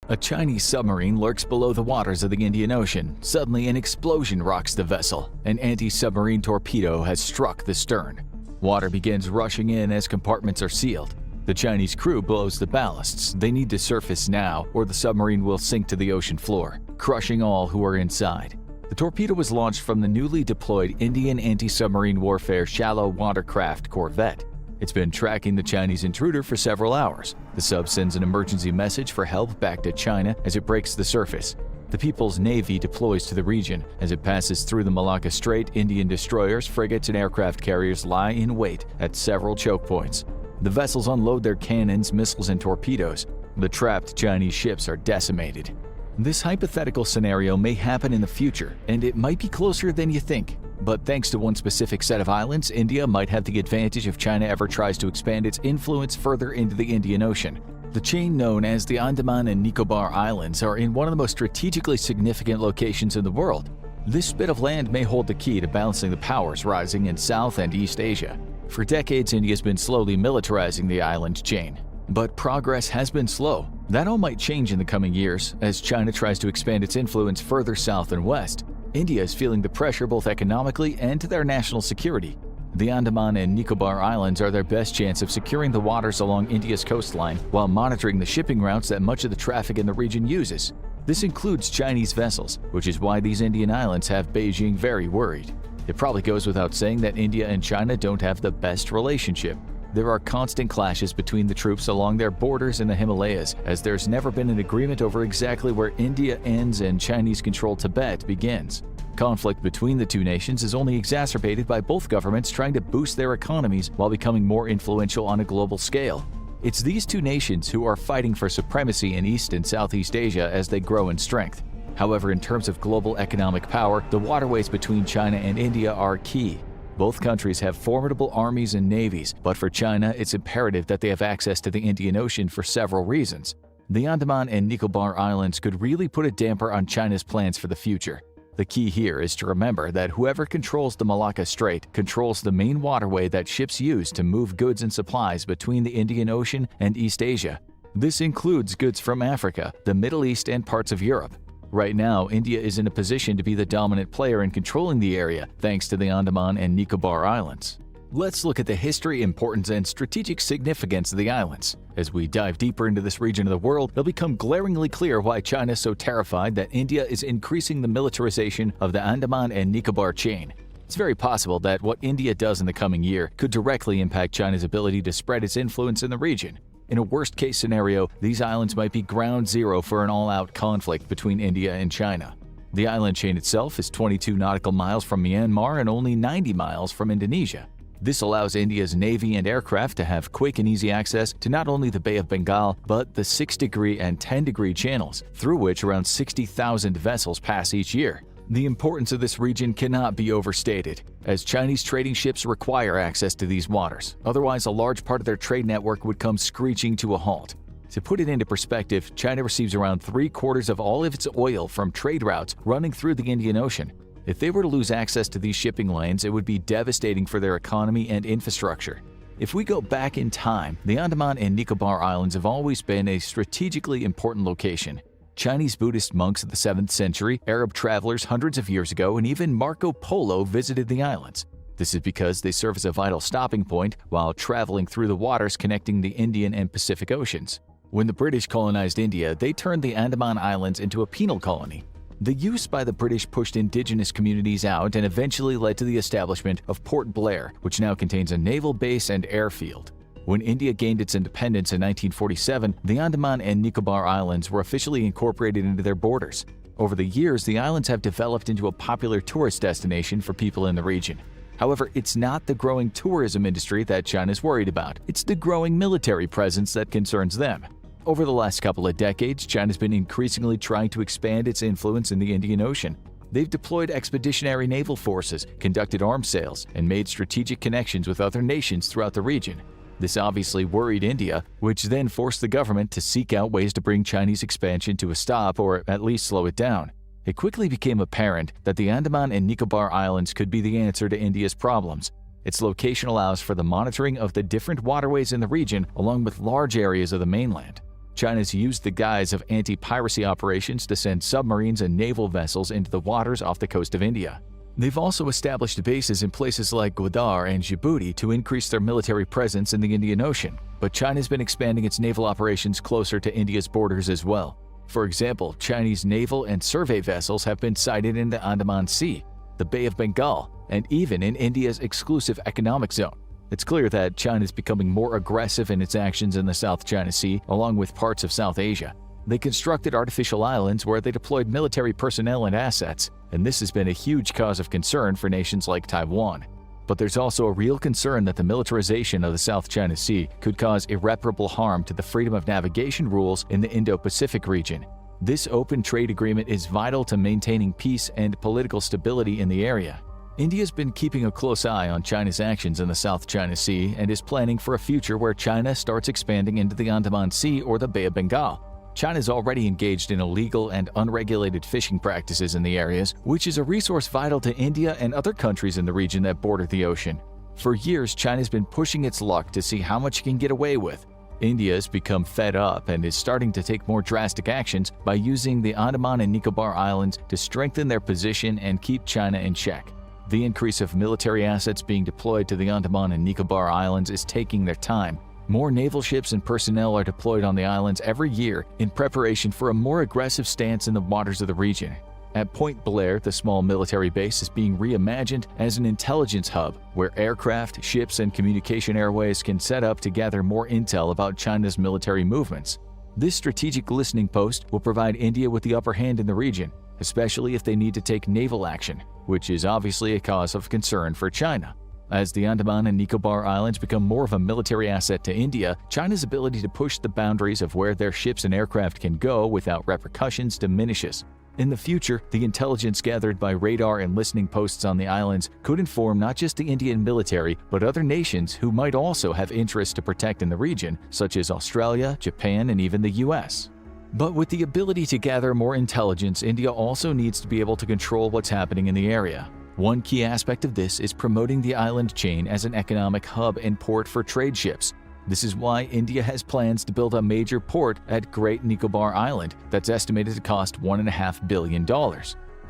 A Chinese submarine lurks below the waters of the Indian Ocean. Suddenly, an explosion rocks the vessel. An anti-submarine torpedo has struck the stern. Water begins rushing in as compartments are sealed. The Chinese crew blows the ballasts. They need to surface now, or the submarine will sink to the ocean floor, crushing all who are inside. The torpedo was launched from the newly deployed Indian anti-submarine warfare shallow watercraft corvette. It's been tracking the Chinese intruder for several hours. The sub sends an emergency message for help back to China as it breaks the surface. The People's Navy deploys to the region. As it passes through the Malacca Strait, Indian destroyers, frigates, and aircraft carriers lie in wait at several choke points. The vessels unload their cannons, missiles, and torpedoes. The trapped Chinese ships are decimated. This hypothetical scenario may happen in the future, and it might be closer than you think. But thanks to one specific set of islands, India might have the advantage if China ever tries to expand its influence further into the Indian Ocean. The chain known as the Andaman and Nicobar Islands are in one of the most strategically significant locations in the world. This bit of land may hold the key to balancing the powers rising in South and East Asia. For decades, India has been slowly militarizing the island chain. But progress has been slow. That all might change in the coming years as China tries to expand its influence further south and west. India is feeling the pressure both economically and to their national security. The Andaman and Nicobar Islands are their best chance of securing the waters along India's coastline while monitoring the shipping routes that much of the traffic in the region uses. This includes Chinese vessels, which is why these Indian islands have Beijing very worried. It probably goes without saying that India and China don't have the best relationship. There are constant clashes between the troops along their borders in the Himalayas, as there's never been an agreement over exactly where India ends and Chinese-controlled Tibet begins. Conflict between the two nations is only exacerbated by both governments trying to boost their economies while becoming more influential on a global scale. It's these two nations who are fighting for supremacy in East and Southeast Asia as they grow in strength. However, in terms of global economic power, the waterways between China and India are key. Both countries have formidable armies and navies, but for China, it's imperative that they have access to the Indian Ocean for several reasons. The Andaman and Nicobar Islands could really put a damper on China's plans for the future. The key here is to remember that whoever controls the Malacca Strait controls the main waterway that ships use to move goods and supplies between the Indian Ocean and East Asia. This includes goods from Africa, the Middle East, and parts of Europe. Right now, India is in a position to be the dominant player in controlling the area thanks to the Andaman and Nicobar Islands. Let's look at the history, importance, and strategic significance of the islands. As we dive deeper into this region of the world, it'll become glaringly clear why China is so terrified that India is increasing the militarization of the Andaman and Nicobar chain. It's very possible that what India does in the coming year could directly impact China's ability to spread its influence in the region. In a worst-case scenario, these islands might be ground zero for an all-out conflict between India and China. The island chain itself is 22 nautical miles from Myanmar and only 90 miles from Indonesia. This allows India's navy and aircraft to have quick and easy access to not only the Bay of Bengal, but the 6-degree and 10-degree channels, through which around 60,000 vessels pass each year. The importance of this region cannot be overstated, as Chinese trading ships require access to these waters. Otherwise, a large part of their trade network would come screeching to a halt. To put it into perspective, China receives around 3/4 of all of its oil from trade routes running through the Indian Ocean. If they were to lose access to these shipping lanes, it would be devastating for their economy and infrastructure. If we go back in time, the Andaman and Nicobar Islands have always been a strategically important location. Chinese Buddhist monks of the 7th century, Arab travelers hundreds of years ago, and even Marco Polo visited the islands. This is because they serve as a vital stopping point while traveling through the waters connecting the Indian and Pacific Oceans. When the British colonized India, they turned the Andaman Islands into a penal colony. The use by the British pushed indigenous communities out and eventually led to the establishment of Port Blair, which now contains a naval base and airfield. When India gained its independence in 1947, the Andaman and Nicobar Islands were officially incorporated into their borders. Over the years, the islands have developed into a popular tourist destination for people in the region. However, it's not the growing tourism industry that China's worried about. It's the growing military presence that concerns them. Over the last couple of decades, China's been increasingly trying to expand its influence in the Indian Ocean. They've deployed expeditionary naval forces, conducted arms sales, and made strategic connections with other nations throughout the region. This obviously worried India, which then forced the government to seek out ways to bring Chinese expansion to a stop or at least slow it down. It quickly became apparent that the Andaman and Nicobar Islands could be the answer to India's problems. Its location allows for the monitoring of the different waterways in the region along with large areas of the mainland. China's used the guise of anti-piracy operations to send submarines and naval vessels into the waters off the coast of India. They've also established bases in places like Gwadar and Djibouti to increase their military presence in the Indian Ocean, but China's been expanding its naval operations closer to India's borders as well. For example, Chinese naval and survey vessels have been sighted in the Andaman Sea, the Bay of Bengal, and even in India's exclusive economic zone. It's clear that China is becoming more aggressive in its actions in the South China Sea, along with parts of South Asia. They constructed artificial islands where they deployed military personnel and assets, and this has been a huge cause of concern for nations like Taiwan. But there's also a real concern that the militarization of the South China Sea could cause irreparable harm to the freedom of navigation rules in the Indo-Pacific region. This open trade agreement is vital to maintaining peace and political stability in the area. India's been keeping a close eye on China's actions in the South China Sea and is planning for a future where China starts expanding into the Andaman Sea or the Bay of Bengal. China's already engaged in illegal and unregulated fishing practices in the areas, which is a resource vital to India and other countries in the region that border the ocean. For years, China's been pushing its luck to see how much it can get away with. India has become fed up and is starting to take more drastic actions by using the Andaman and Nicobar Islands to strengthen their position and keep China in check. The increase of military assets being deployed to the Andaman and Nicobar Islands is taking their time. More naval ships and personnel are deployed on the islands every year in preparation for a more aggressive stance in the waters of the region. At Point Blair, the small military base is being reimagined as an intelligence hub where aircraft, ships, and communication airways can set up to gather more intel about China's military movements. This strategic listening post will provide India with the upper hand in the region, especially if they need to take naval action, which is obviously a cause of concern for China. As the Andaman and Nicobar Islands become more of a military asset to India, China's ability to push the boundaries of where their ships and aircraft can go without repercussions diminishes. In the future, the intelligence gathered by radar and listening posts on the islands could inform not just the Indian military, but other nations who might also have interests to protect in the region, such as Australia, Japan, and even the US. But with the ability to gather more intelligence, India also needs to be able to control what's happening in the area. One key aspect of this is promoting the island chain as an economic hub and port for trade ships. This is why India has plans to build a major port at Great Nicobar Island that's estimated to cost $1.5 billion.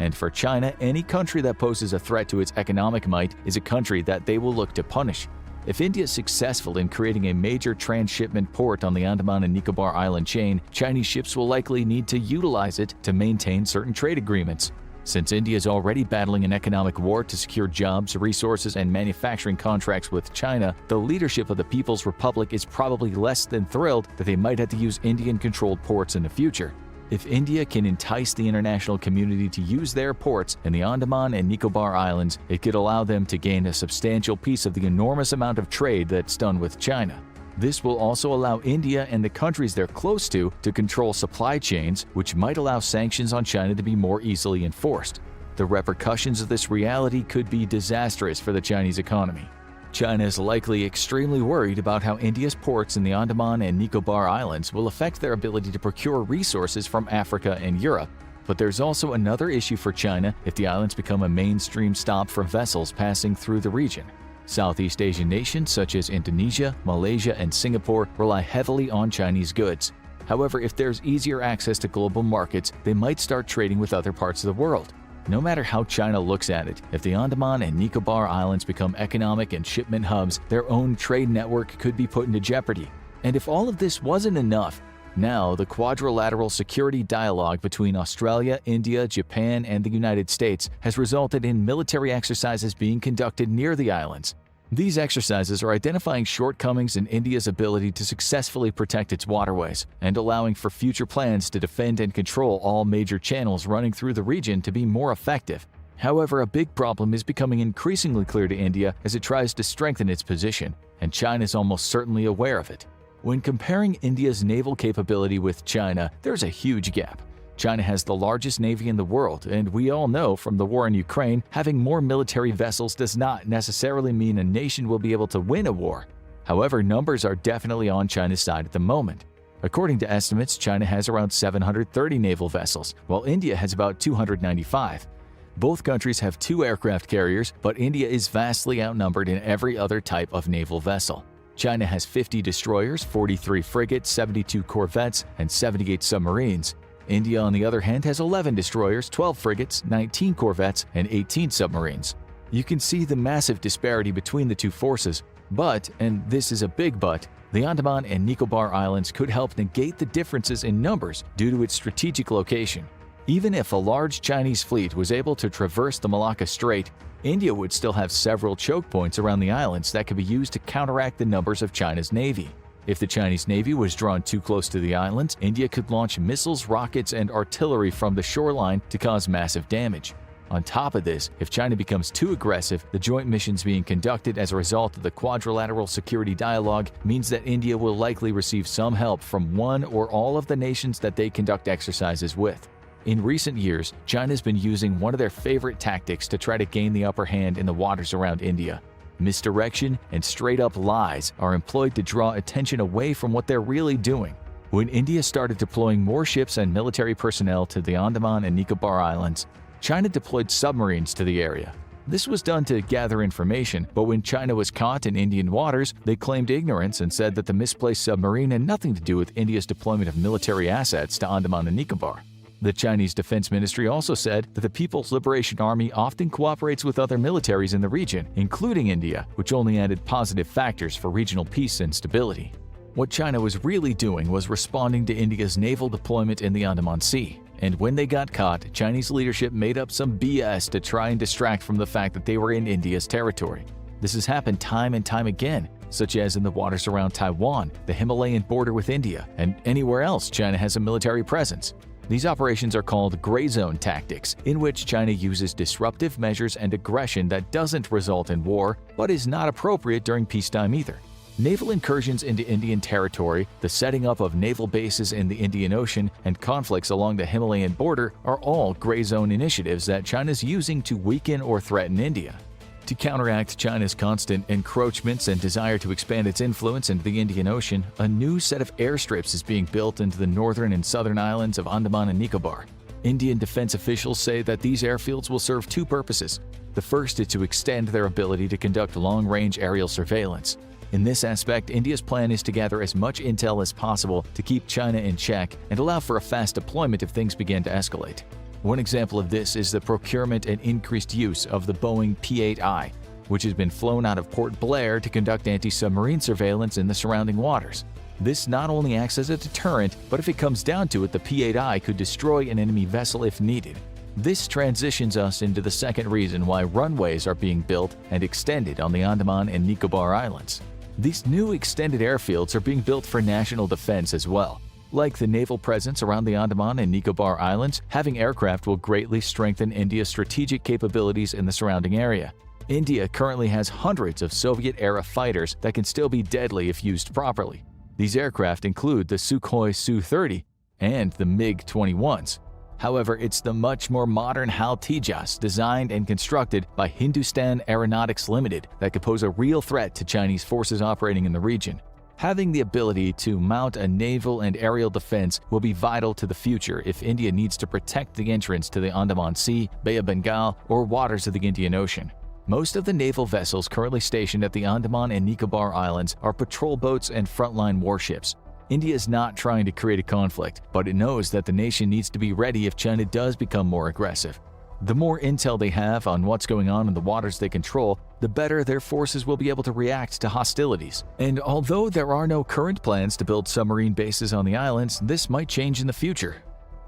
And for China, any country that poses a threat to its economic might is a country that they will look to punish. If India is successful in creating a major transshipment port on the Andaman and Nicobar Island chain, Chinese ships will likely need to utilize it to maintain certain trade agreements. Since India is already battling an economic war to secure jobs, resources, and manufacturing contracts with China, the leadership of the People's Republic is probably less than thrilled that they might have to use Indian-controlled ports in the future. If India can entice the international community to use their ports in the Andaman and Nicobar Islands, it could allow them to gain a substantial piece of the enormous amount of trade that's done with China. This will also allow India and the countries they're close to control supply chains, which might allow sanctions on China to be more easily enforced. The repercussions of this reality could be disastrous for the Chinese economy. China is likely extremely worried about how India's ports in the Andaman and Nicobar Islands will affect their ability to procure resources from Africa and Europe. But there's also another issue for China if the islands become a mainstream stop for vessels passing through the region. Southeast Asian nations such as Indonesia, Malaysia, and Singapore rely heavily on Chinese goods. However, if there's easier access to global markets, they might start trading with other parts of the world. No matter how China looks at it, if the Andaman and Nicobar Islands become economic and shipment hubs, their own trade network could be put into jeopardy. And if all of this wasn't enough, now the quadrilateral security dialogue between Australia, India, Japan, and the United States has resulted in military exercises being conducted near the islands. These exercises are identifying shortcomings in India's ability to successfully protect its waterways and allowing for future plans to defend and control all major channels running through the region to be more effective. However, a big problem is becoming increasingly clear to India as it tries to strengthen its position, and China is almost certainly aware of it. When comparing India's naval capability with China, there's a huge gap. China has the largest navy in the world, and we all know from the war in Ukraine, having more military vessels does not necessarily mean a nation will be able to win a war. However, numbers are definitely on China's side at the moment. According to estimates, China has around 730 naval vessels, while India has about 295. Both countries have 2 aircraft carriers, but India is vastly outnumbered in every other type of naval vessel. China has 50 destroyers, 43 frigates, 72 corvettes, and 78 submarines. India, on the other hand, has 11 destroyers, 12 frigates, 19 corvettes, and 18 submarines. You can see the massive disparity between the two forces, but, and this is a big but, the Andaman and Nicobar Islands could help negate the differences in numbers due to its strategic location. Even if a large Chinese fleet was able to traverse the Malacca Strait, India would still have several choke points around the islands that could be used to counteract the numbers of China's navy. If the Chinese navy was drawn too close to the islands, India could launch missiles, rockets, and artillery from the shoreline to cause massive damage. On top of this, if China becomes too aggressive, the joint missions being conducted as a result of the quadrilateral security dialogue means that India will likely receive some help from one or all of the nations that they conduct exercises with. In recent years, China's been using one of their favorite tactics to try to gain the upper hand in the waters around India. Misdirection and straight-up lies are employed to draw attention away from what they're really doing. When India started deploying more ships and military personnel to the Andaman and Nicobar Islands, China deployed submarines to the area. This was done to gather information, but when China was caught in Indian waters, they claimed ignorance and said that the misplaced submarine had nothing to do with India's deployment of military assets to Andaman and Nicobar. The Chinese Defense Ministry also said that the People's Liberation Army often cooperates with other militaries in the region, including India, which only added positive factors for regional peace and stability. What China was really doing was responding to India's naval deployment in the Andaman Sea. And when they got caught, Chinese leadership made up some BS to try and distract from the fact that they were in India's territory. This has happened time and time again, such as in the waters around Taiwan, the Himalayan border with India, and anywhere else China has a military presence. These operations are called gray zone tactics, in which China uses disruptive measures and aggression that doesn't result in war, but is not appropriate during peacetime either. Naval incursions into Indian territory, the setting up of naval bases in the Indian Ocean, and conflicts along the Himalayan border are all gray zone initiatives that China's using to weaken or threaten India. To counteract China's constant encroachments and desire to expand its influence into the Indian Ocean, a new set of airstrips is being built into the northern and southern islands of Andaman and Nicobar. Indian defense officials say that these airfields will serve two purposes. The first is to extend their ability to conduct long-range aerial surveillance. In this aspect, India's plan is to gather as much intel as possible to keep China in check and allow for a fast deployment if things begin to escalate. One example of this is the procurement and increased use of the Boeing P-8I, which has been flown out of Port Blair to conduct anti-submarine surveillance in the surrounding waters. This not only acts as a deterrent, but if it comes down to it, the P-8I could destroy an enemy vessel if needed. This transitions us into the second reason why runways are being built and extended on the Andaman and Nicobar Islands. These new extended airfields are being built for national defense as well. Like the naval presence around the Andaman and Nicobar Islands, having aircraft will greatly strengthen India's strategic capabilities in the surrounding area. India currently has hundreds of Soviet-era fighters that can still be deadly if used properly. These aircraft include the Sukhoi Su-30 and the MiG-21s. However, it's the much more modern HAL Tejas, designed and constructed by Hindustan Aeronautics Limited, that could pose a real threat to Chinese forces operating in the region. Having the ability to mount a naval and aerial defense will be vital to the future if India needs to protect the entrance to the Andaman Sea, Bay of Bengal, or waters of the Indian Ocean. Most of the naval vessels currently stationed at the Andaman and Nicobar Islands are patrol boats and frontline warships. India is not trying to create a conflict, but it knows that the nation needs to be ready if China does become more aggressive. The more intel they have on what's going on in the waters they control, the better their forces will be able to react to hostilities. And although there are no current plans to build submarine bases on the islands, this might change in the future.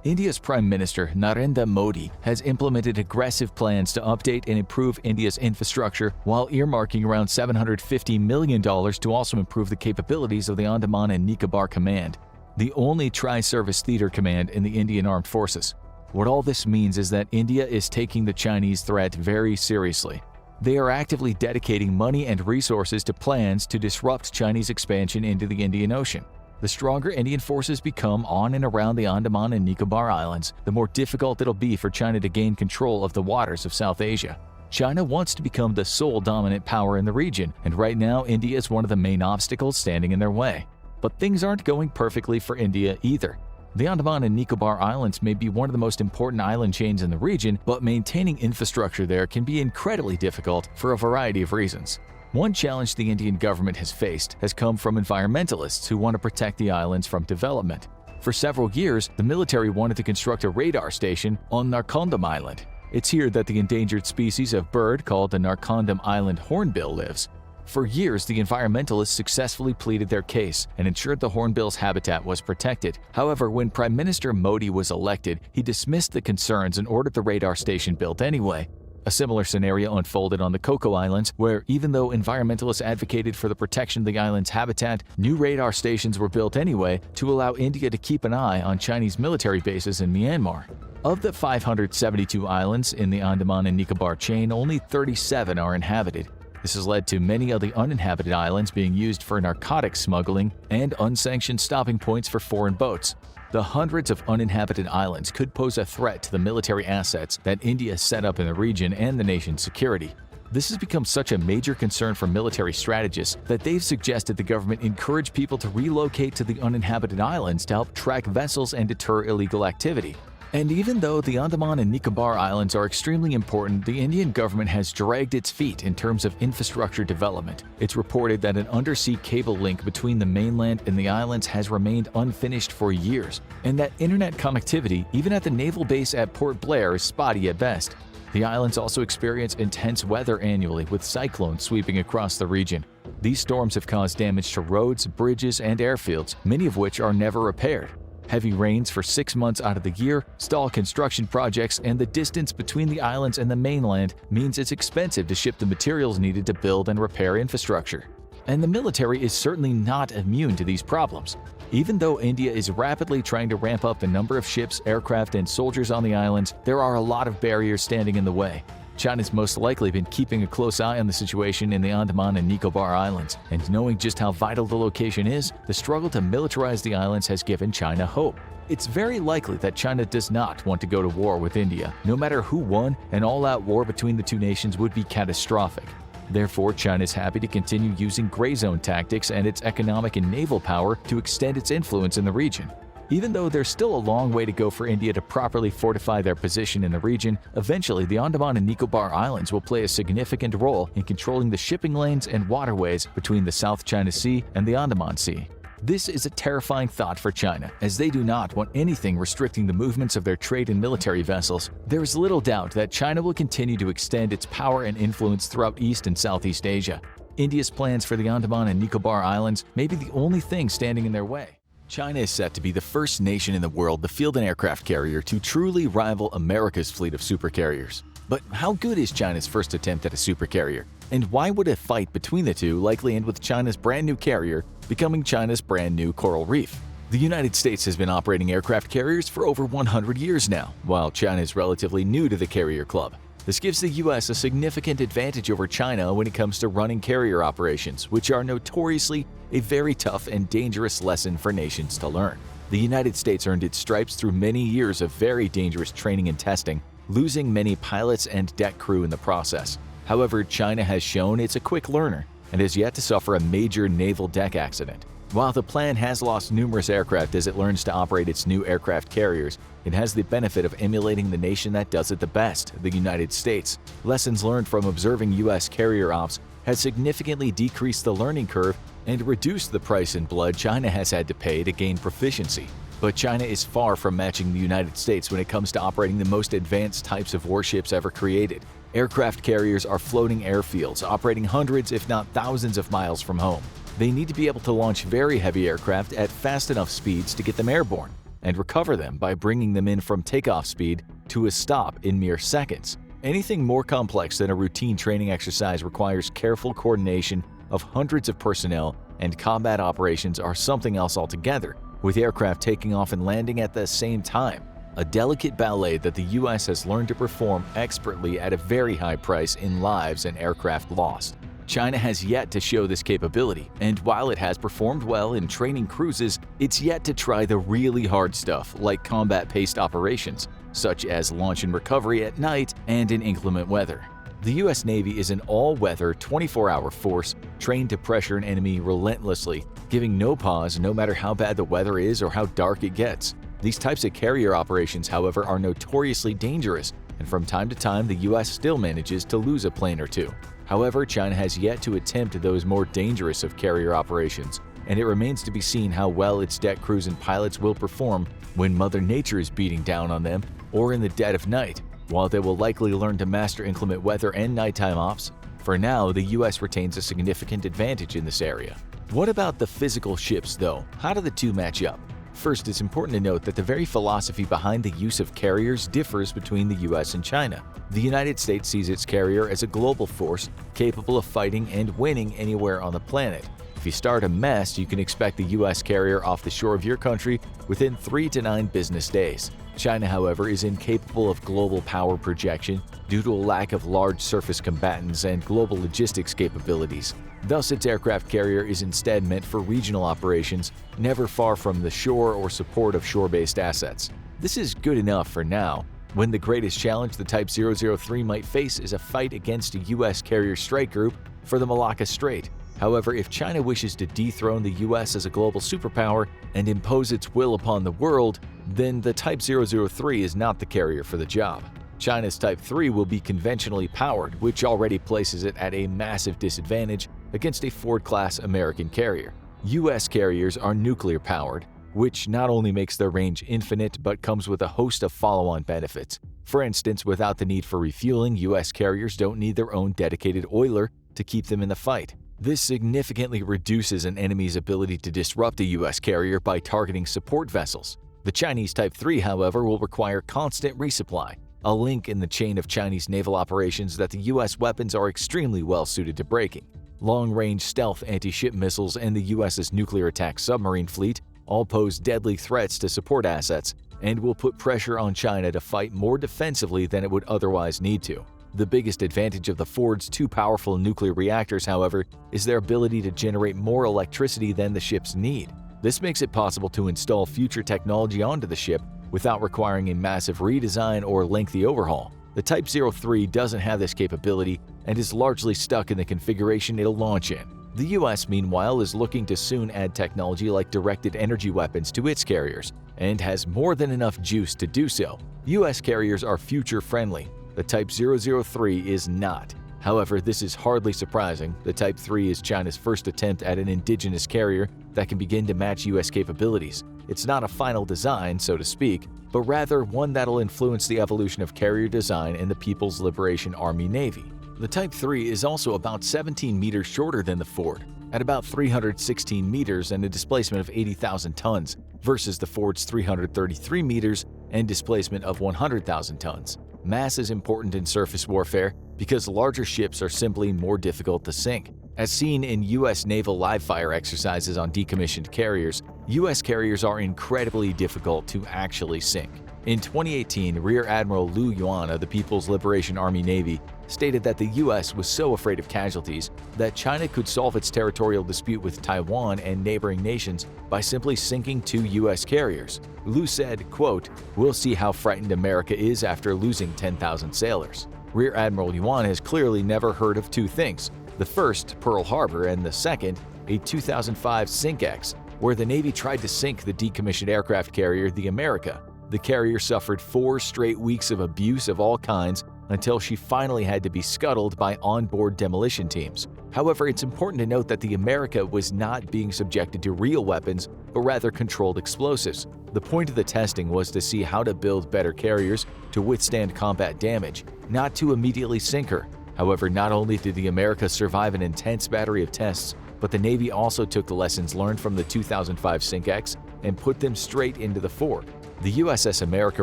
India's Prime Minister Narendra Modi has implemented aggressive plans to update and improve India's infrastructure while earmarking around $750 million to also improve the capabilities of the Andaman and Nicobar Command, the only tri-service theater command in the Indian Armed Forces. What all this means is that India is taking the Chinese threat very seriously. They are actively dedicating money and resources to plans to disrupt Chinese expansion into the Indian Ocean. The stronger Indian forces become on and around the Andaman and Nicobar Islands, the more difficult it'll be for China to gain control of the waters of South Asia. China wants to become the sole dominant power in the region, and right now India is one of the main obstacles standing in their way. But things aren't going perfectly for India either. The Andaman and Nicobar Islands may be one of the most important island chains in the region, but maintaining infrastructure there can be incredibly difficult for a variety of reasons. One challenge the Indian government has faced has come from environmentalists who want to protect the islands from development. For several years, the military wanted to construct a radar station on Narcondam Island. It's here that the endangered species of bird called the Narcondam Island hornbill lives. For years, the environmentalists successfully pleaded their case and ensured the hornbill's habitat was protected. However, when Prime Minister Modi was elected, he dismissed the concerns and ordered the radar station built anyway. A similar scenario unfolded on the Coco Islands, where even though environmentalists advocated for the protection of the island's habitat, new radar stations were built anyway to allow India to keep an eye on Chinese military bases in Myanmar. Of the 572 islands in the Andaman and Nicobar chain, only 37 are inhabited. This has led to many of the uninhabited islands being used for narcotics smuggling and unsanctioned stopping points for foreign boats. The hundreds of uninhabited islands could pose a threat to the military assets that India set up in the region and the nation's security. This has become such a major concern for military strategists that they've suggested the government encourage people to relocate to the uninhabited islands to help track vessels and deter illegal activity. And even though the Andaman and Nicobar Islands are extremely important, the Indian government has dragged its feet in terms of infrastructure development. It's reported that an undersea cable link between the mainland and the islands has remained unfinished for years, and that internet connectivity, even at the naval base at Port Blair, is spotty at best. The islands also experience intense weather annually, with cyclones sweeping across the region. These storms have caused damage to roads, bridges, and airfields, many of which are never repaired. Heavy rains for 6 months out of the year stall construction projects, and the distance between the islands and the mainland means it's expensive to ship the materials needed to build and repair infrastructure. And the military is certainly not immune to these problems. Even though India is rapidly trying to ramp up the number of ships, aircraft, and soldiers on the islands, there are a lot of barriers standing in the way. China's most likely been keeping a close eye on the situation in the Andaman and Nicobar Islands, and knowing just how vital the location is, the struggle to militarize the islands has given China hope. It's very likely that China does not want to go to war with India. No matter who won, an all-out war between the two nations would be catastrophic. Therefore, China is happy to continue using gray zone tactics and its economic and naval power to extend its influence in the region. Even though there's still a long way to go for India to properly fortify their position in the region, eventually the Andaman and Nicobar Islands will play a significant role in controlling the shipping lanes and waterways between the South China Sea and the Andaman Sea. This is a terrifying thought for China, as they do not want anything restricting the movements of their trade and military vessels. There is little doubt that China will continue to extend its power and influence throughout East and Southeast Asia. India's plans for the Andaman and Nicobar Islands may be the only thing standing in their way. China is set to be the first nation in the world to field an aircraft carrier to truly rival America's fleet of supercarriers. But how good is China's first attempt at a supercarrier? And why would a fight between the two likely end with China's brand new carrier becoming China's brand new coral reef? The United States has been operating aircraft carriers for over 100 years now, while China is relatively new to the carrier club. This gives the U.S. a significant advantage over China when it comes to running carrier operations, which are notoriously a very tough and dangerous lesson for nations to learn. The United States earned its stripes through many years of very dangerous training and testing, losing many pilots and deck crew in the process. However, China has shown it's a quick learner and has yet to suffer a major naval deck accident. While the plan has lost numerous aircraft as it learns to operate its new aircraft carriers, it has the benefit of emulating the nation that does it the best, the United States. Lessons learned from observing U.S. carrier ops has significantly decreased the learning curve and reduced the price in blood China has had to pay to gain proficiency. But China is far from matching the United States when it comes to operating the most advanced types of warships ever created. Aircraft carriers are floating airfields operating hundreds if not thousands of miles from home. They need to be able to launch very heavy aircraft at fast enough speeds to get them airborne, and recover them by bringing them in from takeoff speed to a stop in mere seconds. Anything more complex than a routine training exercise requires careful coordination of hundreds of personnel, and combat operations are something else altogether, with aircraft taking off and landing at the same time. A delicate ballet that the U.S. has learned to perform expertly at a very high price in lives and aircraft lost. China has yet to show this capability, and while it has performed well in training cruises, it's yet to try the really hard stuff like combat-paced operations, such as launch and recovery at night and in inclement weather. The U.S. Navy is an all-weather, 24-hour force trained to pressure an enemy relentlessly, giving no pause no matter how bad the weather is or how dark it gets. These types of carrier operations, however, are notoriously dangerous, and from time to time the U.S. still manages to lose a plane or two. However, China has yet to attempt those more dangerous of carrier operations, and it remains to be seen how well its deck crews and pilots will perform when Mother Nature is beating down on them or in the dead of night. While they will likely learn to master inclement weather and nighttime ops, for now the US retains a significant advantage in this area. What about the physical ships though? How do the two match up? First, it's important to note that the very philosophy behind the use of carriers differs between the US and China. The United States sees its carrier as a global force capable of fighting and winning anywhere on the planet. If you start a mess, you can expect the US carrier off the shore of your country within 3 to 9 business days. China, however, is incapable of global power projection due to a lack of large surface combatants and global logistics capabilities. Thus, its aircraft carrier is instead meant for regional operations, never far from the shore or support of shore-based assets. This is good enough for now, when the greatest challenge the Type 003 might face is a fight against a US carrier strike group for the Malacca Strait. However, if China wishes to dethrone the US as a global superpower and impose its will upon the world, then the Type 003 is not the carrier for the job. China's Type 3 will be conventionally powered, which already places it at a massive disadvantage against a Ford-class American carrier. US carriers are nuclear-powered, which not only makes their range infinite but comes with a host of follow-on benefits. For instance, without the need for refueling, US carriers don't need their own dedicated oiler to keep them in the fight. This significantly reduces an enemy's ability to disrupt a US carrier by targeting support vessels. The Chinese Type 3, however, will require constant resupply, a link in the chain of Chinese naval operations that the US weapons are extremely well suited to breaking. Long-range stealth anti-ship missiles and the US's nuclear attack submarine fleet all pose deadly threats to support assets and will put pressure on China to fight more defensively than it would otherwise need to. The biggest advantage of the Ford's two powerful nuclear reactors, however, is their ability to generate more electricity than the ships need. This makes it possible to install future technology onto the ship without requiring a massive redesign or lengthy overhaul. The Type 03 doesn't have this capability and is largely stuck in the configuration it'll launch in. The US, meanwhile, is looking to soon add technology like directed energy weapons to its carriers and has more than enough juice to do so. US carriers are future-friendly. The Type 003 is not. However, this is hardly surprising. The Type 3 is China's first attempt at an indigenous carrier that can begin to match US capabilities. It's not a final design, so to speak, but rather one that'll influence the evolution of carrier design in the People's Liberation Army Navy. The Type 3 is also about 17 meters shorter than the Ford, at about 316 meters and a displacement of 80,000 tons, versus the Ford's 333 meters and displacement of 100,000 tons. Mass is important in surface warfare because larger ships are simply more difficult to sink. As seen in U.S. naval live-fire exercises on decommissioned carriers, U.S. carriers are incredibly difficult to actually sink. In 2018, Rear Admiral Lu Yuan of the People's Liberation Army Navy stated that the U.S. was so afraid of casualties that China could solve its territorial dispute with Taiwan and neighboring nations by simply sinking 2 U.S. carriers. Lu said, quote, "We'll see how frightened America is after losing 10,000 sailors." Rear Admiral Yuan has clearly never heard of 2 things. The first, Pearl Harbor, and the second, a 2005 SINK-X, where the Navy tried to sink the decommissioned aircraft carrier, the America. The carrier suffered 4 straight weeks of abuse of all kinds until she finally had to be scuttled by onboard demolition teams. However, it's important to note that the America was not being subjected to real weapons, but rather controlled explosives. The point of the testing was to see how to build better carriers to withstand combat damage, not to immediately sink her. However, not only did the America survive an intense battery of tests, but the Navy also took the lessons learned from the 2005 SINK-X and put them straight into the Ford. The USS America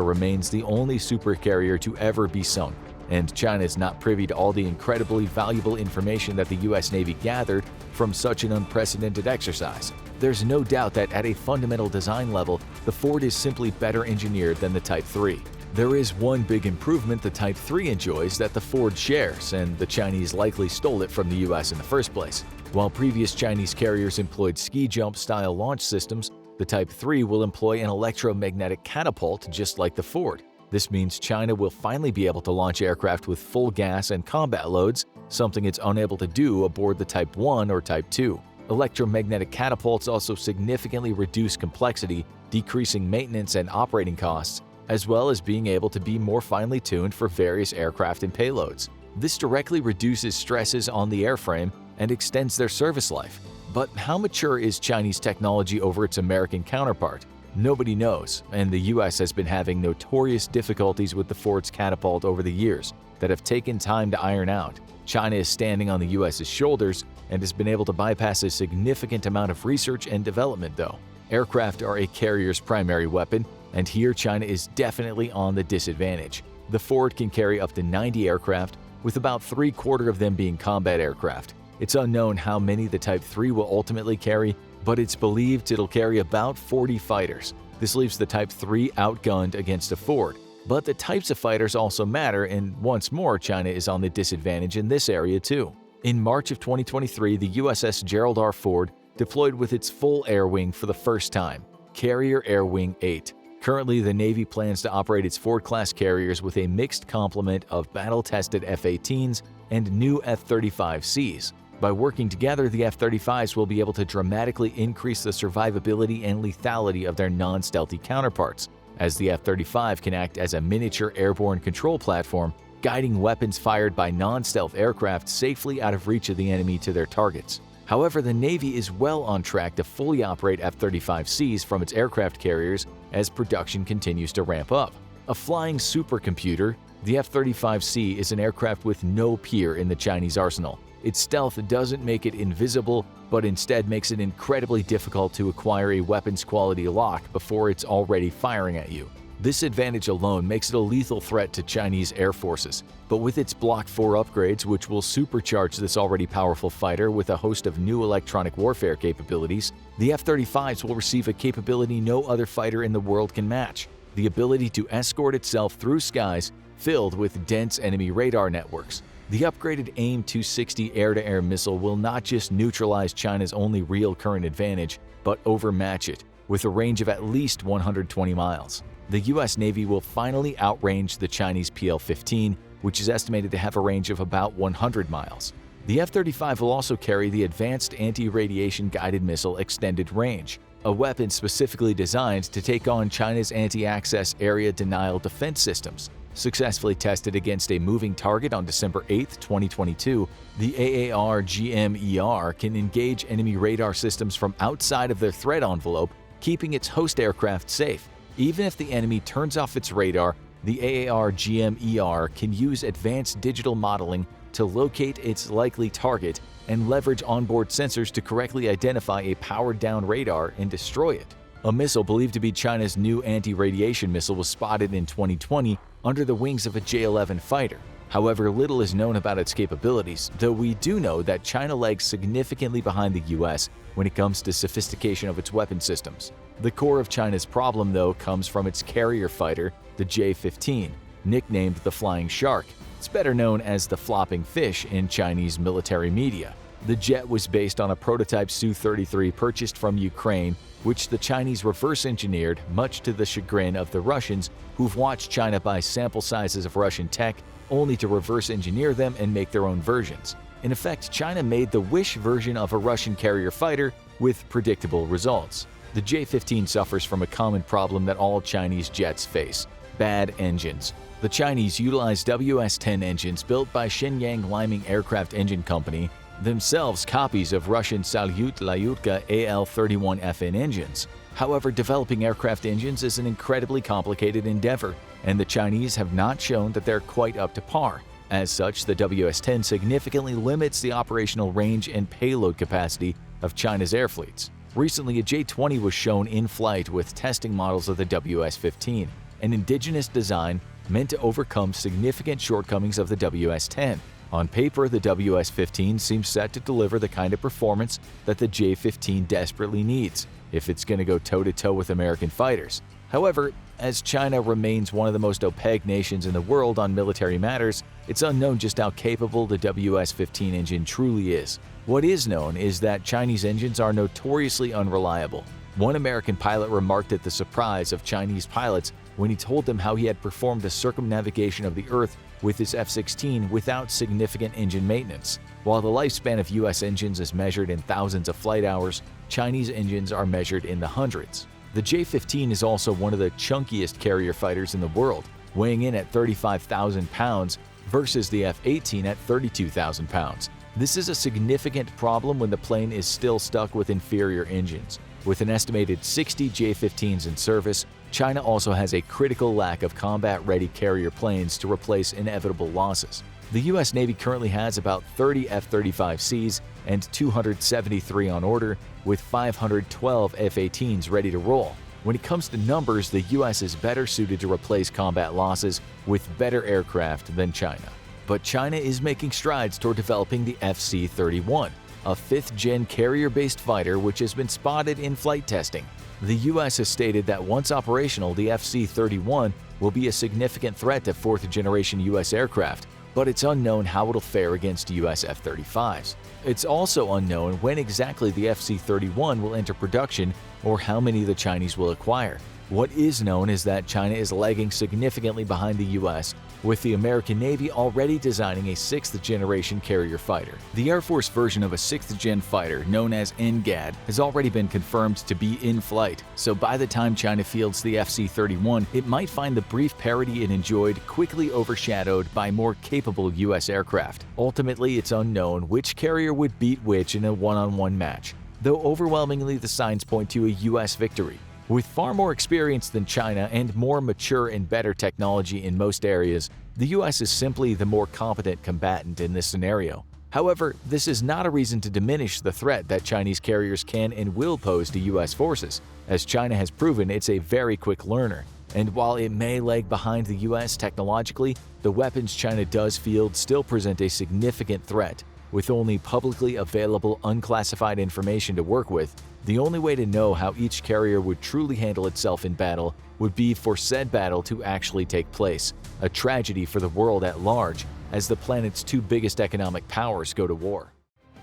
remains the only supercarrier to ever be sunk, and China is not privy to all the incredibly valuable information that the US Navy gathered from such an unprecedented exercise. There's no doubt that at a fundamental design level, the Ford is simply better engineered than the Type 3. There is one big improvement the Type 3 enjoys that the Ford shares, and the Chinese likely stole it from the US in the first place. While previous Chinese carriers employed ski-jump-style launch systems, the Type 3 will employ an electromagnetic catapult just like the Ford. This means China will finally be able to launch aircraft with full gas and combat loads, something it's unable to do aboard the Type 1 or Type 2. Electromagnetic catapults also significantly reduce complexity, decreasing maintenance and operating costs, as well as being able to be more finely tuned for various aircraft and payloads. This directly reduces stresses on the airframe and extends their service life. But how mature is Chinese technology over its American counterpart? Nobody knows, and the US has been having notorious difficulties with the Ford's catapult over the years that have taken time to iron out. China is standing on the US's shoulders and has been able to bypass a significant amount of research and development though. Aircraft are a carrier's primary weapon, and here China is definitely on the disadvantage. The Ford can carry up to 90 aircraft, with about 3/4 of them being combat aircraft. It's unknown how many the Type 3 will ultimately carry, but it's believed it'll carry about 40 fighters. This leaves the Type 3 outgunned against a Ford. But the types of fighters also matter, and once more China is on the disadvantage in this area too. In March of 2023, the USS Gerald R. Ford deployed with its full air wing for the first time, Carrier Air Wing 8. Currently, the Navy plans to operate its Ford-class carriers with a mixed complement of battle-tested F-18s and new F-35Cs. By working together, the F-35s will be able to dramatically increase the survivability and lethality of their non-stealthy counterparts, as the F-35 can act as a miniature airborne control platform, guiding weapons fired by non-stealth aircraft safely out of reach of the enemy to their targets. However, the Navy is well on track to fully operate F-35Cs from its aircraft carriers as production continues to ramp up. A flying supercomputer, the F-35C is an aircraft with no peer in the Chinese arsenal. Its stealth doesn't make it invisible, but instead makes it incredibly difficult to acquire a weapons quality lock before it's already firing at you. This advantage alone makes it a lethal threat to Chinese air forces, but with its Block 4 upgrades, which will supercharge this already powerful fighter with a host of new electronic warfare capabilities, the F-35s will receive a capability no other fighter in the world can match: the ability to escort itself through skies filled with dense enemy radar networks. The upgraded AIM-260 air-to-air missile will not just neutralize China's only real current advantage, but overmatch it, with a range of at least 120 miles. The US Navy will finally outrange the Chinese PL-15, which is estimated to have a range of about 100 miles. The F-35 will also carry the Advanced Anti-Radiation Guided Missile Extended Range, a weapon specifically designed to take on China's anti-access area denial defense systems. Successfully tested against a moving target on December 8, 2022, the AAR-GMER can engage enemy radar systems from outside of their threat envelope, keeping its host aircraft safe. Even if the enemy turns off its radar, the AAR-GMER can use advanced digital modeling to locate its likely target and leverage onboard sensors to correctly identify a powered-down radar and destroy it. A missile believed to be China's new anti-radiation missile was spotted in 2020 under the wings of a J-11 fighter. However, little is known about its capabilities, though we do know that China lags significantly behind the US when it comes to sophistication of its weapon systems. The core of China's problem, though, comes from its carrier fighter, the J-15, nicknamed the Flying Shark. It's better known as the Flopping Fish in Chinese military media. The jet was based on a prototype Su-33 purchased from Ukraine, which the Chinese reverse-engineered, much to the chagrin of the Russians, who've watched China buy sample sizes of Russian tech only to reverse-engineer them and make their own versions. In effect, China made the Wish version of a Russian carrier fighter with predictable results. The J-15 suffers from a common problem that all Chinese jets face: bad engines. The Chinese utilize WS-10 engines built by Shenyang Liming Aircraft Engine Company, themselves copies of Russian Salyut Lyutka AL-31FN engines. However, developing aircraft engines is an incredibly complicated endeavor, and the Chinese have not shown that they're quite up to par. As such, the WS-10 significantly limits the operational range and payload capacity of China's air fleets. Recently, a J-20 was shown in flight with testing models of the WS-15, an indigenous design meant to overcome significant shortcomings of the WS-10. On paper, the WS-15 seems set to deliver the kind of performance that the J-15 desperately needs if it's going to go toe-to-toe with American fighters. However, as China remains one of the most opaque nations in the world on military matters, it's unknown just how capable the WS-15 engine truly is. What is known is that Chinese engines are notoriously unreliable. One American pilot remarked at the surprise of Chinese pilots when he told them how he had performed a circumnavigation of the Earth with his F-16 without significant engine maintenance. While the lifespan of U.S. engines is measured in thousands of flight hours, Chinese engines are measured in the hundreds. The J-15 is also one of the chunkiest carrier fighters in the world. Weighing in at 35,000 pounds, versus the F-18 at 32,000 pounds. This is a significant problem when the plane is still stuck with inferior engines. With an estimated 60 J-15s in service, China also has a critical lack of combat-ready carrier planes to replace inevitable losses. The U.S. Navy currently has about 30 F-35Cs and 273 on order, with 512 F-18s ready to roll. When it comes to numbers, the U.S. is better suited to replace combat losses with better aircraft than China. But China is making strides toward developing the FC-31, a fifth-gen carrier-based fighter which has been spotted in flight testing. The U.S. has stated that once operational, the FC-31 will be a significant threat to fourth-generation U.S. aircraft, but it's unknown how it'll fare against U.S. F-35s. It's also unknown when exactly the FC-31 will enter production or how many the Chinese will acquire. What is known is that China is lagging significantly behind the U.S., with the American Navy already designing a sixth-generation carrier fighter. The Air Force version of a sixth-gen fighter, known as NGAD, has already been confirmed to be in flight, so by the time China fields the FC-31, it might find the brief parity it enjoyed quickly overshadowed by more capable U.S. aircraft. Ultimately, it's unknown which carrier would beat which in a one-on-one match, though overwhelmingly the signs point to a U.S. victory. With far more experience than China and more mature and better technology in most areas, the U.S. is simply the more competent combatant in this scenario. However, this is not a reason to diminish the threat that Chinese carriers can and will pose to U.S. forces, as China has proven it's a very quick learner. And while it may lag behind the U.S. technologically, the weapons China does field still present a significant threat. With only publicly available unclassified information to work with, the only way to know how each carrier would truly handle itself in battle would be for said battle to actually take place, a tragedy for the world at large, as the planet's two biggest economic powers go to war.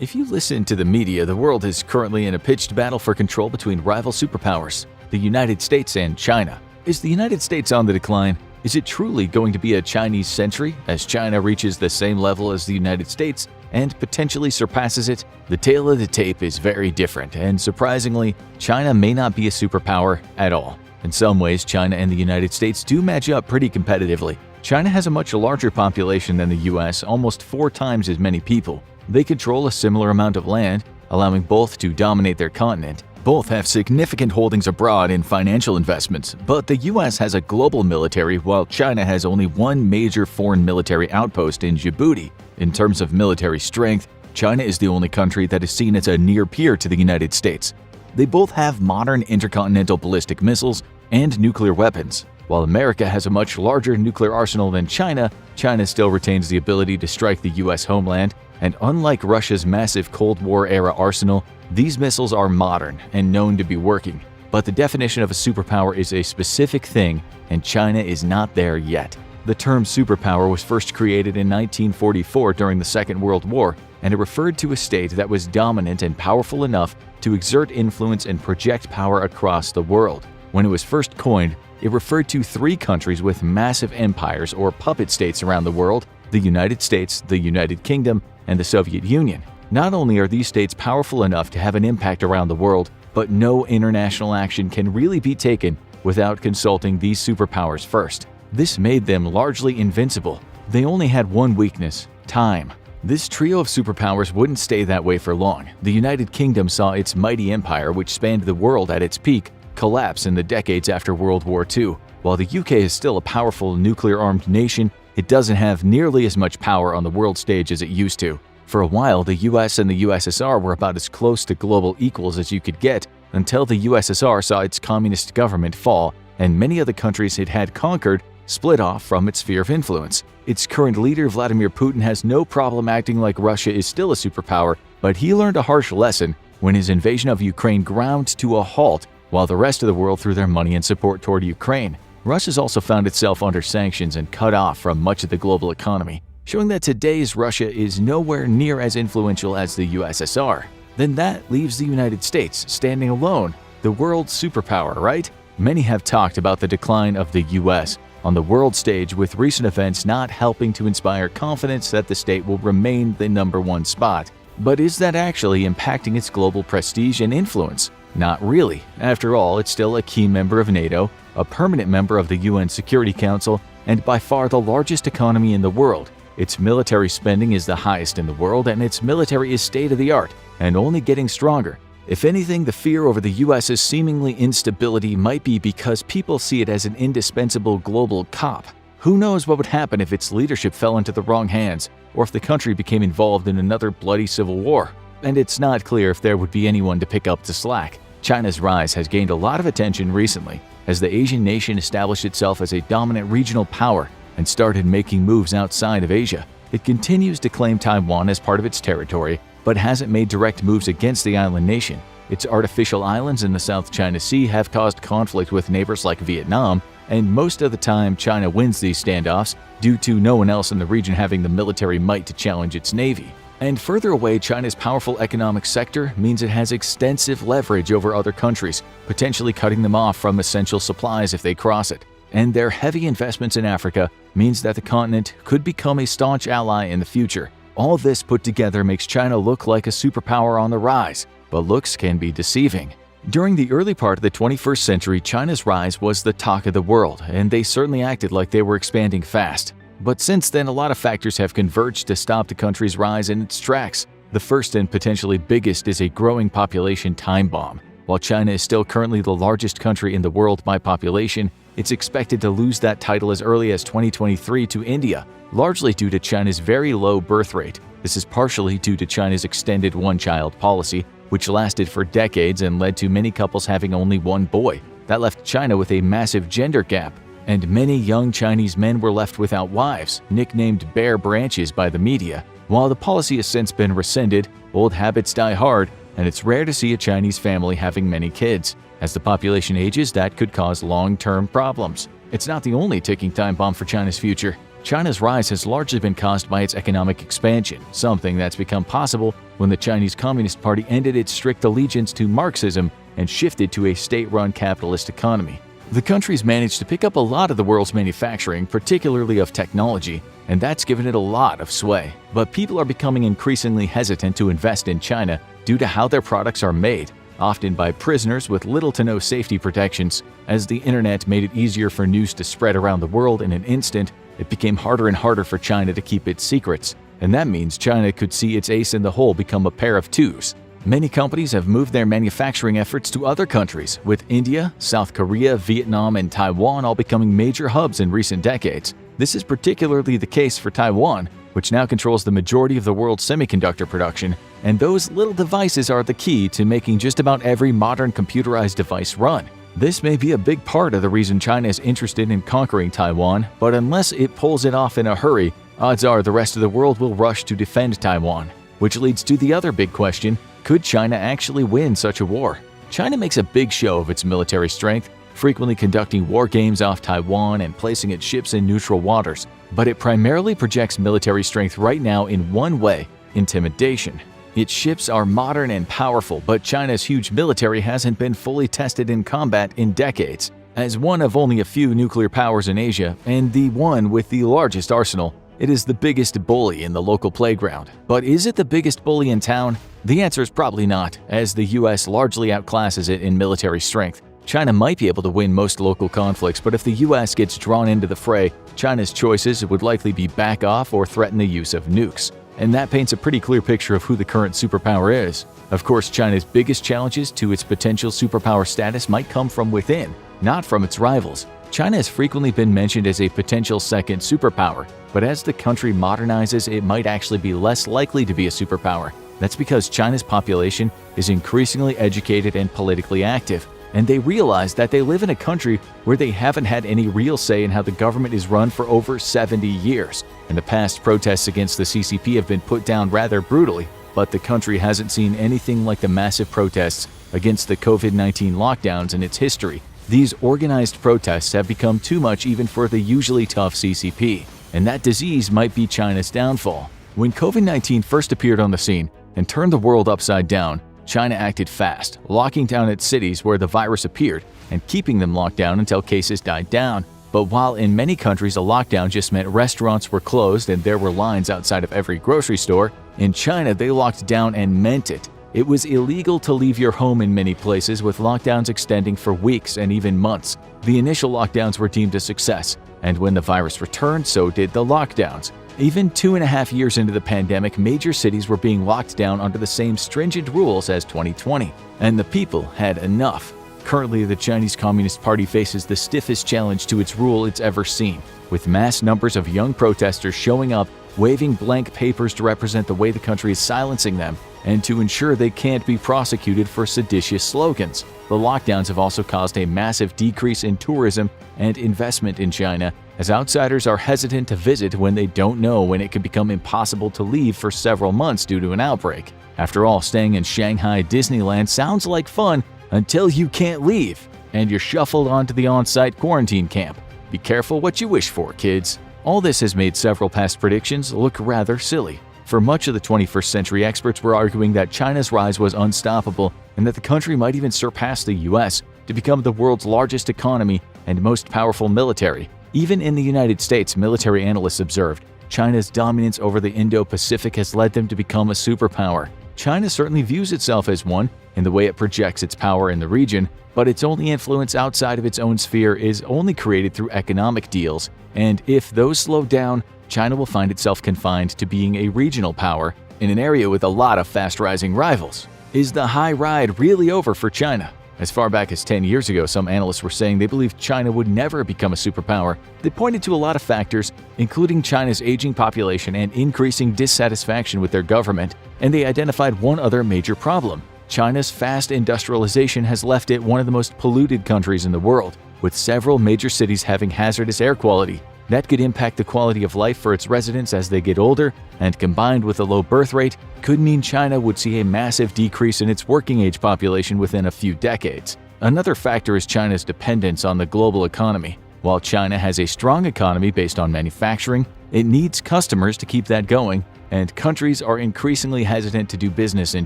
If you listen to the media, the world is currently in a pitched battle for control between rival superpowers, the United States and China. Is the United States on the decline? Is it truly going to be a Chinese century as China reaches the same level as the United States and potentially surpasses it? The tale of the tape is very different, and surprisingly, China may not be a superpower at all. In some ways, China and the United States do match up pretty competitively. China has a much larger population than the US, almost 4 times as many people. They control a similar amount of land, allowing both to dominate their continent. Both have significant holdings abroad in financial investments, but the US has a global military while China has only one major foreign military outpost in Djibouti. In terms of military strength, China is the only country that is seen as a near peer to the United States. They both have modern intercontinental ballistic missiles and nuclear weapons. While America has a much larger nuclear arsenal than China, China still retains the ability to strike the US homeland, and unlike Russia's massive Cold War-era arsenal, these missiles are modern and known to be working. But the definition of a superpower is a specific thing, and China is not there yet. The term superpower was first created in 1944 during the Second World War, and it referred to a state that was dominant and powerful enough to exert influence and project power across the world. When it was first coined, it referred to 3 countries with massive empires or puppet states around the world: the United States, the United Kingdom, and the Soviet Union. Not only are these states powerful enough to have an impact around the world, but no international action can really be taken without consulting these superpowers first. This made them largely invincible. They only had one weakness: time. This trio of superpowers wouldn't stay that way for long. The United Kingdom saw its mighty empire, which spanned the world at its peak, collapse in the decades after World War II. While the UK is still a powerful nuclear-armed nation, it doesn't have nearly as much power on the world stage as it used to. For a while, the US and the USSR were about as close to global equals as you could get, until the USSR saw its communist government fall, and many of the countries it had conquered split off from its sphere of influence. Its current leader, Vladimir Putin, has no problem acting like Russia is still a superpower, but he learned a harsh lesson when his invasion of Ukraine ground to a halt while the rest of the world threw their money and support toward Ukraine. Russia's also found itself under sanctions and cut off from much of the global economy, showing that today's Russia is nowhere near as influential as the USSR. Then that leaves the United States standing alone, the world's superpower, right? Many have talked about the decline of the US on the world stage, with recent events not helping to inspire confidence that the state will remain the #1 spot. But is that actually impacting its global prestige and influence? Not really. After all, it's still a key member of NATO, a permanent member of the UN Security Council, and by far the largest economy in the world. Its military spending is the highest in the world, and its military is state-of-the-art and only getting stronger. If anything, the fear over the US's seemingly instability might be because people see it as an indispensable global cop. Who knows what would happen if its leadership fell into the wrong hands, or if the country became involved in another bloody civil war. And it's not clear if there would be anyone to pick up the slack. China's rise has gained a lot of attention recently, as the Asian nation established itself as a dominant regional power and started making moves outside of Asia. It continues to claim Taiwan as part of its territory, but hasn't made direct moves against the island nation. Its artificial islands in the South China Sea have caused conflict with neighbors like Vietnam, and most of the time China wins these standoffs due to no one else in the region having the military might to challenge its navy. And further away, China's powerful economic sector means it has extensive leverage over other countries, potentially cutting them off from essential supplies if they cross it. And their heavy investments in Africa means that the continent could become a staunch ally in the future. All this put together makes China look like a superpower on the rise, but looks can be deceiving. During the early part of the 21st century, China's rise was the talk of the world, and they certainly acted like they were expanding fast. But since then, a lot of factors have converged to stop the country's rise in its tracks. The first and potentially biggest is a growing population time bomb. While China is still currently the largest country in the world by population, it's expected to lose that title as early as 2023 to India, largely due to China's very low birth rate. This is partially due to China's extended one-child policy, which lasted for decades and led to many couples having only one boy. That left China with a massive gender gap, and many young Chinese men were left without wives, nicknamed bare branches by the media. While the policy has since been rescinded, old habits die hard, and it's rare to see a Chinese family having many kids. As the population ages, that could cause long-term problems. It's not the only ticking time bomb for China's future. China's rise has largely been caused by its economic expansion, something that's become possible when the Chinese Communist Party ended its strict allegiance to Marxism and shifted to a state-run capitalist economy. The country's managed to pick up a lot of the world's manufacturing, particularly of technology, and that's given it a lot of sway. But people are becoming increasingly hesitant to invest in China due to how their products are made, often by prisoners with little to no safety protections. As the internet made it easier for news to spread around the world in an instant, it became harder and harder for China to keep its secrets, and that means China could see its ace in the hole become a pair of twos. Many companies have moved their manufacturing efforts to other countries, with India, South Korea, Vietnam, and Taiwan all becoming major hubs in recent decades. This is particularly the case for Taiwan, which now controls the majority of the world's semiconductor production, and those little devices are the key to making just about every modern computerized device run. This may be a big part of the reason China is interested in conquering Taiwan, but unless it pulls it off in a hurry, odds are the rest of the world will rush to defend Taiwan. Which leads to the other big question: could China actually win such a war? China makes a big show of its military strength, frequently conducting war games off Taiwan and placing its ships in neutral waters. But it primarily projects military strength right now in one way: intimidation. Its ships are modern and powerful, but China's huge military hasn't been fully tested in combat in decades. As one of only a few nuclear powers in Asia, and the one with the largest arsenal, it is the biggest bully in the local playground. But is it the biggest bully in town? The answer is probably not, as the US largely outclasses it in military strength. China might be able to win most local conflicts, but if the US gets drawn into the fray, China's choices would likely be back off or threaten the use of nukes. And that paints a pretty clear picture of who the current superpower is. Of course, China's biggest challenges to its potential superpower status might come from within, not from its rivals. China has frequently been mentioned as a potential second superpower, but as the country modernizes, it might actually be less likely to be a superpower. That's because China's population is increasingly educated and politically active, and they realize that they live in a country where they haven't had any real say in how the government is run for over 70 years. In the past, protests against the CCP have been put down rather brutally, but the country hasn't seen anything like the massive protests against the COVID-19 lockdowns in its history. These organized protests have become too much even for the usually tough CCP, and that disease might be China's downfall. When COVID-19 first appeared on the scene and turned the world upside down, China acted fast, locking down its cities where the virus appeared and keeping them locked down until cases died down. But while in many countries a lockdown just meant restaurants were closed and there were lines outside of every grocery store, in China they locked down and meant it. It was illegal to leave your home in many places, with lockdowns extending for weeks and even months. The initial lockdowns were deemed a success, And when the virus returned, so did the lockdowns. Even 2.5 years into the pandemic, major cities were being locked down under the same stringent rules as 2020, and the people had enough. Currently, the Chinese Communist Party faces the stiffest challenge to its rule it's ever seen, with mass numbers of young protesters showing up, waving blank papers to represent the way the country is silencing them, and to ensure they can't be prosecuted for seditious slogans. The lockdowns have also caused a massive decrease in tourism and investment in China, as outsiders are hesitant to visit when they don't know when it could become impossible to leave for several months due to an outbreak. After all, staying in Shanghai Disneyland sounds like fun until you can't leave, and you're shuffled onto the on-site quarantine camp. Be careful what you wish for, kids. All this has made several past predictions look rather silly. For much of the 21st century, experts were arguing that China's rise was unstoppable and that the country might even surpass the US to become the world's largest economy and most powerful military. Even in the United States, military analysts observed China's dominance over the Indo-Pacific has led them to become a superpower. China certainly views itself as one in the way it projects its power in the region, but its only influence outside of its own sphere is only created through economic deals, and if those slow down, China will find itself confined to being a regional power in an area with a lot of fast-rising rivals. Is the high ride really over for China? As far back as 10 years ago, some analysts were saying they believed China would never become a superpower. They pointed to a lot of factors, including China's aging population and increasing dissatisfaction with their government, and they identified one other major problem. China's fast industrialization has left it one of the most polluted countries in the world, with several major cities having hazardous air quality. That could impact the quality of life for its residents as they get older, and combined with a low birth rate, could mean China would see a massive decrease in its working-age population within a few decades. Another factor is China's dependence on the global economy. While China has a strong economy based on manufacturing, it needs customers to keep that going, and countries are increasingly hesitant to do business in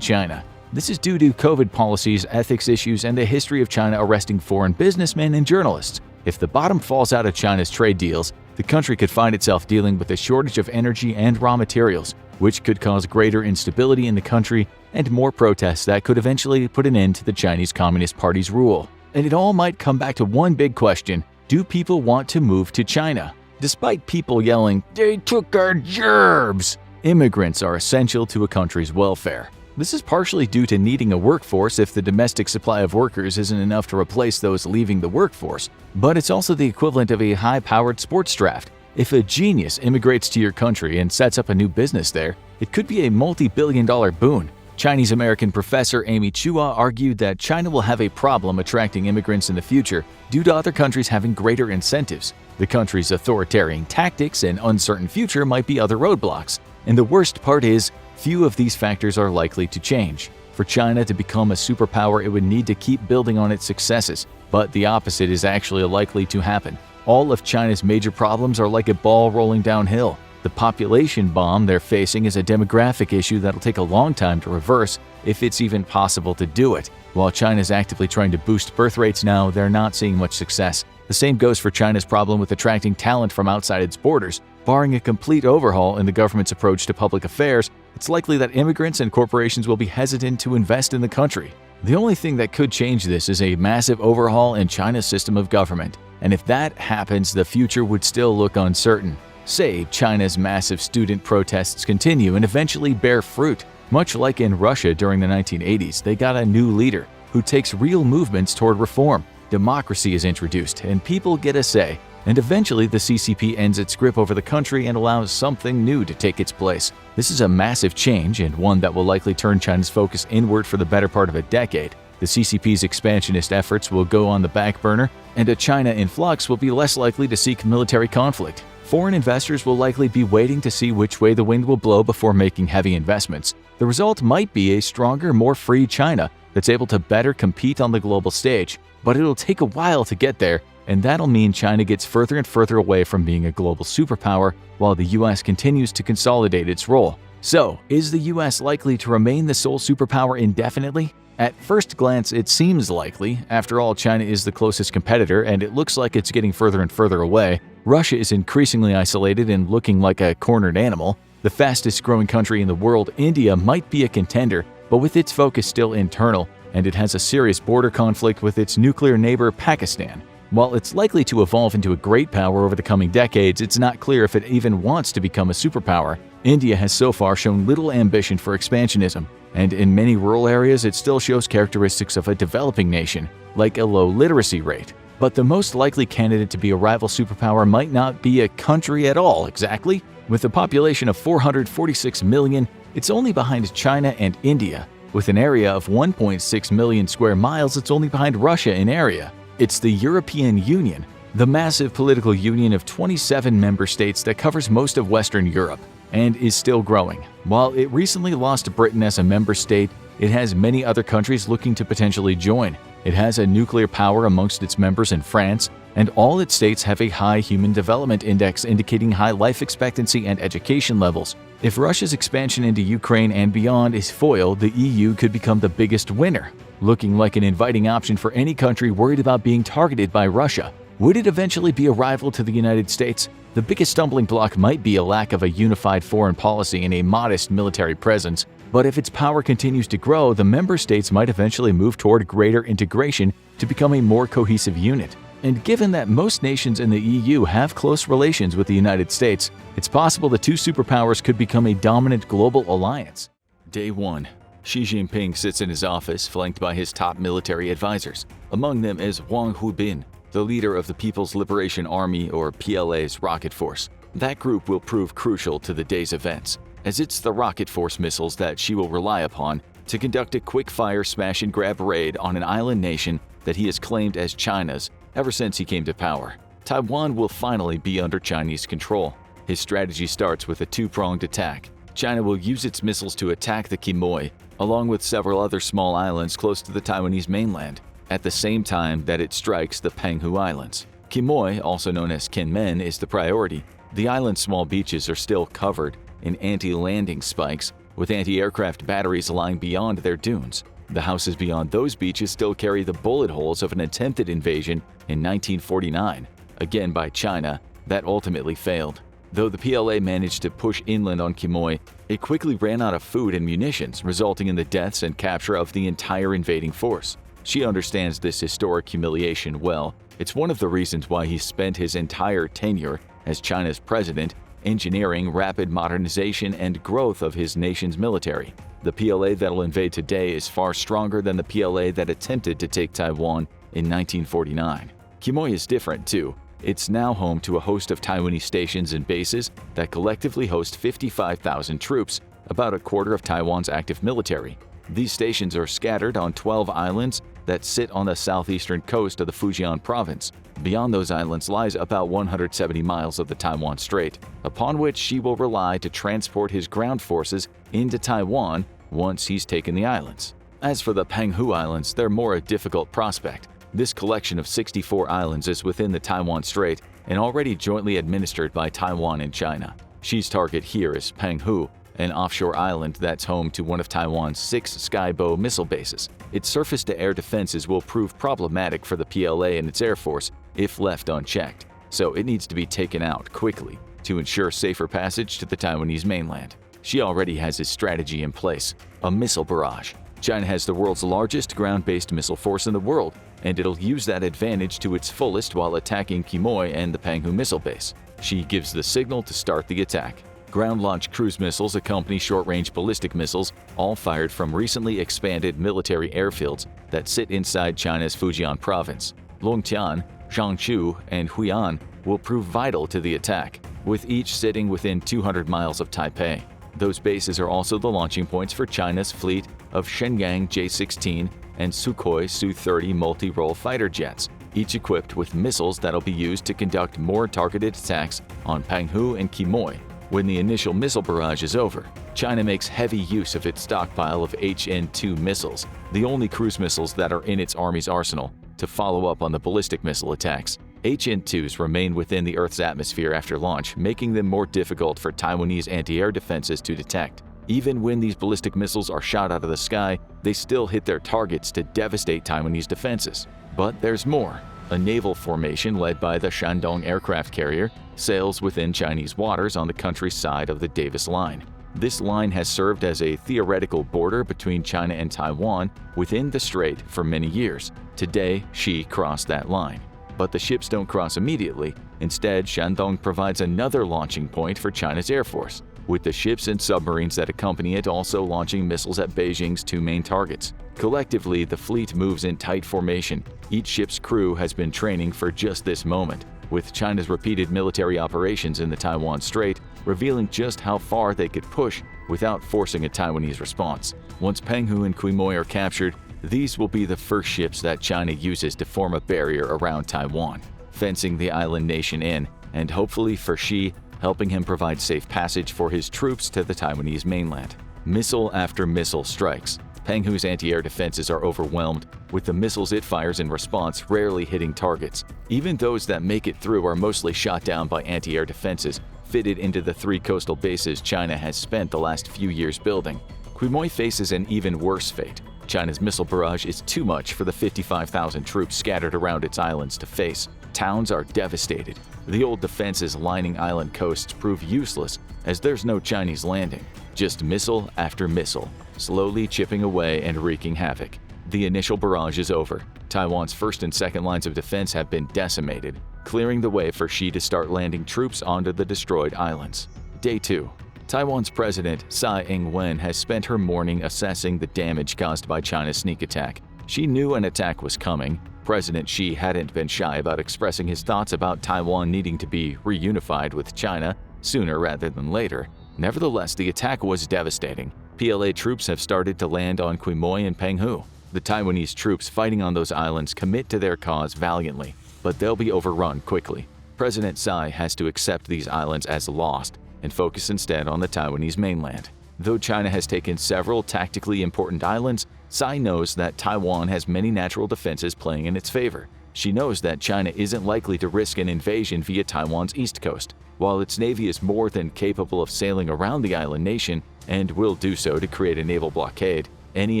China. This is due to COVID policies, ethics issues, and the history of China arresting foreign businessmen and journalists. If the bottom falls out of China's trade deals, the country could find itself dealing with a shortage of energy and raw materials, which could cause greater instability in the country and more protests that could eventually put an end to the Chinese Communist Party's rule. And it all might come back to one big question: do people want to move to China? Despite people yelling, "They took our jobs," immigrants are essential to a country's welfare. This is partially due to needing a workforce if the domestic supply of workers isn't enough to replace those leaving the workforce, but it's also the equivalent of a high-powered sports draft. If a genius immigrates to your country and sets up a new business there, it could be a multi-billion-dollar boon. Chinese-American professor Amy Chua argued that China will have a problem attracting immigrants in the future due to other countries having greater incentives. The country's authoritarian tactics and uncertain future might be other roadblocks. And the worst part is, few of these factors are likely to change. For China to become a superpower, it would need to keep building on its successes, but the opposite is actually likely to happen. All of China's major problems are like a ball rolling downhill. The population bomb they're facing is a demographic issue that'll take a long time to reverse, if it's even possible to do it. While China's actively trying to boost birth rates now, they're not seeing much success. The same goes for China's problem with attracting talent from outside its borders. Barring a complete overhaul in the government's approach to public affairs, it's likely that immigrants and corporations will be hesitant to invest in the country. The only thing that could change this is a massive overhaul in China's system of government, and if that happens, the future would still look uncertain. Say China's massive student protests continue and eventually bear fruit. Much like in Russia during the 1980s, they got a new leader who takes real movements toward reform. Democracy is introduced, and people get a say. And eventually, the CCP ends its grip over the country and allows something new to take its place. This is a massive change, and one that will likely turn China's focus inward for the better part of a decade. The CCP's expansionist efforts will go on the back burner, and a China in flux will be less likely to seek military conflict. Foreign investors will likely be waiting to see which way the wind will blow before making heavy investments. The result might be a stronger, more free China that's able to better compete on the global stage. But it'll take a while to get there, and that'll mean China gets further and further away from being a global superpower while the US continues to consolidate its role. So, is the US likely to remain the sole superpower indefinitely? At first glance, it seems likely. After all, China is the closest competitor, and it looks like it's getting further and further away. Russia is increasingly isolated and looking like a cornered animal. The fastest growing country in the world, India, might be a contender, but with its focus still internal, and it has a serious border conflict with its nuclear neighbor Pakistan. While it's likely to evolve into a great power over the coming decades, it's not clear if it even wants to become a superpower. India has so far shown little ambition for expansionism, and in many rural areas it still shows characteristics of a developing nation, like a low literacy rate. But the most likely candidate to be a rival superpower might not be a country at all, exactly. With a population of 446 million, it's only behind China and India. With an area of 1.6 million square miles, it's only behind Russia in area. It's the European Union, the massive political union of 27 member states that covers most of Western Europe and is still growing. While it recently lost Britain as a member state, it has many other countries looking to potentially join. It has a nuclear power amongst its members in France, and all its states have a high Human Development Index indicating high life expectancy and education levels. If Russia's expansion into Ukraine and beyond is foiled, the EU could become the biggest winner, looking like an inviting option for any country worried about being targeted by Russia. Would it eventually be a rival to the United States? The biggest stumbling block might be a lack of a unified foreign policy and a modest military presence. But if its power continues to grow, the member states might eventually move toward greater integration to become a more cohesive unit. And given that most nations in the EU have close relations with the United States, it's possible the two superpowers could become a dominant global alliance. Day 1. Xi Jinping sits in his office, flanked by his top military advisors. Among them is Wang Hubin, the leader of the People's Liberation Army, or PLA's rocket force. That group will prove crucial to the day's events, as it's the rocket force missiles that Xi will rely upon to conduct a quick-fire smash-and-grab raid on an island nation that he has claimed as China's ever since he came to power. Taiwan will finally be under Chinese control. His strategy starts with a two-pronged attack. China will use its missiles to attack the Quemoy, along with several other small islands close to the Taiwanese mainland, at the same time that it strikes the Penghu Islands. Quemoy, also known as Kinmen, is the priority. The island's small beaches are still covered in anti-landing spikes, with anti-aircraft batteries lying beyond their dunes. The houses beyond those beaches still carry the bullet holes of an attempted invasion in 1949, again by China, that ultimately failed. Though the PLA managed to push inland on Quemoy, it quickly ran out of food and munitions, resulting in the deaths and capture of the entire invading force. Xi understands this historic humiliation well. It's one of the reasons why he spent his entire tenure as China's president engineering rapid modernization and growth of his nation's military. The PLA that'll invade today is far stronger than the PLA that attempted to take Taiwan in 1949. Quemoy is different too. It's now home to a host of Taiwanese stations and bases that collectively host 55,000 troops, about a quarter of Taiwan's active military. These stations are scattered on 12 islands that sit on the southeastern coast of the Fujian province. Beyond those islands lies about 170 miles of the Taiwan Strait, upon which Xi will rely to transport his ground forces into Taiwan once he's taken the islands. As for the Penghu Islands, they're more a difficult prospect. This collection of 64 islands is within the Taiwan Strait and already jointly administered by Taiwan and China. Xi's target here is Penghu, an offshore island that's home to one of Taiwan's 6 Skybow missile bases. Its surface-to-air defenses will prove problematic for the PLA and its air force if left unchecked, so it needs to be taken out quickly to ensure safer passage to the Taiwanese mainland. Xi already has his strategy in place, a missile barrage. China has the world's largest ground-based missile force in the world, and it'll use that advantage to its fullest while attacking Quemoy and the Penghu missile base. Xi gives the signal to start the attack. Ground-launched cruise missiles accompany short-range ballistic missiles, all fired from recently expanded military airfields that sit inside China's Fujian province. Longtian, Jiangsu, and Hui'an will prove vital to the attack, with each sitting within 200 miles of Taipei. Those bases are also the launching points for China's fleet of Shenyang J-16 and Sukhoi Su-30 multi-role fighter jets, each equipped with missiles that'll be used to conduct more targeted attacks on Penghu and Quemoy. When the initial missile barrage is over, China makes heavy use of its stockpile of HN-2 missiles, the only cruise missiles that are in its army's arsenal, to follow up on the ballistic missile attacks. HN-2s remain within the Earth's atmosphere after launch, making them more difficult for Taiwanese anti-air defenses to detect. Even when these ballistic missiles are shot out of the sky, they still hit their targets to devastate Taiwanese defenses. But there's more. A naval formation led by the Shandong aircraft carrier sails within Chinese waters on the country's side of the Davis Line. This line has served as a theoretical border between China and Taiwan within the strait for many years. Today, Xi crossed that line. But the ships don't cross immediately. Instead, Shandong provides another launching point for China's Air Force, with the ships and submarines that accompany it also launching missiles at Beijing's two main targets. Collectively, the fleet moves in tight formation. Each ship's crew has been training for just this moment, with China's repeated military operations in the Taiwan Strait revealing just how far they could push without forcing a Taiwanese response. Once Penghu and Quemoy are captured, these will be the first ships that China uses to form a barrier around Taiwan, fencing the island nation in, and hopefully for Xi, helping him provide safe passage for his troops to the Taiwanese mainland. Missile after missile strikes. Penghu's anti-air defenses are overwhelmed, with the missiles it fires in response rarely hitting targets. Even those that make it through are mostly shot down by anti-air defenses fitted into the 3 coastal bases China has spent the last few years building. Quemoy faces an even worse fate. China's missile barrage is too much for the 55,000 troops scattered around its islands to face. Towns are devastated. The old defenses lining island coasts prove useless as there's no Chinese landing, just missile after missile, slowly chipping away and wreaking havoc. The initial barrage is over. Taiwan's first and second lines of defense have been decimated, clearing the way for Xi to start landing troops onto the destroyed islands. Day 2. Taiwan's president, Tsai Ing-wen, has spent her morning assessing the damage caused by China's sneak attack. She knew an attack was coming. President Xi hadn't been shy about expressing his thoughts about Taiwan needing to be reunified with China sooner rather than later. Nevertheless, the attack was devastating. PLA troops have started to land on Quemoy and Penghu. The Taiwanese troops fighting on those islands commit to their cause valiantly, but they'll be overrun quickly. President Tsai has to accept these islands as lost and focus instead on the Taiwanese mainland. Though China has taken several tactically important islands, Tsai knows that Taiwan has many natural defenses playing in its favor. She knows that China isn't likely to risk an invasion via Taiwan's east coast. While its navy is more than capable of sailing around the island nation, and will do so to create a naval blockade, any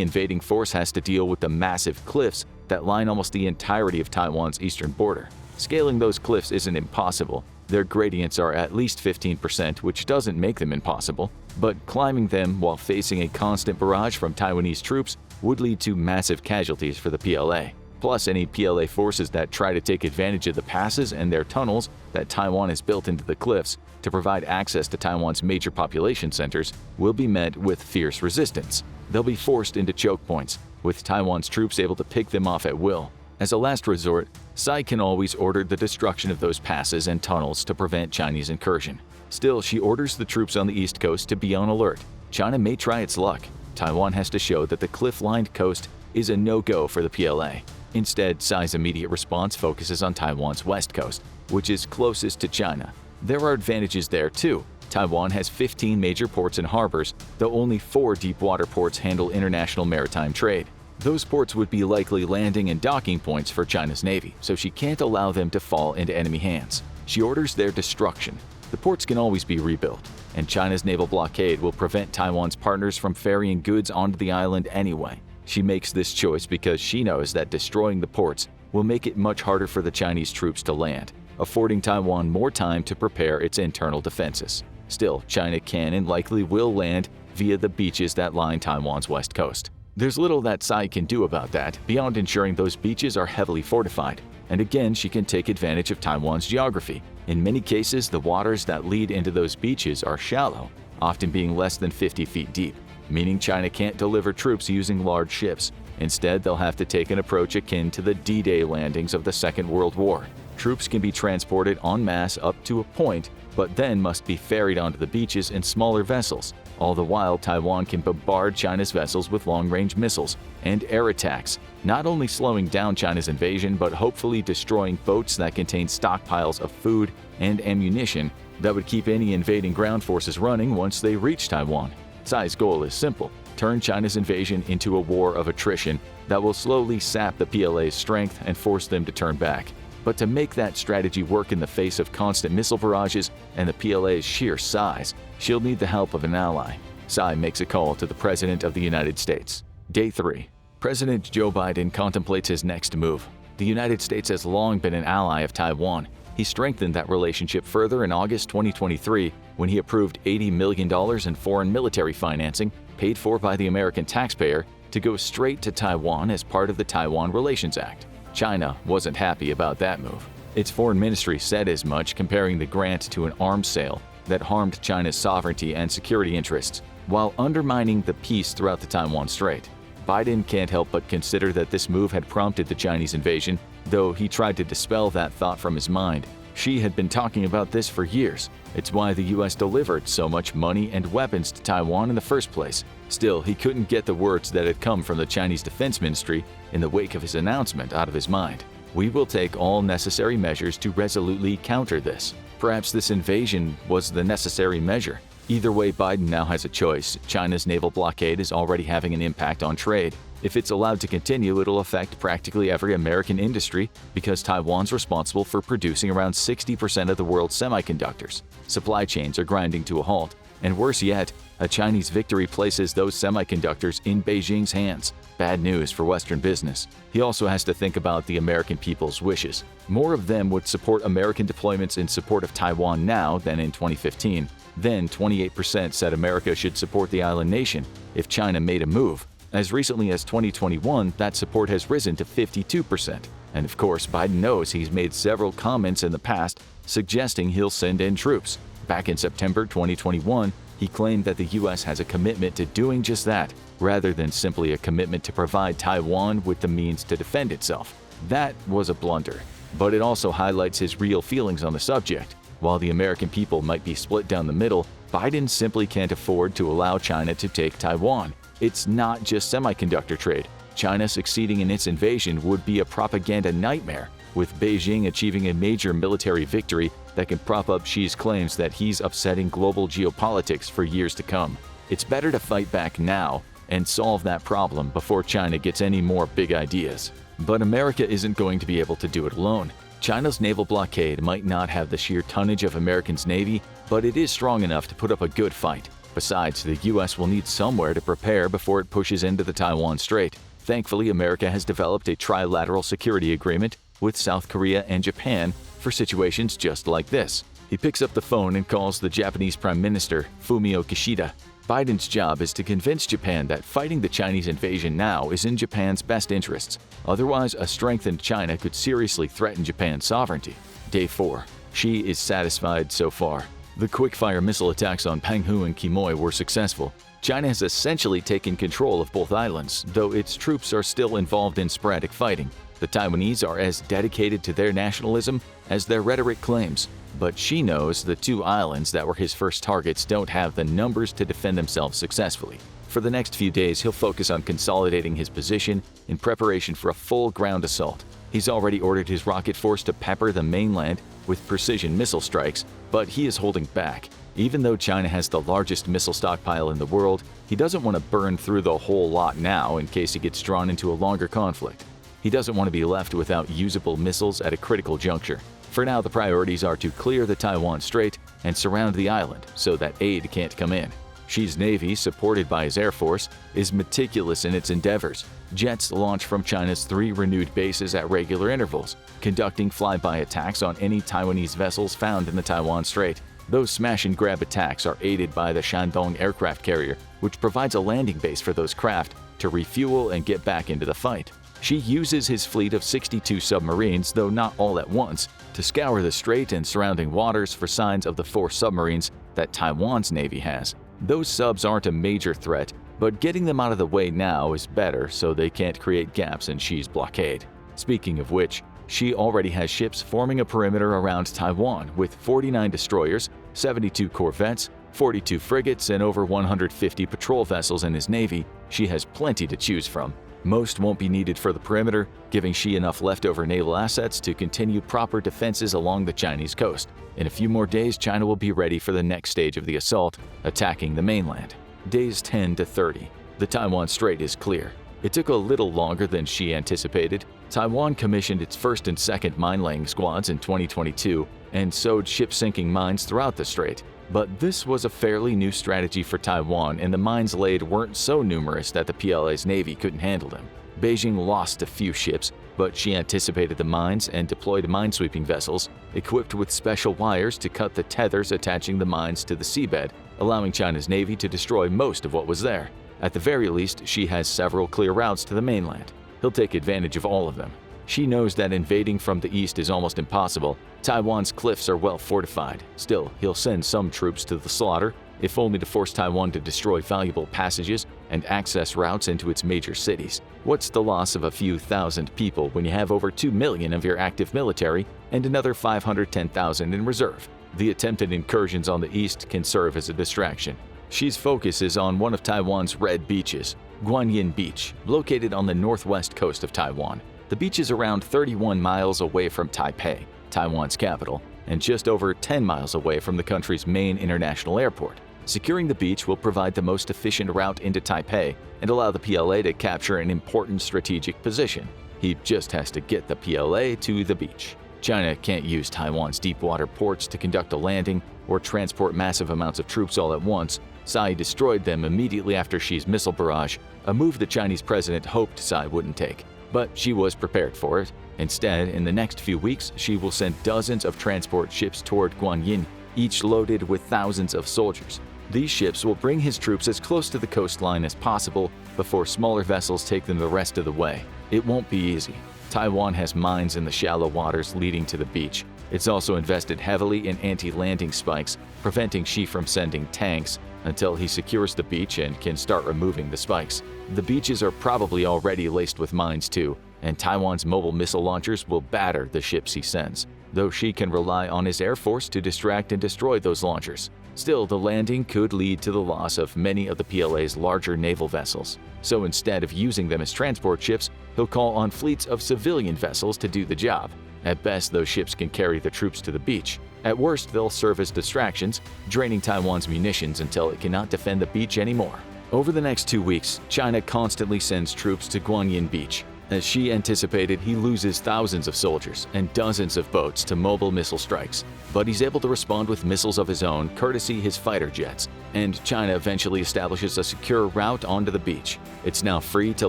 invading force has to deal with the massive cliffs that line almost the entirety of Taiwan's eastern border. Scaling those cliffs isn't impossible. Their gradients are at least 15%, which doesn't make them impossible, but climbing them while facing a constant barrage from Taiwanese troops would lead to massive casualties for the PLA. Plus, any PLA forces that try to take advantage of the passes and their tunnels that Taiwan has built into the cliffs to provide access to Taiwan's major population centers will be met with fierce resistance. They'll be forced into choke points, with Taiwan's troops able to pick them off at will. As a last resort, Tsai can always order the destruction of those passes and tunnels to prevent Chinese incursion. Still, she orders the troops on the east coast to be on alert. China may try its luck. Taiwan has to show that the cliff-lined coast is a no-go for the PLA. Instead, Tsai's immediate response focuses on Taiwan's west coast, which is closest to China. There are advantages there too. Taiwan has 15 major ports and harbors, though only 4 deep-water ports handle international maritime trade. Those ports would be likely landing and docking points for China's navy, so she can't allow them to fall into enemy hands. She orders their destruction. The ports can always be rebuilt, and China's naval blockade will prevent Taiwan's partners from ferrying goods onto the island anyway. She makes this choice because she knows that destroying the ports will make it much harder for the Chinese troops to land, affording Taiwan more time to prepare its internal defenses. Still, China can and likely will land via the beaches that line Taiwan's west coast. There's little that Tsai can do about that beyond ensuring those beaches are heavily fortified. And again, she can take advantage of Taiwan's geography. In many cases, the waters that lead into those beaches are shallow, often being less than 50 feet deep, meaning China can't deliver troops using large ships. Instead, they'll have to take an approach akin to the D-Day landings of the Second World War. Troops can be transported en masse up to a point, but then must be ferried onto the beaches in smaller vessels. All the while, Taiwan can bombard China's vessels with long-range missiles and air attacks, not only slowing down China's invasion, but hopefully destroying boats that contain stockpiles of food and ammunition that would keep any invading ground forces running once they reach Taiwan. Tsai's goal is simple: turn China's invasion into a war of attrition that will slowly sap the PLA's strength and force them to turn back. But to make that strategy work in the face of constant missile barrages and the PLA's sheer size, she'll need the help of an ally. Tsai makes a call to the President of the United States. Day 3. President Joe Biden contemplates his next move. The United States has long been an ally of Taiwan. He strengthened that relationship further in August 2023 when he approved $80 million in foreign military financing paid for by the American taxpayer to go straight to Taiwan as part of the Taiwan Relations Act. China wasn't happy about that move. Its foreign ministry said as much, comparing the grant to an arms sale that harmed China's sovereignty and security interests, while undermining the peace throughout the Taiwan Strait. Biden can't help but consider that this move had prompted the Chinese invasion, though he tried to dispel that thought from his mind. Xi had been talking about this for years. It's why the US delivered so much money and weapons to Taiwan in the first place. Still, he couldn't get the words that had come from the Chinese Defense Ministry in the wake of his announcement out of his mind. We will take all necessary measures to resolutely counter this. Perhaps this invasion was the necessary measure. Either way, Biden now has a choice. China's naval blockade is already having an impact on trade. If it's allowed to continue, it'll affect practically every American industry because Taiwan's responsible for producing around 60% of the world's semiconductors. Supply chains are grinding to a halt, and worse yet, a Chinese victory places those semiconductors in Beijing's hands. Bad news for Western business. He also has to think about the American people's wishes. More of them would support American deployments in support of Taiwan now than in 2015. Then 28% said America should support the island nation if China made a move. As recently as 2021, that support has risen to 52%. And of course, Biden knows he's made several comments in the past suggesting he'll send in troops. Back in September 2021, he claimed that the US has a commitment to doing just that, rather than simply a commitment to provide Taiwan with the means to defend itself. That was a blunder, but it also highlights his real feelings on the subject. While the American people might be split down the middle, Biden simply can't afford to allow China to take Taiwan. It's not just semiconductor trade. China succeeding in its invasion would be a propaganda nightmare, with Beijing achieving a major military victory that can prop up Xi's claims that he's upsetting global geopolitics for years to come. It's better to fight back now and solve that problem before China gets any more big ideas. But America isn't going to be able to do it alone. China's naval blockade might not have the sheer tonnage of America's Navy, but it is strong enough to put up a good fight. Besides, the US will need somewhere to prepare before it pushes into the Taiwan Strait. Thankfully, America has developed a trilateral security agreement with South Korea and Japan for situations just like this. He picks up the phone and calls the Japanese Prime Minister, Fumio Kishida. Biden's job is to convince Japan that fighting the Chinese invasion now is in Japan's best interests. Otherwise, a strengthened China could seriously threaten Japan's sovereignty. Day 4. Xi is satisfied so far. The quick-fire missile attacks on Penghu and Quemoy were successful. China has essentially taken control of both islands, though its troops are still involved in sporadic fighting. The Taiwanese are as dedicated to their nationalism as their rhetoric claims. But Xi knows the two islands that were his first targets don't have the numbers to defend themselves successfully. For the next few days, he'll focus on consolidating his position in preparation for a full ground assault. He's already ordered his rocket force to pepper the mainland with precision missile strikes, but he is holding back. Even though China has the largest missile stockpile in the world, he doesn't want to burn through the whole lot now in case he gets drawn into a longer conflict. He doesn't want to be left without usable missiles at a critical juncture. For now, the priorities are to clear the Taiwan Strait and surround the island so that aid can't come in. Xi's Navy, supported by his Air Force, is meticulous in its endeavors. Jets launch from China's 3 renewed bases at regular intervals, conducting flyby attacks on any Taiwanese vessels found in the Taiwan Strait. Those smash-and-grab attacks are aided by the Shandong aircraft carrier, which provides a landing base for those craft to refuel and get back into the fight. Xi uses his fleet of 62 submarines, though not all at once, to scour the strait and surrounding waters for signs of the 4 submarines that Taiwan's Navy has. Those subs aren't a major threat, but getting them out of the way now is better so they can't create gaps in Xi's blockade. Speaking of which, Xi already has ships forming a perimeter around Taiwan with 49 destroyers, 72 corvettes, 42 frigates, and over 150 patrol vessels in his navy. Xi has plenty to choose from. Most won't be needed for the perimeter, giving Xi enough leftover naval assets to continue proper defenses along the Chinese coast. In a few more days, China will be ready for the next stage of the assault, attacking the mainland. Days 10 to 30. The Taiwan Strait is clear. It took a little longer than Xi anticipated. Taiwan commissioned its first and second mine-laying squads in 2022 and sowed ship-sinking mines throughout the strait. But this was a fairly new strategy for Taiwan, and the mines laid weren't so numerous that the PLA's Navy couldn't handle them. Beijing lost a few ships, but Xi anticipated the mines and deployed minesweeping vessels equipped with special wires to cut the tethers attaching the mines to the seabed, allowing China's Navy to destroy most of what was there. At the very least, Xi has several clear routes to the mainland. He'll take advantage of all of them. She knows that invading from the east is almost impossible. Taiwan's cliffs are well fortified. Still, he'll send some troops to the slaughter, if only to force Taiwan to destroy valuable passages and access routes into its major cities. What's the loss of a few thousand people when you have over 2 million of your active military and another 510,000 in reserve? The attempted incursions on the east can serve as a distraction. She's focus is on one of Taiwan's red beaches, Guanyin Beach, located on the northwest coast of Taiwan. The beach is around 31 miles away from Taipei, Taiwan's capital, and just over 10 miles away from the country's main international airport. Securing the beach will provide the most efficient route into Taipei and allow the PLA to capture an important strategic position. He just has to get the PLA to the beach. China can't use Taiwan's deep-water ports to conduct a landing or transport massive amounts of troops all at once. Tsai destroyed them immediately after Xi's missile barrage, a move the Chinese president hoped Tsai wouldn't take. But she was prepared for it. Instead, in the next few weeks, she will send dozens of transport ships toward Guanyin, each loaded with thousands of soldiers. These ships will bring his troops as close to the coastline as possible before smaller vessels take them the rest of the way. It won't be easy. Taiwan has mines in the shallow waters leading to the beach. It's also invested heavily in anti-landing spikes, preventing Xi from sending tanks until he secures the beach and can start removing the spikes. The beaches are probably already laced with mines too, and Taiwan's mobile missile launchers will batter the ships he sends, though Xi can rely on his air force to distract and destroy those launchers. Still, the landing could lead to the loss of many of the PLA's larger naval vessels. So instead of using them as transport ships, he'll call on fleets of civilian vessels to do the job. At best, those ships can carry the troops to the beach. At worst, they'll serve as distractions, draining Taiwan's munitions until it cannot defend the beach anymore. Over the next 2 weeks, China constantly sends troops to Guanyin Beach. As Xi anticipated, he loses thousands of soldiers and dozens of boats to mobile missile strikes. But he's able to respond with missiles of his own, courtesy his fighter jets. And China eventually establishes a secure route onto the beach. It's now free to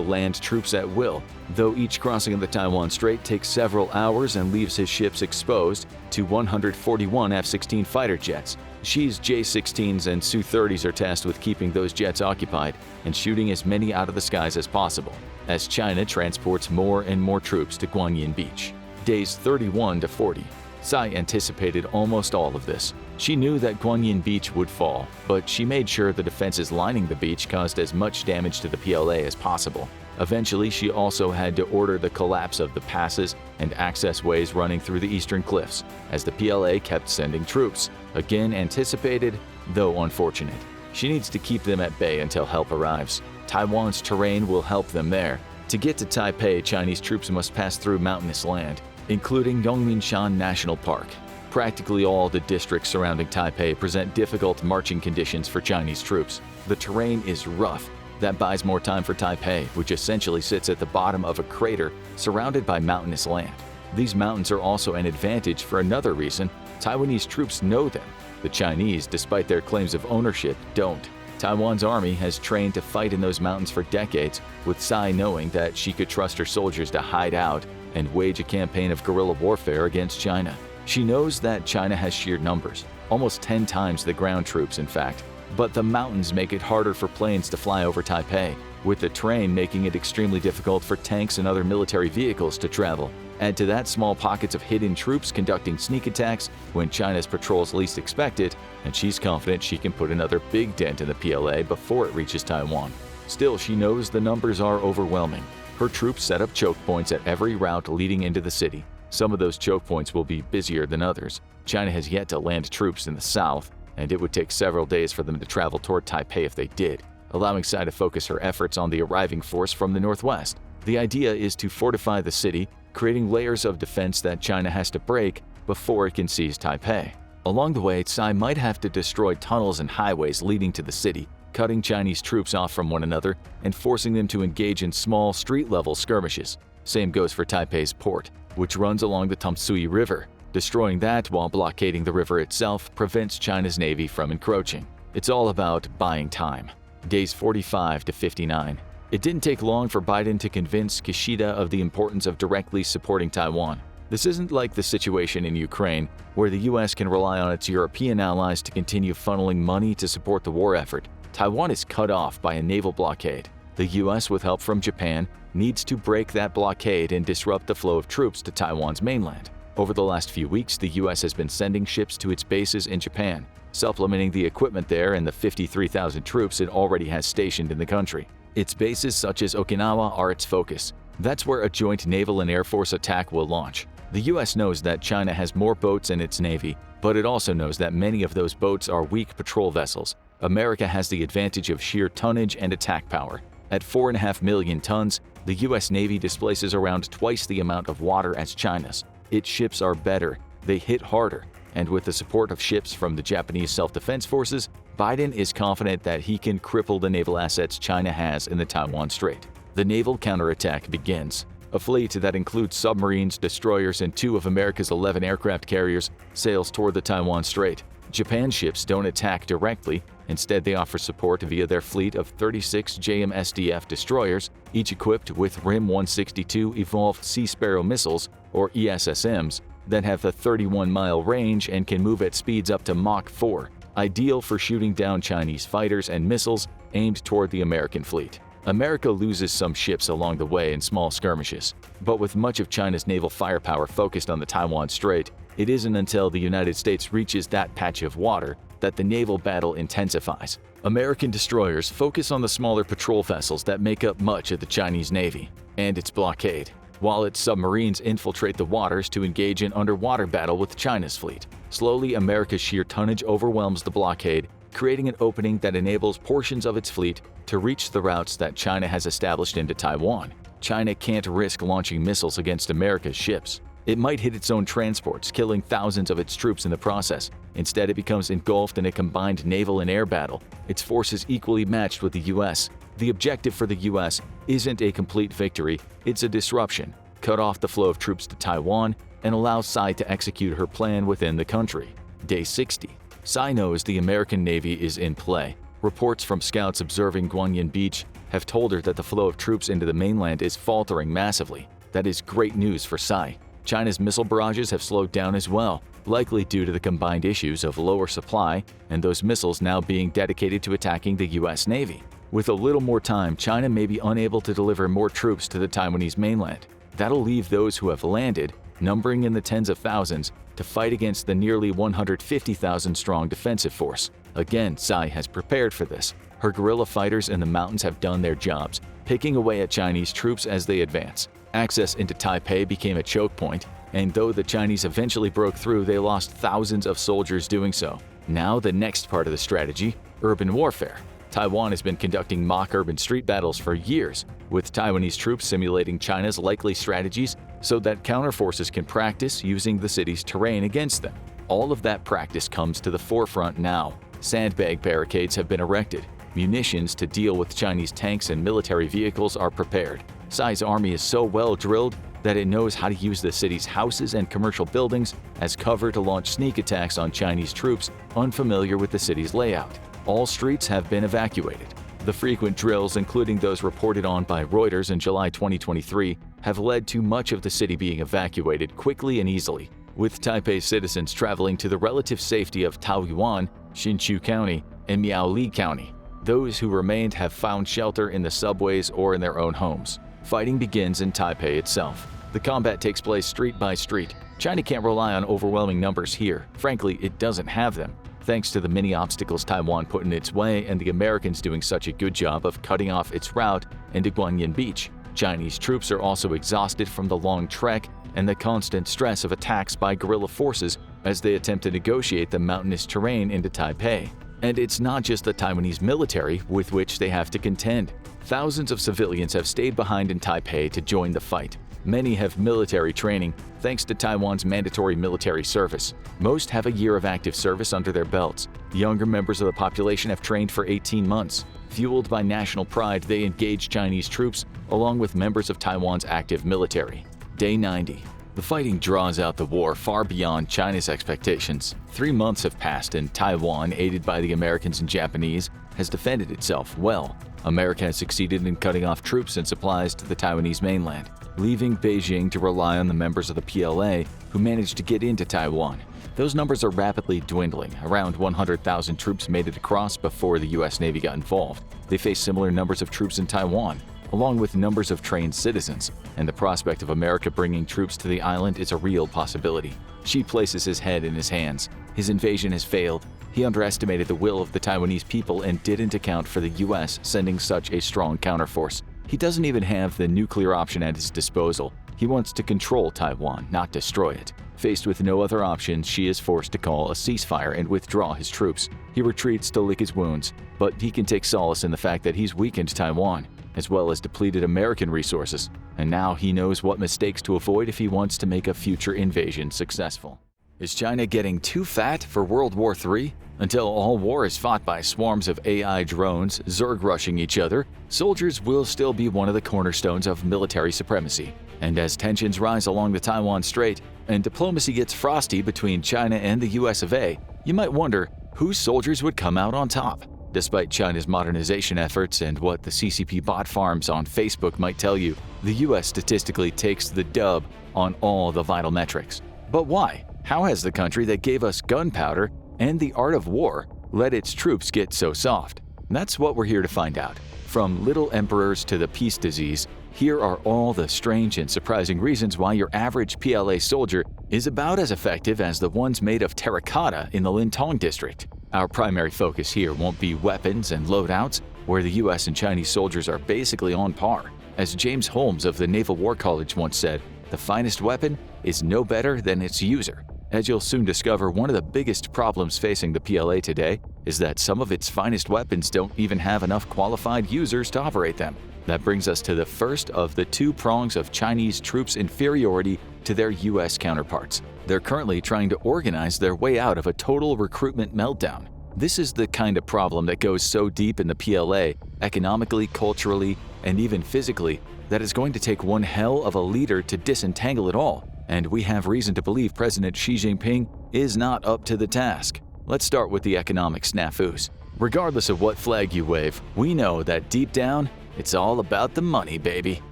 land troops at will, though each crossing of the Taiwan Strait takes several hours and leaves his ships exposed to 141 F-16 fighter jets. Xi's J-16s and Su-30s are tasked with keeping those jets occupied and shooting as many out of the skies as possible, as China transports more and more troops to Guanyin Beach. Days 31 to 40. Tsai anticipated almost all of this. She knew that Guanyin Beach would fall, but she made sure the defenses lining the beach caused as much damage to the PLA as possible. Eventually, she also had to order the collapse of the passes and access ways running through the eastern cliffs, as the PLA kept sending troops. Again anticipated, though unfortunate. She needs to keep them at bay until help arrives. Taiwan's terrain will help them there. To get to Taipei, Chinese troops must pass through mountainous land, including Yongmingshan National Park. Practically all the districts surrounding Taipei present difficult marching conditions for Chinese troops. The terrain is rough. That buys more time for Taipei, which essentially sits at the bottom of a crater surrounded by mountainous land. These mountains are also an advantage for another reason. Taiwanese troops know them. The Chinese, despite their claims of ownership, don't. Taiwan's army has trained to fight in those mountains for decades, with Tsai knowing that she could trust her soldiers to hide out and wage a campaign of guerrilla warfare against China. She knows that China has sheer numbers, almost 10 times the ground troops in fact. But the mountains make it harder for planes to fly over Taipei, with the terrain making it extremely difficult for tanks and other military vehicles to travel. Add to that small pockets of hidden troops conducting sneak attacks when China's patrols least expect it, and she's confident she can put another big dent in the PLA before it reaches Taiwan. Still, she knows the numbers are overwhelming. Her troops set up choke points at every route leading into the city. Some of those choke points will be busier than others. China has yet to land troops in the south, and it would take several days for them to travel toward Taipei if they did, allowing Tsai to focus her efforts on the arriving force from the northwest. The idea is to fortify the city, creating layers of defense that China has to break before it can seize Taipei. Along the way, Tsai might have to destroy tunnels and highways leading to the city, cutting Chinese troops off from one another and forcing them to engage in small street-level skirmishes. Same goes for Taipei's port, which runs along the Tamsui River. Destroying that while blockading the river itself prevents China's navy from encroaching. It's all about buying time. Days 45 to 59. It didn't take long for Biden to convince Kishida of the importance of directly supporting Taiwan. This isn't like the situation in Ukraine, where the US can rely on its European allies to continue funneling money to support the war effort. Taiwan is cut off by a naval blockade. The US, with help from Japan, needs to break that blockade and disrupt the flow of troops to Taiwan's mainland. Over the last few weeks, the US has been sending ships to its bases in Japan, supplementing the equipment there and the 53,000 troops it already has stationed in the country. Its bases such as Okinawa are its focus. That's where a joint naval and air force attack will launch. The US knows that China has more boats in its navy, but it also knows that many of those boats are weak patrol vessels. America has the advantage of sheer tonnage and attack power. At 4.5 million tons, the US Navy displaces around twice the amount of water as China's. Its ships are better, they hit harder, and with the support of ships from the Japanese self-defense forces, Biden is confident that he can cripple the naval assets China has in the Taiwan Strait. The naval counterattack begins. A fleet that includes submarines, destroyers, and 2 of America's 11 aircraft carriers sails toward the Taiwan Strait. Japan ships don't attack directly. Instead, they offer support via their fleet of 36 JMSDF destroyers, each equipped with RIM 162 Evolved Sea Sparrow missiles, or ESSMs, that have a 31-mile range and can move at speeds up to Mach 4, ideal for shooting down Chinese fighters and missiles aimed toward the American fleet. America loses some ships along the way in small skirmishes, but with much of China's naval firepower focused on the Taiwan Strait, it isn't until the United States reaches that patch of water that the naval battle intensifies. American destroyers focus on the smaller patrol vessels that make up much of the Chinese Navy and its blockade, while its submarines infiltrate the waters to engage in underwater battle with China's fleet. Slowly, America's sheer tonnage overwhelms the blockade, creating an opening that enables portions of its fleet to reach the routes that China has established into Taiwan. China can't risk launching missiles against America's ships. It might hit its own transports, killing thousands of its troops in the process. Instead, it becomes engulfed in a combined naval and air battle, its forces equally matched with the US. The objective for the US isn't a complete victory, it's a disruption. Cut off the flow of troops to Taiwan and allow Tsai to execute her plan within the country. Day 60. Tsai knows the American Navy is in play. Reports from scouts observing Guanyin Beach have told her that the flow of troops into the mainland is faltering massively. That is great news for Tsai. China's missile barrages have slowed down as well, likely due to the combined issues of lower supply and those missiles now being dedicated to attacking the US Navy. With a little more time, China may be unable to deliver more troops to the Taiwanese mainland. That'll leave those who have landed, numbering in the tens of thousands, to fight against the nearly 150,000-strong defensive force. Again, Tsai has prepared for this. Her guerrilla fighters in the mountains have done their jobs, picking away at Chinese troops as they advance. Access into Taipei became a choke point, and though the Chinese eventually broke through, they lost thousands of soldiers doing so. Now the next part of the strategy, urban warfare. Taiwan has been conducting mock urban street battles for years, with Taiwanese troops simulating China's likely strategies so that counterforces can practice using the city's terrain against them. All of that practice comes to the forefront now. Sandbag barricades have been erected. Munitions to deal with Chinese tanks and military vehicles are prepared. Tsai's army is so well drilled that it knows how to use the city's houses and commercial buildings as cover to launch sneak attacks on Chinese troops unfamiliar with the city's layout. All streets have been evacuated. The frequent drills, including those reported on by Reuters in July 2023, have led to much of the city being evacuated quickly and easily, with Taipei citizens traveling to the relative safety of Taoyuan, Hsinchu County, and Miaoli County. Those who remained have found shelter in the subways or in their own homes. Fighting begins in Taipei itself. The combat takes place street by street. China can't rely on overwhelming numbers here. Frankly, it doesn't have them, thanks to the many obstacles Taiwan put in its way and the Americans doing such a good job of cutting off its route into Guanyin Beach. Chinese troops are also exhausted from the long trek and the constant stress of attacks by guerrilla forces as they attempt to negotiate the mountainous terrain into Taipei. And it's not just the Taiwanese military with which they have to contend. Thousands of civilians have stayed behind in Taipei to join the fight. Many have military training, thanks to Taiwan's mandatory military service. Most have a year of active service under their belts. Younger members of the population have trained for 18 months. Fueled by national pride, they engage Chinese troops along with members of Taiwan's active military. Day 90. The fighting draws out the war far beyond China's expectations. 3 months have passed and Taiwan, aided by the Americans and Japanese, has defended itself well. America has succeeded in cutting off troops and supplies to the Taiwanese mainland, leaving Beijing to rely on the members of the PLA who managed to get into Taiwan. those numbers are rapidly dwindling. Around 100,000 troops made it across before the U.S. Navy got involved. They face similar numbers of troops in Taiwan, along with numbers of trained citizens, and the prospect of America bringing troops to the island is a real possibility. Xi places his head in his hands. His invasion has failed. He underestimated the will of the Taiwanese people and didn't account for the U.S. sending such a strong counterforce. He doesn't even have the nuclear option at his disposal. He wants to control Taiwan, not destroy it. Faced with no other option, Xi is forced to call a ceasefire and withdraw his troops. He retreats to lick his wounds, but he can take solace in the fact that he's weakened Taiwan, as well as depleted American resources, and now he knows what mistakes to avoid if he wants to make a future invasion successful. Is China getting too fat for World War III? Until all war is fought by swarms of AI drones Zerg rushing each other, soldiers will still be one of the cornerstones of military supremacy. And as tensions rise along the Taiwan Strait and diplomacy gets frosty between China and the US of A, you might wonder whose soldiers would come out on top. Despite China's modernization efforts and what the CCP bot farms on Facebook might tell you, the US statistically takes the dub on all the vital metrics. But why? How has the country that gave us gunpowder and the art of war let its troops get so soft? That's what we're here to find out. From little emperors to the peace disease, here are all the strange and surprising reasons why your average PLA soldier is about as effective as the ones made of terracotta in the Lintong district. Our primary focus here won't be weapons and loadouts, where the US and Chinese soldiers are basically on par. As James Holmes of the Naval War College once said, the finest weapon is no better than its user. As you'll soon discover, one of the biggest problems facing the PLA today is that some of its finest weapons don't even have enough qualified users to operate them. That brings us to the first of the two prongs of Chinese troops' inferiority to their US counterparts. They're currently trying to organize their way out of a total recruitment meltdown. This is the kind of problem that goes so deep in the PLA, economically, culturally, and even physically, that it's going to take one hell of a leader to disentangle it all. And we have reason to believe President Xi Jinping is not up to the task. Let's start with the economic snafus. Regardless of what flag you wave, we know that deep down, it's all about the money, baby.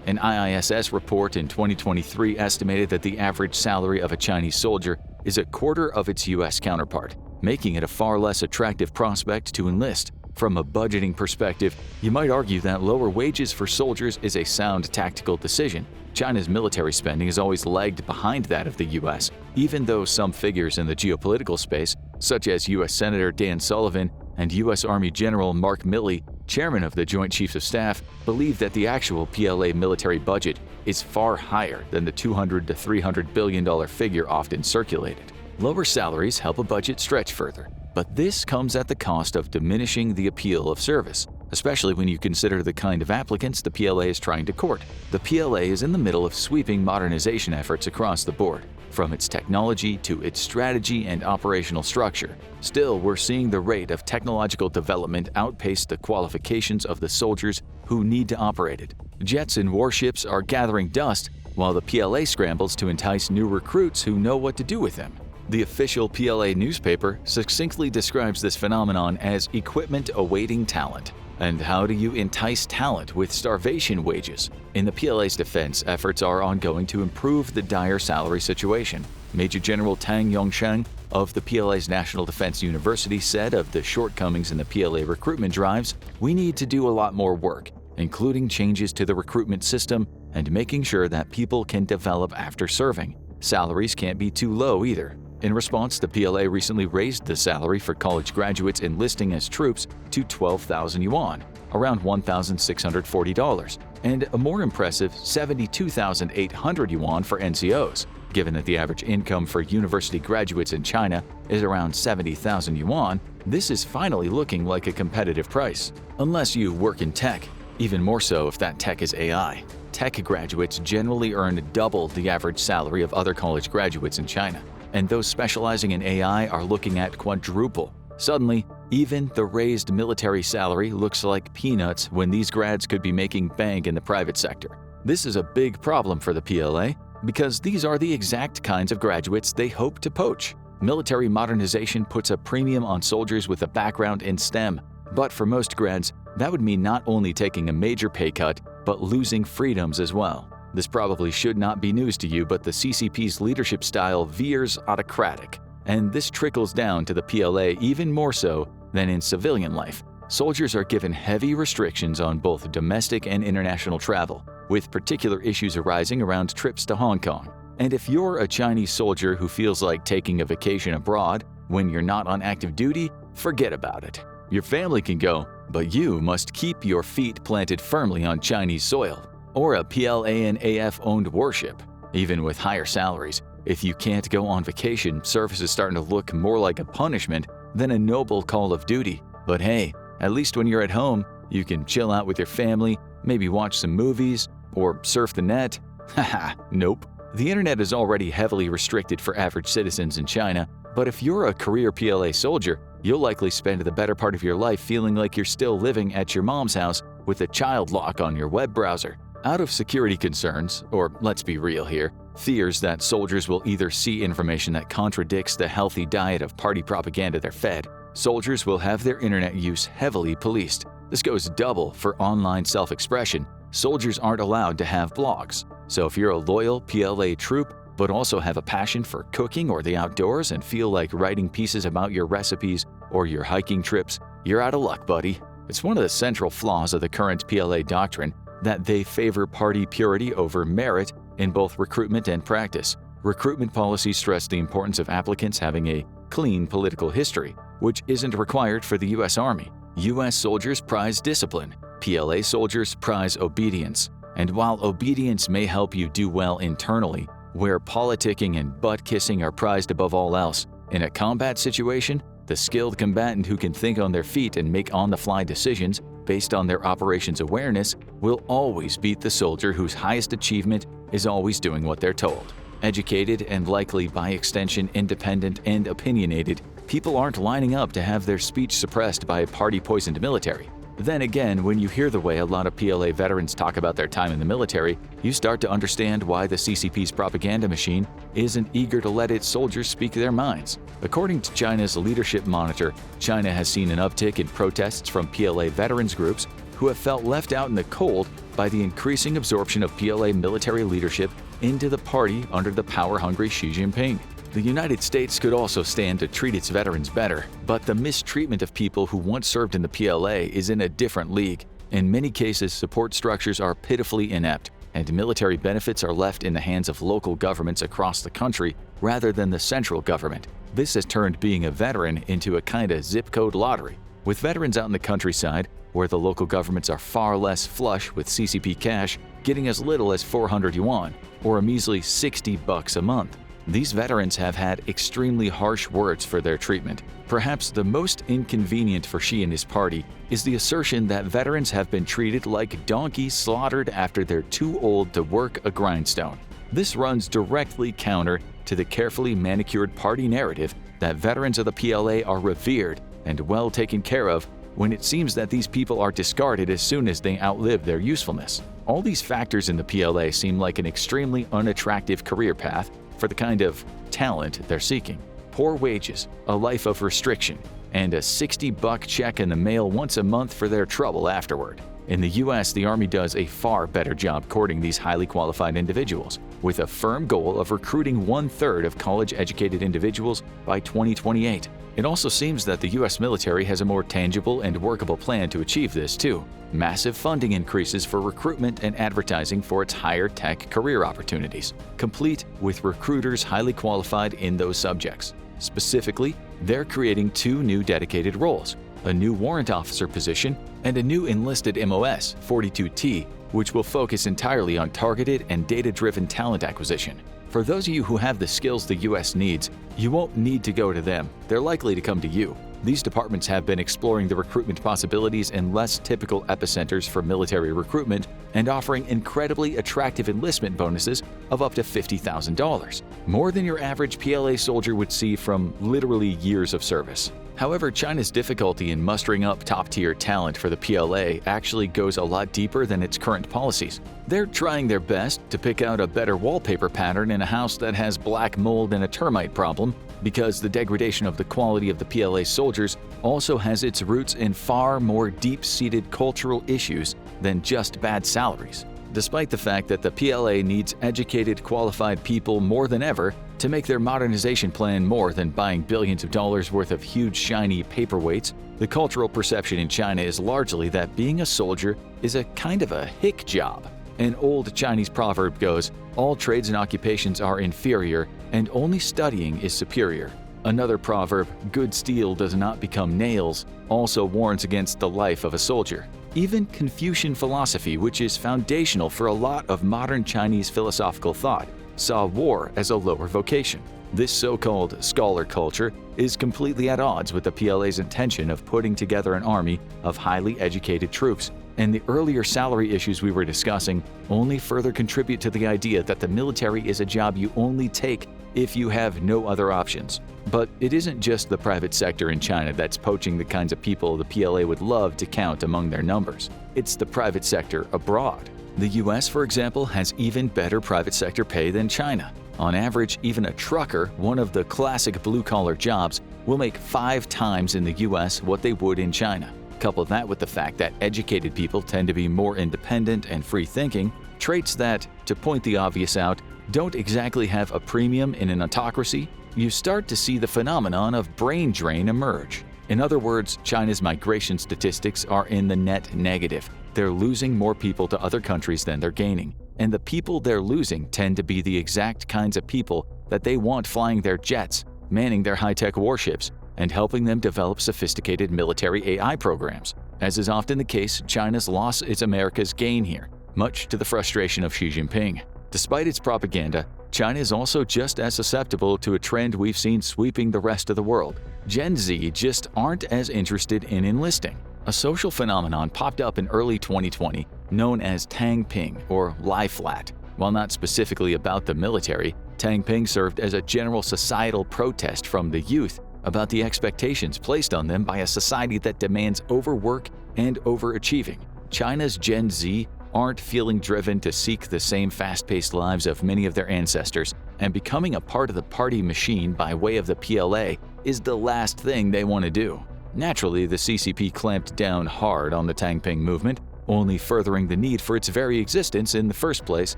An IISS report in 2023 estimated that the average salary of a Chinese soldier is a quarter of its US counterpart, making it a far less attractive prospect to enlist. From a budgeting perspective, you might argue that lower wages for soldiers is a sound tactical decision. China's military spending has always lagged behind that of the US, even though some figures in the geopolitical space, such as US Senator Dan Sullivan and US Army General Mark Milley, chairman of the Joint Chiefs of Staff, believe that the actual PLA military budget is far higher than the $200 to $300 billion figure often circulated. Lower salaries help a budget stretch further, but this comes at the cost of diminishing the appeal of service, especially when you consider the kind of applicants the PLA is trying to court. The PLA is in the middle of sweeping modernization efforts across the board, from its technology to its strategy and operational structure. Still, we're seeing the rate of technological development outpace the qualifications of the soldiers who need to operate it. Jets and warships are gathering dust, while the PLA scrambles to entice new recruits who know what to do with them. The official PLA newspaper succinctly describes this phenomenon as equipment awaiting talent. And how do you entice talent with starvation wages? In the PLA's defense, efforts are ongoing to improve the dire salary situation. Major General Tang Yongsheng of the PLA's National Defense University said of the shortcomings in the PLA recruitment drives, "We need to do a lot more work, including changes to the recruitment system and making sure that people can develop after serving. Salaries can't be too low either." In response, the PLA recently raised the salary for college graduates enlisting as troops to 12,000 yuan, around $1,640, and a more impressive 72,800 yuan for NCOs. Given that the average income for university graduates in China is around 70,000 yuan, this is finally looking like a competitive price. Unless you work in tech, even more so if that tech is AI. Tech graduates generally earn double the average salary of other college graduates in China, and those specializing in AI are looking at quadruple. Suddenly, even the raised military salary looks like peanuts when these grads could be making bank in the private sector. This is a big problem for the PLA because these are the exact kinds of graduates they hope to poach. Military modernization puts a premium on soldiers with a background in STEM, but for most grads, that would mean not only taking a major pay cut, but losing freedoms as well. This probably should not be news to you, but the CCP's leadership style veers autocratic. and this trickles down to the PLA even more so than in civilian life. Soldiers are given heavy restrictions on both domestic and international travel, with particular issues arising around trips to Hong Kong. And if you're a Chinese soldier who feels like taking a vacation abroad when you're not on active duty, forget about it. Your family can go, but you must keep your feet planted firmly on Chinese soil, or a PLA and AF-owned warship. Even with higher salaries, if you can't go on vacation, service is starting to look more like a punishment than a noble call of duty. But hey, at least when you're at home, you can chill out with your family, maybe watch some movies, or surf the net. Haha, nope. The internet is already heavily restricted for average citizens in China, but if you're a career PLA soldier, you'll likely spend the better part of your life feeling like you're still living at your mom's house with a child lock on your web browser. Out of security concerns, or let's be real here, fears that soldiers will either see information that contradicts the healthy diet of party propaganda they're fed, soldiers will have their internet use heavily policed. This goes double for online self-expression. Soldiers aren't allowed to have blogs. So if you're a loyal PLA troop, but also have a passion for cooking or the outdoors and feel like writing pieces about your recipes or your hiking trips, you're out of luck, buddy. It's one of the central flaws of the current PLA doctrine that they favor party purity over merit in both recruitment and practice. Recruitment policies stress the importance of applicants having a clean political history, which isn't required for the U.S. Army. U.S. soldiers prize discipline. PLA soldiers prize obedience. And while obedience may help you do well internally, where politicking and butt-kissing are prized above all else, in a combat situation, the skilled combatant who can think on their feet and make on-the-fly decisions based on their operations awareness will always beat the soldier whose highest achievement is always doing what they're told. Educated and likely by extension independent and opinionated, people aren't lining up to have their speech suppressed by a party-poisoned military. Then again, when you hear the way a lot of PLA veterans talk about their time in the military, you start to understand why the CCP's propaganda machine isn't eager to let its soldiers speak their minds. According to China's Leadership Monitor, China has seen an uptick in protests from PLA veterans groups who have felt left out in the cold by the increasing absorption of PLA military leadership into the party under the power-hungry Xi Jinping. The United States could also stand to treat its veterans better, but the mistreatment of people who once served in the PLA is in a different league. In many cases, support structures are pitifully inept, and military benefits are left in the hands of local governments across the country rather than the central government. This has turned being a veteran into a kind of zip code lottery. With veterans out in the countryside, where the local governments are far less flush with CCP cash, getting as little as 400 yuan, or a measly $60 a month. These veterans have had extremely harsh words for their treatment. Perhaps the most inconvenient for Xi and his party is the assertion that veterans have been treated like donkeys slaughtered after they're too old to work a grindstone. This runs directly counter to the carefully manicured party narrative that veterans of the PLA are revered and well taken care of, when it seems that these people are discarded as soon as they outlive their usefulness. All these factors in the PLA seem like an extremely unattractive career path for the kind of talent they're seeking. Poor wages, a life of restriction, and a $60 check in the mail once a month for their trouble afterward. In the US, the Army does a far better job courting these highly qualified individuals, with a firm goal of recruiting 1/3 of college-educated individuals by 2028. It also seems that the US military has a more tangible and workable plan to achieve this too. Massive funding increases for recruitment and advertising for its higher-tech career opportunities, complete with recruiters highly qualified in those subjects. Specifically, they're creating 2 new dedicated roles, a new warrant officer position and a new enlisted MOS 42T, which will focus entirely on targeted and data-driven talent acquisition. For those of you who have the skills the US needs, you won't need to go to them. They're likely to come to you. These departments have been exploring the recruitment possibilities in less typical epicenters for military recruitment and offering incredibly attractive enlistment bonuses of up to $50,000, more than your average PLA soldier would see from literally years of service. However, China's difficulty in mustering up top-tier talent for the PLA actually goes a lot deeper than its current policies. They're trying their best to pick out a better wallpaper pattern in a house that has black mold and a termite problem, because the degradation of the quality of the PLA soldiers also has its roots in far more deep-seated cultural issues than just bad salaries. Despite the fact that the PLA needs educated, qualified people more than ever, To make their modernization plan more than buying billions of dollars worth of huge shiny paperweights, the cultural perception in China is largely that being a soldier is a kind of a hick job. An old Chinese proverb goes, "All trades and occupations are inferior, and only studying is superior." Another proverb, "Good steel does not become nails," also warns against the life of a soldier. Even Confucian philosophy, which is foundational for a lot of modern Chinese philosophical thought, saw war as a lower vocation. This so-called scholar culture is completely at odds with the PLA's intention of putting together an army of highly educated troops, and the earlier salary issues we were discussing only further contribute to the idea that the military is a job you only take if you have no other options. But it isn't just the private sector in China that's poaching the kinds of people the PLA would love to count among their numbers. It's the private sector abroad. The US, for example, has even better private sector pay than China. On average, even a trucker, one of the classic blue-collar jobs, will make 5 times in the US what they would in China. Couple that with the fact that educated people tend to be more independent and free-thinking, traits that, to point the obvious out, don't exactly have a premium in an autocracy, you start to see the phenomenon of brain drain emerge. In other words, China's migration statistics are in the net negative. They're losing more people to other countries than they're gaining. And the people they're losing tend to be the exact kinds of people that they want flying their jets, manning their high-tech warships, and helping them develop sophisticated military AI programs. As is often the case, China's loss is America's gain here, much to the frustration of Xi Jinping. Despite its propaganda, China is also just as susceptible to a trend we've seen sweeping the rest of the world. Gen Z just aren't as interested in enlisting. A social phenomenon popped up in early 2020 known as Tang Ping, or lie flat. While not specifically about the military, Tang Ping served as a general societal protest from the youth about the expectations placed on them by a society that demands overwork and overachieving. China's Gen Z aren't feeling driven to seek the same fast-paced lives of many of their ancestors, and becoming a part of the party machine by way of the PLA is the last thing they want to do. Naturally, the CCP clamped down hard on the Tang Ping movement, only furthering the need for its very existence in the first place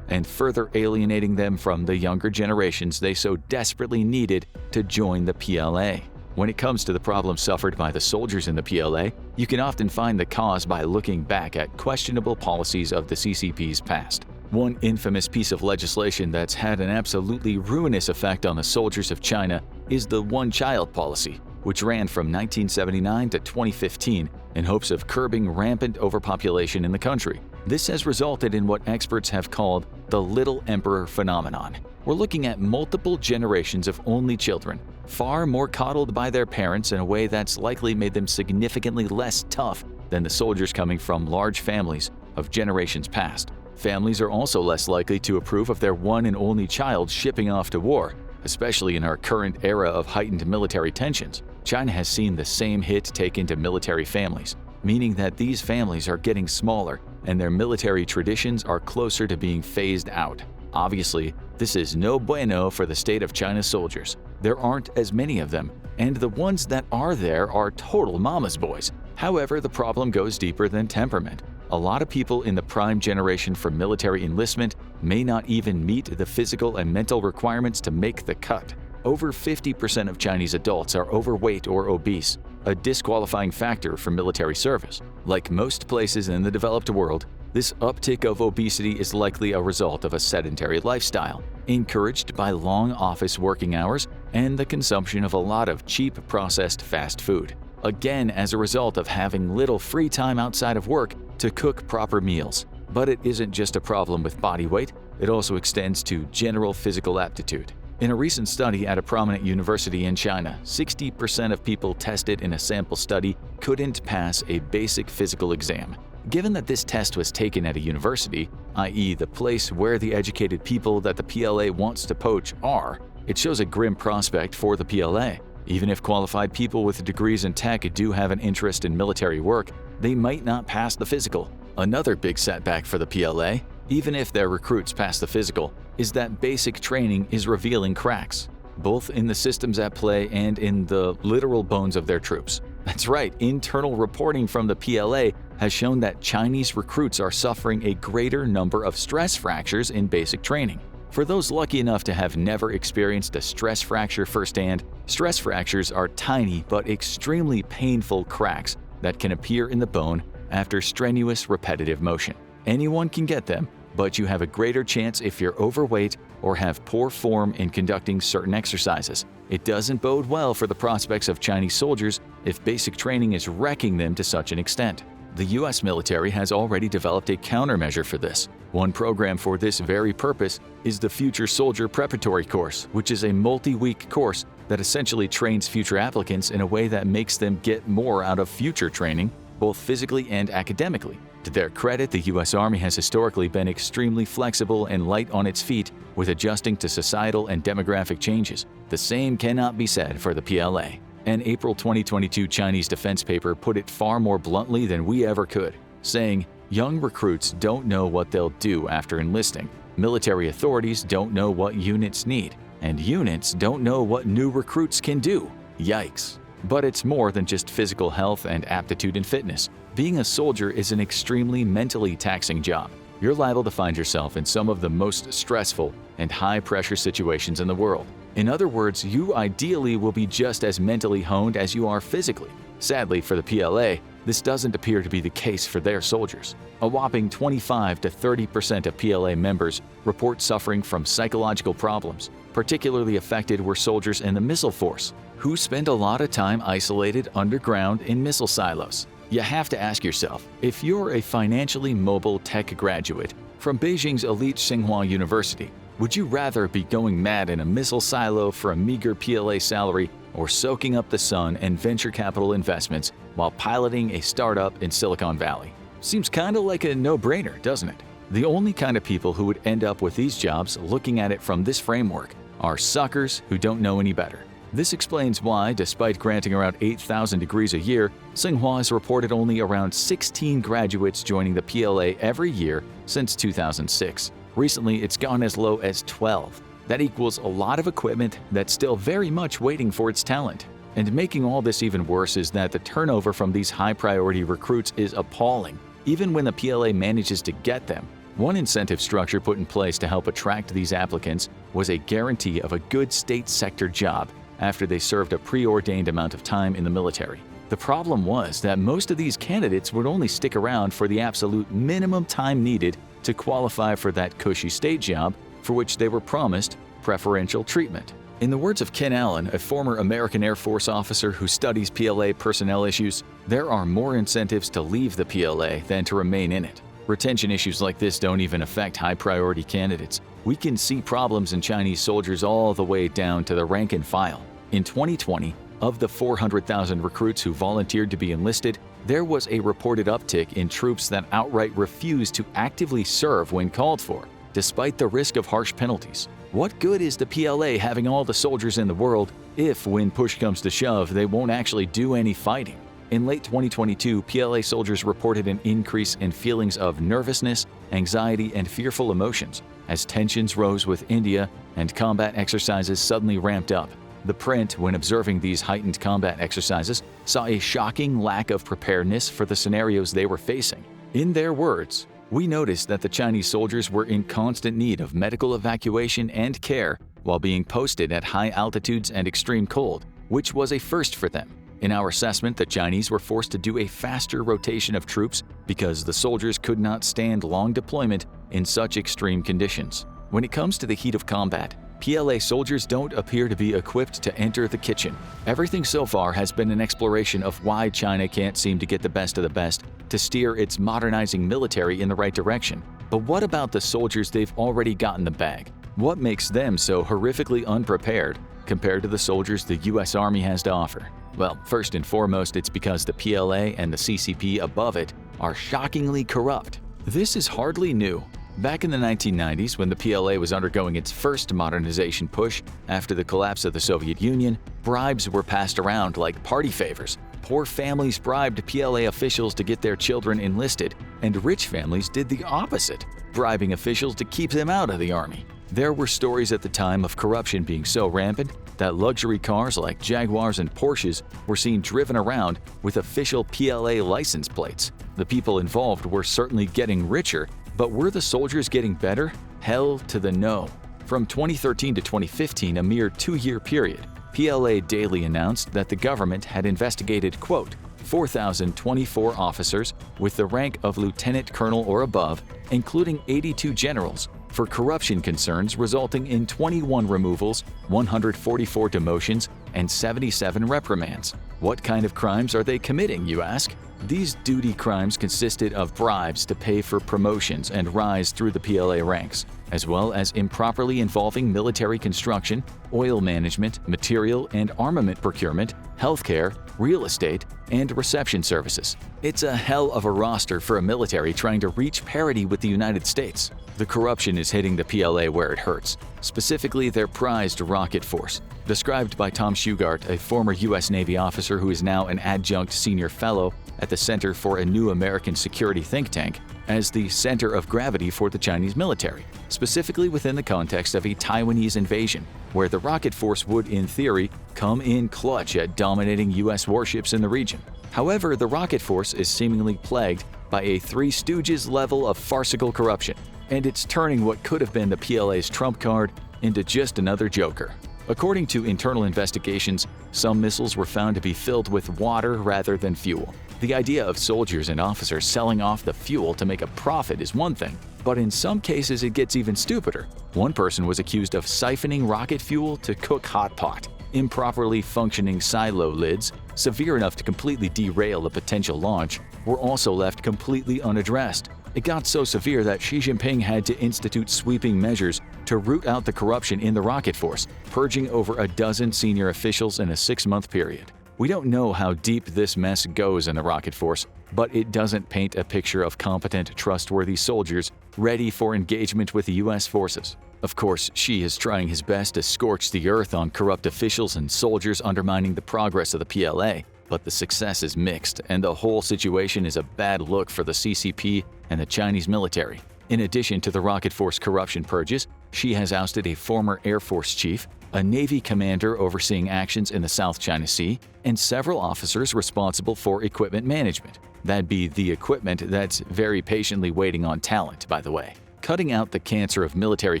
and further alienating them from the younger generations they so desperately needed to join the PLA. When it comes to the problems suffered by the soldiers in the PLA, you can often find the cause by looking back at questionable policies of the CCP's past. One infamous piece of legislation that's had an absolutely ruinous effect on the soldiers of China is the one-child policy, which ran from 1979 to 2015 in hopes of curbing rampant overpopulation in the country. This has resulted in what experts have called the Little Emperor phenomenon. We're looking at multiple generations of only children, far more coddled by their parents in a way that's likely made them significantly less tough than the soldiers coming from large families of generations past. Families are also less likely to approve of their one and only child shipping off to war, especially in our current era of heightened military tensions. China has seen the same hit taken to military families, meaning that these families are getting smaller and their military traditions are closer to being phased out. Obviously, this is no bueno for the state of China's soldiers. There aren't as many of them, and the ones that are there are total mama's boys. However, the problem goes deeper than temperament. A lot of people in the prime generation for military enlistment may not even meet the physical and mental requirements to make the cut. Over 50% of Chinese adults are overweight or obese, a disqualifying factor for military service. Like most places in the developed world, this uptick of obesity is likely a result of a sedentary lifestyle, encouraged by long office working hours and the consumption of a lot of cheap processed fast food. Again, as a result of having little free time outside of work to cook proper meals. But it isn't just a problem with body weight, it also extends to general physical aptitude. In a recent study at a prominent university in China, 60% of people tested in a sample study couldn't pass a basic physical exam. Given that this test was taken at a university, i.e. the place where the educated people that the PLA wants to poach are, it shows a grim prospect for the PLA. Even if qualified people with degrees in tech do have an interest in military work, they might not pass the physical. Another big setback for the PLA, even if their recruits pass the physical, is that basic training is revealing cracks, both in the systems at play and in the literal bones of their troops. That's right, internal reporting from the PLA has shown that Chinese recruits are suffering a greater number of stress fractures in basic training. For those lucky enough to have never experienced a stress fracture firsthand, stress fractures are tiny but extremely painful cracks that can appear in the bone after strenuous repetitive motion. Anyone can get them, but you have a greater chance if you're overweight or have poor form in conducting certain exercises. It doesn't bode well for the prospects of Chinese soldiers if basic training is wrecking them to such an extent. The US military has already developed a countermeasure for this. One program for this very purpose is the Future Soldier Preparatory Course, which is a multi-week course that essentially trains future applicants in a way that makes them get more out of future training, both physically and academically. To their credit, the US Army has historically been extremely flexible and light on its feet with adjusting to societal and demographic changes. The same cannot be said for the PLA. An April 2022 Chinese defense paper put it far more bluntly than we ever could, saying, "Young recruits don't know what they'll do after enlisting. Military authorities don't know what units need, and units don't know what new recruits can do. Yikes." But it's more than just physical health and aptitude and fitness. Being a soldier is an extremely mentally taxing job. You're liable to find yourself in some of the most stressful and high-pressure situations in the world. In other words, you ideally will be just as mentally honed as you are physically. Sadly for the PLA, this doesn't appear to be the case for their soldiers. A whopping 25 to 30% of PLA members report suffering from psychological problems. Particularly affected were soldiers in the missile force, who spend a lot of time isolated underground in missile silos. You have to ask yourself, if you're a financially mobile tech graduate from Beijing's elite Tsinghua University, would you rather be going mad in a missile silo for a meager PLA salary or soaking up the sun and venture capital investments while piloting a startup in Silicon Valley? Seems kinda like a no-brainer, doesn't it? The only kind of people who would end up with these jobs, looking at it from this framework, are suckers who don't know any better. This explains why, despite granting around 8,000 degrees a year, Tsinghua has reported only around 16 graduates joining the PLA every year since 2006. Recently, it's gone as low as 12. That equals a lot of equipment that's still very much waiting for its talent. And making all this even worse is that the turnover from these high-priority recruits is appalling, even when the PLA manages to get them. One incentive structure put in place to help attract these applicants was a guarantee of a good state sector job after they served a preordained amount of time in the military. The problem was that most of these candidates would only stick around for the absolute minimum time needed to qualify for that cushy state job for which they were promised preferential treatment. In the words of Ken Allen, a former American Air Force officer who studies PLA personnel issues, there are more incentives to leave the PLA than to remain in it. Retention issues like this don't even affect high-priority candidates. We can see problems in Chinese soldiers all the way down to the rank and file. In 2020, of the 400,000 recruits who volunteered to be enlisted, there was a reported uptick in troops that outright refused to actively serve when called for, despite the risk of harsh penalties. What good is the PLA having all the soldiers in the world if, when push comes to shove, they won't actually do any fighting? In late 2022, PLA soldiers reported an increase in feelings of nervousness, anxiety, and fearful emotions as tensions rose with India and combat exercises suddenly ramped up. The print, when observing these heightened combat exercises, saw a shocking lack of preparedness for the scenarios they were facing. In their words, "We noticed that the Chinese soldiers were in constant need of medical evacuation and care while being posted at high altitudes and extreme cold, which was a first for them. In our assessment, the Chinese were forced to do a faster rotation of troops because the soldiers could not stand long deployment in such extreme conditions. When it comes to the heat of combat, PLA soldiers don't appear to be equipped to enter the kitchen. Everything so far has been an exploration of why China can't seem to get the best of the best to steer its modernizing military in the right direction. But what about the soldiers they've already got in the bag? What makes them so horrifically unprepared compared to the soldiers the US Army has to offer? Well, first and foremost, it's because the PLA and the CCP above it are shockingly corrupt. This is hardly new. Back in the 1990s, when the PLA was undergoing its first modernization push after the collapse of the Soviet Union, bribes were passed around like party favors. Poor families bribed PLA officials to get their children enlisted, and rich families did the opposite, bribing officials to keep them out of the army. There were stories at the time of corruption being so rampant that luxury cars like Jaguars and Porsches were seen driven around with official PLA license plates. The people involved were certainly getting richer, but were the soldiers getting better? Hell to the no. From 2013 to 2015, a mere 2-year period, PLA Daily announced that the government had investigated, quote, 4,024 officers with the rank of lieutenant colonel or above, including 82 generals, for corruption concerns resulting in 21 removals, 144 demotions, and 77 reprimands. What kind of crimes are they committing, you ask? These duty crimes consisted of bribes to pay for promotions and rise through the PLA ranks, as well as improperly involving military construction, oil management, material and armament procurement, healthcare, real estate, and reception services. It's a hell of a roster for a military trying to reach parity with the United States. The corruption is hitting the PLA where it hurts, specifically their prized rocket force. Described by Tom Shugart, a former U.S. Navy officer who is now an adjunct senior fellow at the Center for a New American Security think tank, as the center of gravity for the Chinese military, specifically within the context of a Taiwanese invasion, where the rocket force would, in theory, come in clutch at dominating U.S. warships in the region. However, the rocket force is seemingly plagued by a Three Stooges level of farcical corruption, and it's turning what could have been the PLA's trump card into just another joker. According to internal investigations, some missiles were found to be filled with water rather than fuel. The idea of soldiers and officers selling off the fuel to make a profit is one thing, but in some cases it gets even stupider. One person was accused of siphoning rocket fuel to cook hot pot. Improperly functioning silo lids, severe enough to completely derail a potential launch, were also left completely unaddressed. It got so severe that Xi Jinping had to institute sweeping measures to root out the corruption in the rocket force, purging over a dozen senior officials in a 6-month period. We don't know how deep this mess goes in the rocket force, but it doesn't paint a picture of competent, trustworthy soldiers ready for engagement with the U.S. forces. Of course, Xi is trying his best to scorch the earth on corrupt officials and soldiers undermining the progress of the PLA, but the success is mixed, and the whole situation is a bad look for the CCP and the Chinese military. In addition to the rocket force corruption purges, Xi has ousted a former Air Force chief, a Navy commander overseeing actions in the South China Sea, and several officers responsible for equipment management. That'd be the equipment that's very patiently waiting on talent, by the way. Cutting out the cancer of military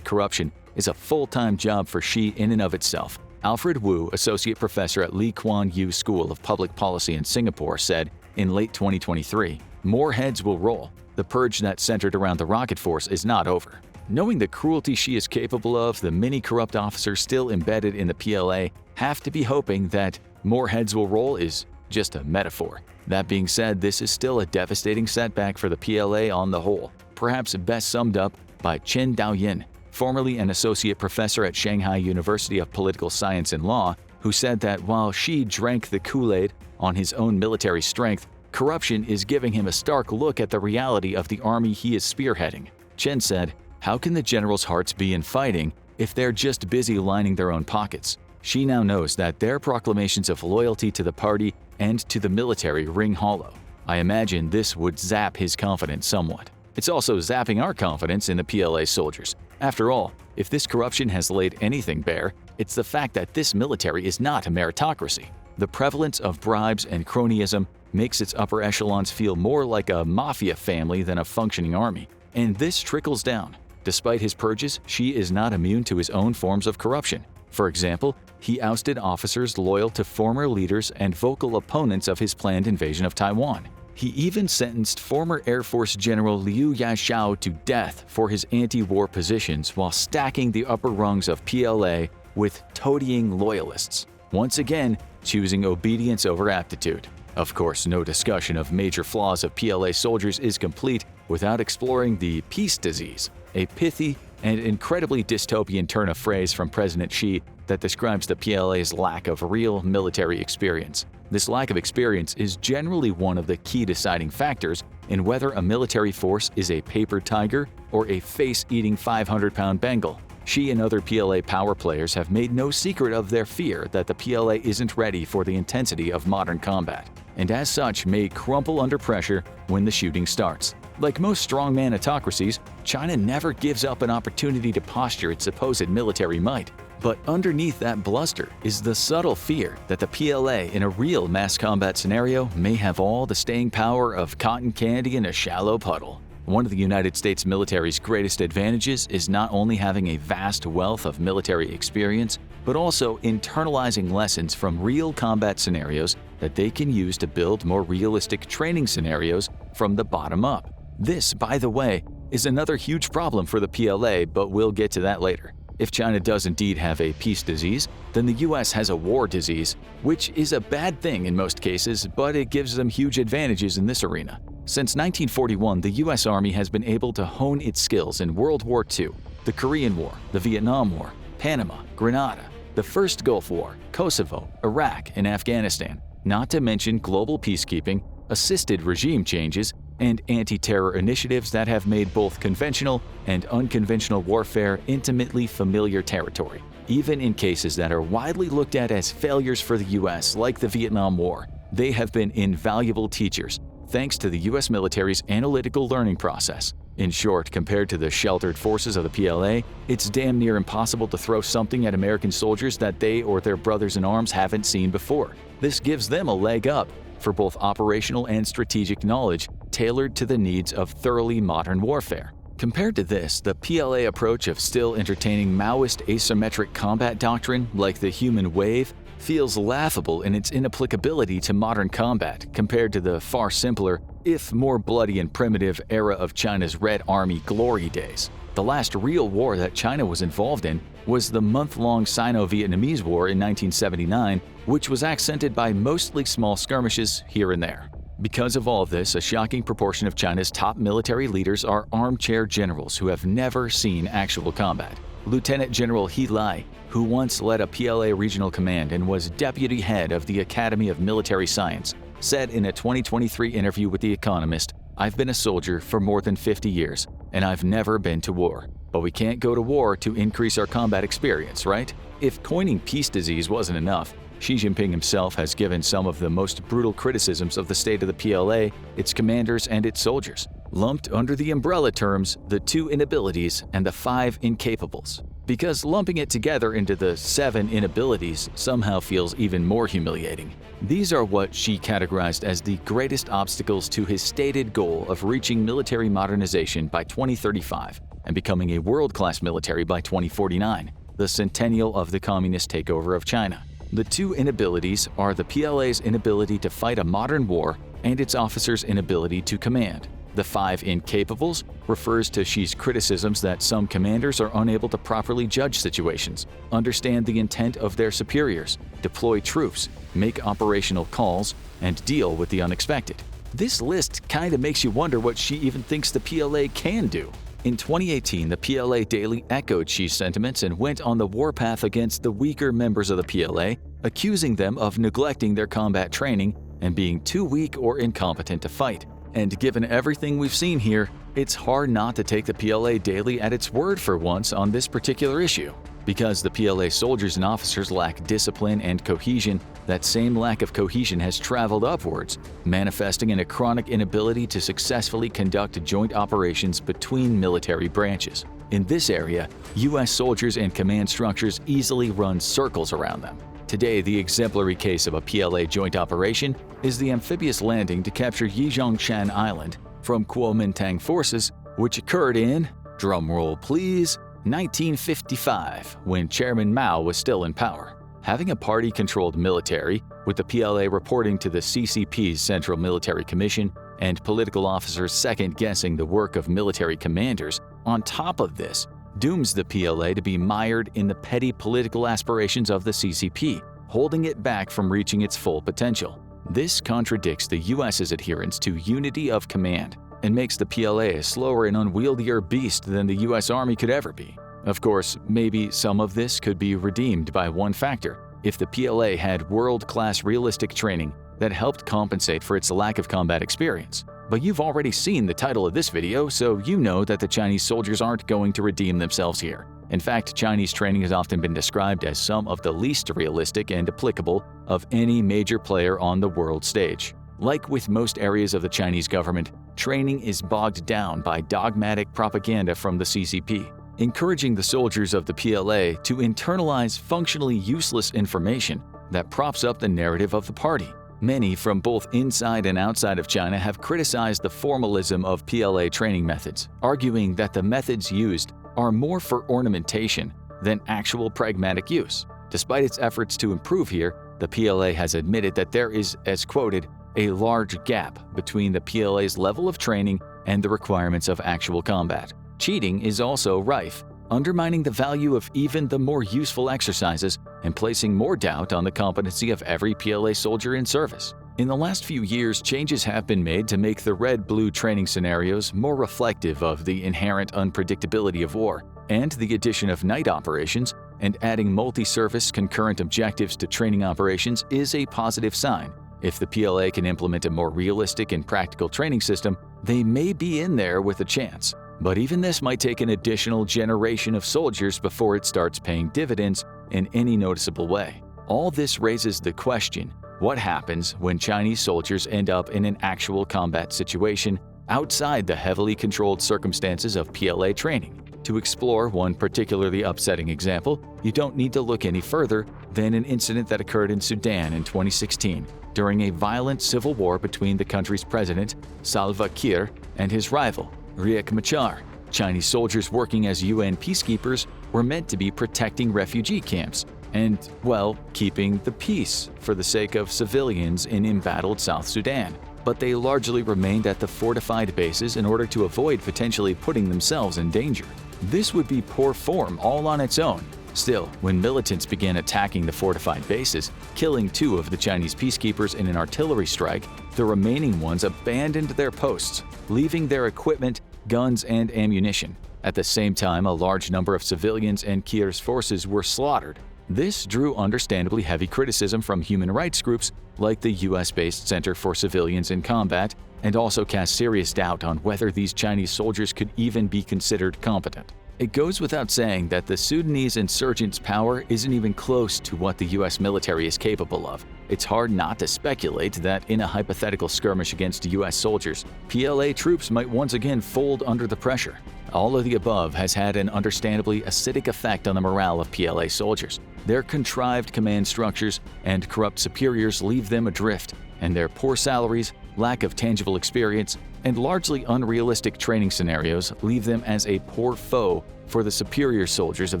corruption is a full-time job for Xi in and of itself. Alfred Wu, associate professor at Lee Kuan Yew School of Public Policy in Singapore, said in late 2023, "More heads will roll. The purge that centered around the rocket force is not over." Knowing the cruelty Xi is capable of, the many corrupt officers still embedded in the PLA have to be hoping that more heads will roll is just a metaphor. That being said, this is still a devastating setback for the PLA on the whole, perhaps best summed up by Chen Daoyin, formerly an associate professor at Shanghai University of Political Science and Law, who said that while Xi drank the Kool-Aid on his own military strength, corruption is giving him a stark look at the reality of the army he is spearheading. Chen said, "How can the generals' hearts be in fighting if they're just busy lining their own pockets?" Xi now knows that their proclamations of loyalty to the party and to the military ring hollow. I imagine this would zap his confidence somewhat. It's also zapping our confidence in the PLA soldiers. After all, if this corruption has laid anything bare, it's the fact that this military is not a meritocracy. The prevalence of bribes and cronyism makes its upper echelons feel more like a mafia family than a functioning army. And this trickles down. Despite his purges, Xi is not immune to his own forms of corruption. For example, he ousted officers loyal to former leaders and vocal opponents of his planned invasion of Taiwan. He even sentenced former Air Force General Liu Yashao to death for his anti-war positions while stacking the upper rungs of PLA with toadying loyalists, once again choosing obedience over aptitude. Of course, no discussion of major flaws of PLA soldiers is complete without exploring the peace disease, a pithy and incredibly dystopian turn of phrase from President Xi that describes the PLA's lack of real military experience. This lack of experience is generally one of the key deciding factors in whether a military force is a paper tiger or a face-eating 500-pound Bengal. Xi and other PLA power players have made no secret of their fear that the PLA isn't ready for the intensity of modern combat, and as such may crumple under pressure when the shooting starts. Like most strongman autocracies, China never gives up an opportunity to posture its supposed military might. But underneath that bluster is the subtle fear that the PLA in a real mass combat scenario may have all the staying power of cotton candy in a shallow puddle. One of the United States military's greatest advantages is not only having a vast wealth of military experience, but also internalizing lessons from real combat scenarios that they can use to build more realistic training scenarios from the bottom up. This, by the way, is another huge problem for the PLA, but we'll get to that later. If China does indeed have a peace disease, then the US has a war disease, which is a bad thing in most cases, but it gives them huge advantages in this arena. Since 1941, the US Army has been able to hone its skills in World War II, the Korean War, the Vietnam War, Panama, Grenada, the First Gulf War, Kosovo, Iraq, and Afghanistan, not to mention global peacekeeping, assisted regime changes, and anti-terror initiatives that have made both conventional and unconventional warfare intimately familiar territory. Even in cases that are widely looked at as failures for the US, like the Vietnam War, they have been invaluable teachers, thanks to the US military's analytical learning process. In short, compared to the sheltered forces of the PLA, it's damn near impossible to throw something at American soldiers that they or their brothers in arms haven't seen before. This gives them a leg up for both operational and strategic knowledge tailored to the needs of thoroughly modern warfare. Compared to this, the PLA approach of still entertaining Maoist asymmetric combat doctrine like the human wave feels laughable in its inapplicability to modern combat compared to the far simpler, if more bloody and primitive, era of China's Red Army glory days. The last real war that China was involved in was the month-long Sino-Vietnamese War in 1979, which was accented by mostly small skirmishes here and there. Because of all of this, a shocking proportion of China's top military leaders are armchair generals who have never seen actual combat. Lieutenant General He Lai, who once led a PLA regional command and was deputy head of the Academy of Military Science, said in a 2023 interview with The Economist, "I've been a soldier for more than 50 years, and I've never been to war. But we can't go to war to increase our combat experience, right?" If coining peace disease wasn't enough, Xi Jinping himself has given some of the most brutal criticisms of the state of the PLA, its commanders, and its soldiers, lumped under the umbrella terms the 2 inabilities and the 5 incapables. Because lumping it together into the 7 inabilities somehow feels even more humiliating. These are what Xi categorized as the greatest obstacles to his stated goal of reaching military modernization by 2035 and becoming a world-class military by 2049, the centennial of the communist takeover of China. The 2 inabilities are the PLA's inability to fight a modern war and its officers' inability to command. The 5 incapables refers to Xi's criticisms that some commanders are unable to properly judge situations, understand the intent of their superiors, deploy troops, make operational calls, and deal with the unexpected. This list kinda makes you wonder what Xi even thinks the PLA can do. In 2018, the PLA Daily echoed Xi's sentiments and went on the warpath against the weaker members of the PLA, accusing them of neglecting their combat training and being too weak or incompetent to fight. And given everything we've seen here, it's hard not to take the PLA Daily at its word for once on this particular issue. Because the PLA soldiers and officers lack discipline and cohesion, that same lack of cohesion has traveled upwards, manifesting in a chronic inability to successfully conduct joint operations between military branches. In this area, US soldiers and command structures easily run circles around them. Today, the exemplary case of a PLA joint operation is the amphibious landing to capture Yijiangshan Island from Kuomintang forces, which occurred in, drumroll please, 1955, when Chairman Mao was still in power. Having a party-controlled military, with the PLA reporting to the CCP's Central Military Commission and political officers second-guessing the work of military commanders, on top of this, dooms the PLA to be mired in the petty political aspirations of the CCP, holding it back from reaching its full potential. This contradicts the US's adherence to unity of command and makes the PLA a slower and unwieldier beast than the US Army could ever be. Of course, maybe some of this could be redeemed by one factor: if the PLA had world-class realistic training that helped compensate for its lack of combat experience. But you've already seen the title of this video, so you know that the Chinese soldiers aren't going to redeem themselves here. In fact, Chinese training has often been described as some of the least realistic and applicable of any major player on the world stage. Like with most areas of the Chinese government, training is bogged down by dogmatic propaganda from the CCP, encouraging the soldiers of the PLA to internalize functionally useless information that props up the narrative of the party. Many from both inside and outside of China have criticized the formalism of PLA training methods, arguing that the methods used are more for ornamentation than actual pragmatic use. Despite its efforts to improve here, the PLA has admitted that there is, as quoted, a large gap between the PLA's level of training and the requirements of actual combat. Cheating is also rife, undermining the value of even the more useful exercises and placing more doubt on the competency of every PLA soldier in service. In the last few years, changes have been made to make the red-blue training scenarios more reflective of the inherent unpredictability of war, and the addition of night operations and adding multi-service concurrent objectives to training operations is a positive sign. If the PLA can implement a more realistic and practical training system, they may be in there with a chance. But even this might take an additional generation of soldiers before it starts paying dividends in any noticeable way. All this raises the question, what happens when Chinese soldiers end up in an actual combat situation outside the heavily controlled circumstances of PLA training? To explore one particularly upsetting example, you don't need to look any further than an incident that occurred in Sudan in 2016 during a violent civil war between the country's president, Salva Kiir, and his rival, Riek Machar. Chinese soldiers working as UN peacekeepers were meant to be protecting refugee camps and, well, keeping the peace for the sake of civilians in embattled South Sudan. But they largely remained at the fortified bases in order to avoid potentially putting themselves in danger. This would be poor form all on its own. Still, when militants began attacking the fortified bases, killing 2 of the Chinese peacekeepers in an artillery strike, the remaining ones abandoned their posts, leaving their equipment, guns, and ammunition. At the same time, a large number of civilians and Kiir's forces were slaughtered. This drew understandably heavy criticism from human rights groups like the US-based Center for Civilians in Combat, and also cast serious doubt on whether these Chinese soldiers could even be considered competent. It goes without saying that the Sudanese insurgents' power isn't even close to what the US military is capable of. It's hard not to speculate that in a hypothetical skirmish against US soldiers, PLA troops might once again fold under the pressure. All of the above has had an understandably acidic effect on the morale of PLA soldiers. Their contrived command structures and corrupt superiors leave them adrift, and their poor salaries, lack of tangible experience, and largely unrealistic training scenarios leave them as a poor foe for the superior soldiers of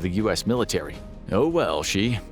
the US military. Oh well,